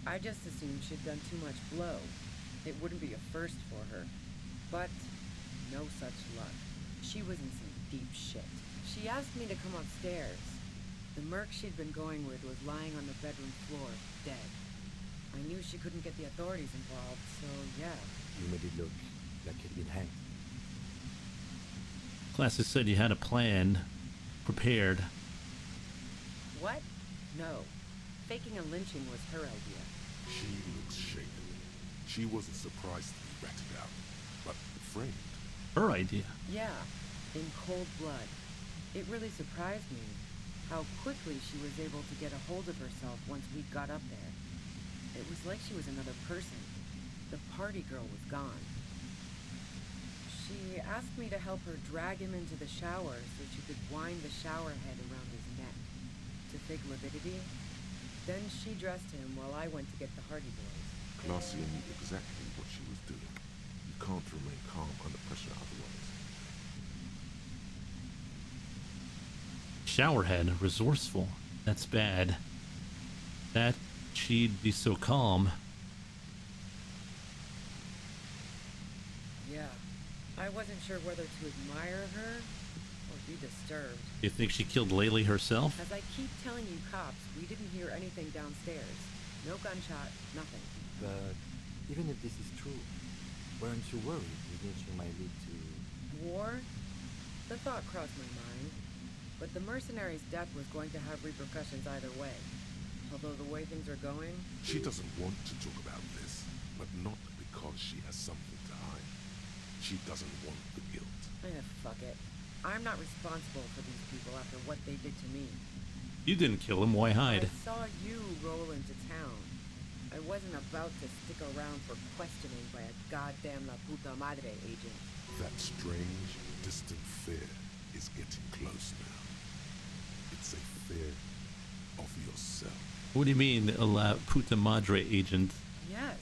[SPEAKER 16] I just assumed she'd done too much blow. It wouldn't be a first for her. But no such luck. She was in some deep shit. She asked me to come upstairs. The merc she'd been going with was lying on the bedroom floor, dead. I knew she couldn't get the authorities involved, so yeah.
[SPEAKER 4] You made it look like he'd been hanged.
[SPEAKER 1] Lassie said you had a plan prepared.
[SPEAKER 16] What? No. Faking a lynching was her idea.
[SPEAKER 3] She looks shaken. She wasn't surprised to be ratted out, but framed.
[SPEAKER 1] Her idea?
[SPEAKER 16] Yeah, in cold blood. It really surprised me how quickly she was able to get a hold of herself once we got up there. It was like she was another person. The party girl was gone. She asked me to help her drag him into the shower so she could wind the shower head around his neck. To fake lividity. Then she dressed him while I went to get the Hardy boys.
[SPEAKER 3] Glacia knew exactly what she was doing. You can't remain calm under pressure otherwise.
[SPEAKER 1] Showerhead, resourceful. That's bad. That she'd be so calm.
[SPEAKER 16] Yeah. I wasn't sure whether to admire her or be disturbed.
[SPEAKER 1] You think she killed Laylee herself?
[SPEAKER 16] As I keep telling you cops, we didn't hear anything downstairs. No gunshot, nothing.
[SPEAKER 4] But even if this is true, weren't you worried the lynching might lead to...
[SPEAKER 16] War? The thought crossed my mind. But the mercenary's death was going to have repercussions either way. Although the way things are going...
[SPEAKER 3] She doesn't want to talk about this, but not because she has something to hide. She doesn't want the guilt.
[SPEAKER 16] Fuck it. I'm not responsible for these people after what they did to me.
[SPEAKER 1] You didn't kill him, why hide?
[SPEAKER 16] I saw you roll into town. I wasn't about to stick around for questioning by a goddamn La Puta Madre agent.
[SPEAKER 3] That strange, distant fear is getting close now. It's a fear of yourself.
[SPEAKER 1] What do you mean, a La Puta Madre agent?
[SPEAKER 16] Yes,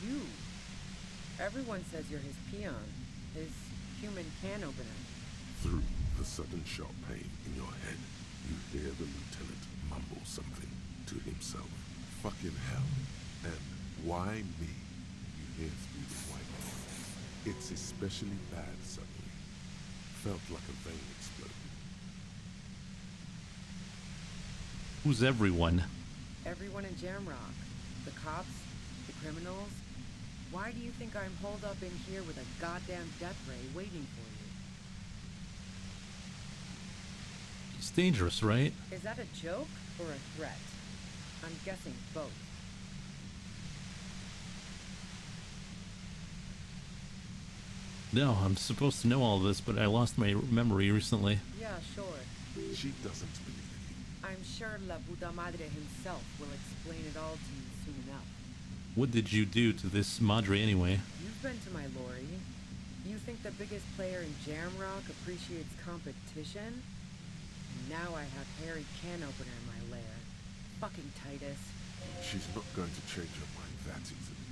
[SPEAKER 16] you. Everyone says you're his peon, his human can opener.
[SPEAKER 3] Through the sudden sharp pain in your head, you hear the lieutenant mumble something to himself. Fucking hell. And why me? You hear through the white noise. It's especially bad suddenly. Felt like a vein exploded.
[SPEAKER 1] Who's everyone?
[SPEAKER 16] Everyone in Jamrock. The cops, the criminals. Why do you think I'm holed up in here with a goddamn death ray waiting for you?
[SPEAKER 1] It's dangerous, right?
[SPEAKER 16] Is that a joke or a threat? I'm guessing both.
[SPEAKER 1] No, I'm supposed to know all this, but I lost my memory recently.
[SPEAKER 16] Yeah, sure.
[SPEAKER 3] She doesn't believe you.
[SPEAKER 16] I'm sure La Puta Madre himself will explain it all to you soon enough.
[SPEAKER 1] What did you do to this Madre anyway?
[SPEAKER 16] You've been to my lorry. You think the biggest player in Jamrock appreciates competition? And now I have Harry Can Opener in my lair. Fucking Titus.
[SPEAKER 3] She's not going to change her mind that easily.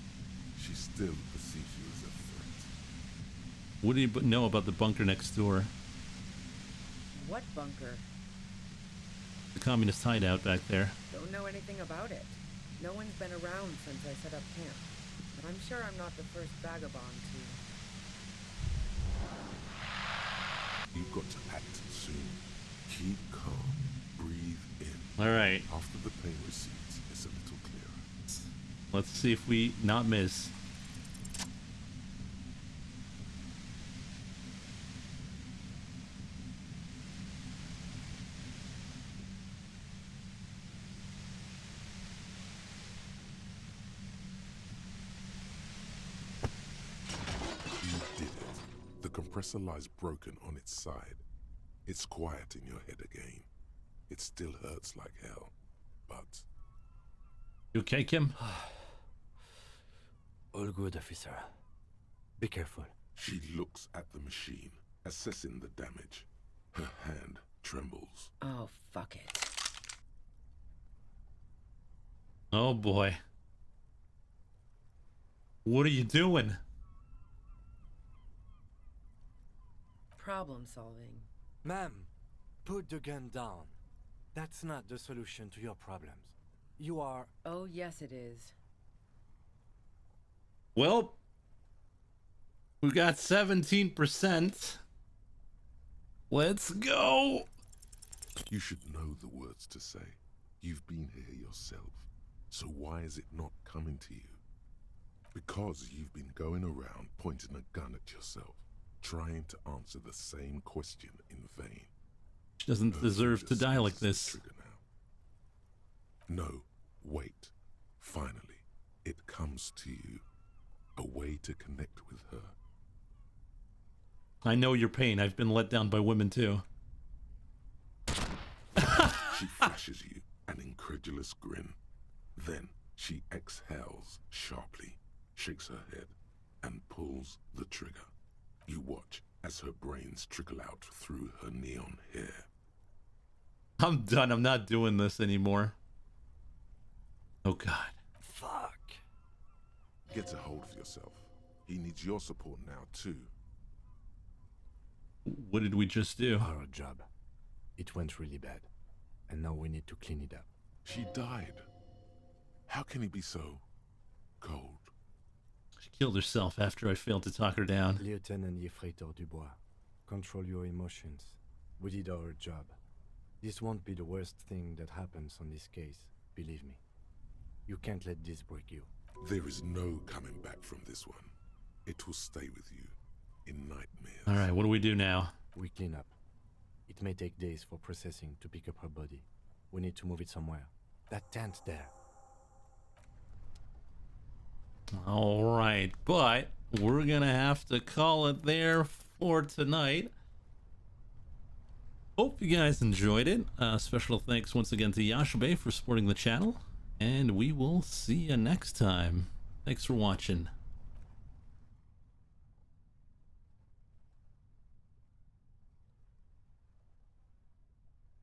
[SPEAKER 3] She still perceives you as a threat.
[SPEAKER 1] What do you know about the bunker next door?
[SPEAKER 16] What bunker?
[SPEAKER 1] The communist hideout back there.
[SPEAKER 16] Don't know anything about it. No one's been around since I set up camp. But I'm sure I'm not the first vagabond to...
[SPEAKER 3] You've got to act soon. Keep calm. Breathe in.
[SPEAKER 1] Alright.
[SPEAKER 3] After the pain recedes, it's a little clearer.
[SPEAKER 1] Let's see if we not miss.
[SPEAKER 3] Compressor lies broken on its side. It's quiet in your head again. It still hurts like hell, but...
[SPEAKER 1] You okay, Kim?
[SPEAKER 4] All good, officer. Be careful.
[SPEAKER 3] She looks at the machine, assessing the damage. Her hand trembles.
[SPEAKER 16] Oh, fuck it.
[SPEAKER 1] Oh boy. What are you doing?
[SPEAKER 16] Problem solving.
[SPEAKER 4] Ma'am, put the gun down. That's not the solution to your problems. You are...
[SPEAKER 16] Oh, yes it is.
[SPEAKER 1] Well, we got 17%. Let's go.
[SPEAKER 3] You should know the words to say. You've been here yourself. So why is it not coming to you? Because you've been going around pointing a gun at yourself, trying to answer the same question in vain.
[SPEAKER 1] She doesn't deserve to die like this.
[SPEAKER 3] No, wait. Finally, it comes to you. A way to connect with her.
[SPEAKER 1] I know your pain. I've been let down by women too.
[SPEAKER 3] She flashes you an incredulous grin. Then she exhales sharply, shakes her head, and pulls the trigger. You watch as her brains trickle out through her neon hair.
[SPEAKER 1] I'm done. I'm not doing this anymore. Oh God.
[SPEAKER 4] Fuck.
[SPEAKER 3] Get a hold of yourself. He needs your support now too.
[SPEAKER 1] What did we just do?
[SPEAKER 4] Our job. It went really bad. And now we need to clean it up.
[SPEAKER 3] She died. How can he be so cold?
[SPEAKER 1] She killed herself after I failed to talk her down.
[SPEAKER 4] Lieutenant Yefreitor Dubois, control your emotions. We did our job. This won't be the worst thing that happens on this case, believe me. You can't let this break you.
[SPEAKER 3] There is no coming back from this one. It will stay with you in nightmares.
[SPEAKER 1] Alright, what do we do now?
[SPEAKER 4] We clean up. It may take days for processing to pick up her body. We need to move it somewhere. That tent there.
[SPEAKER 1] Alright, but we're gonna have to call it there for tonight. Hope you guys enjoyed it. Special thanks once again to Yashabe for supporting the channel. And we will see you next time. Thanks for watching.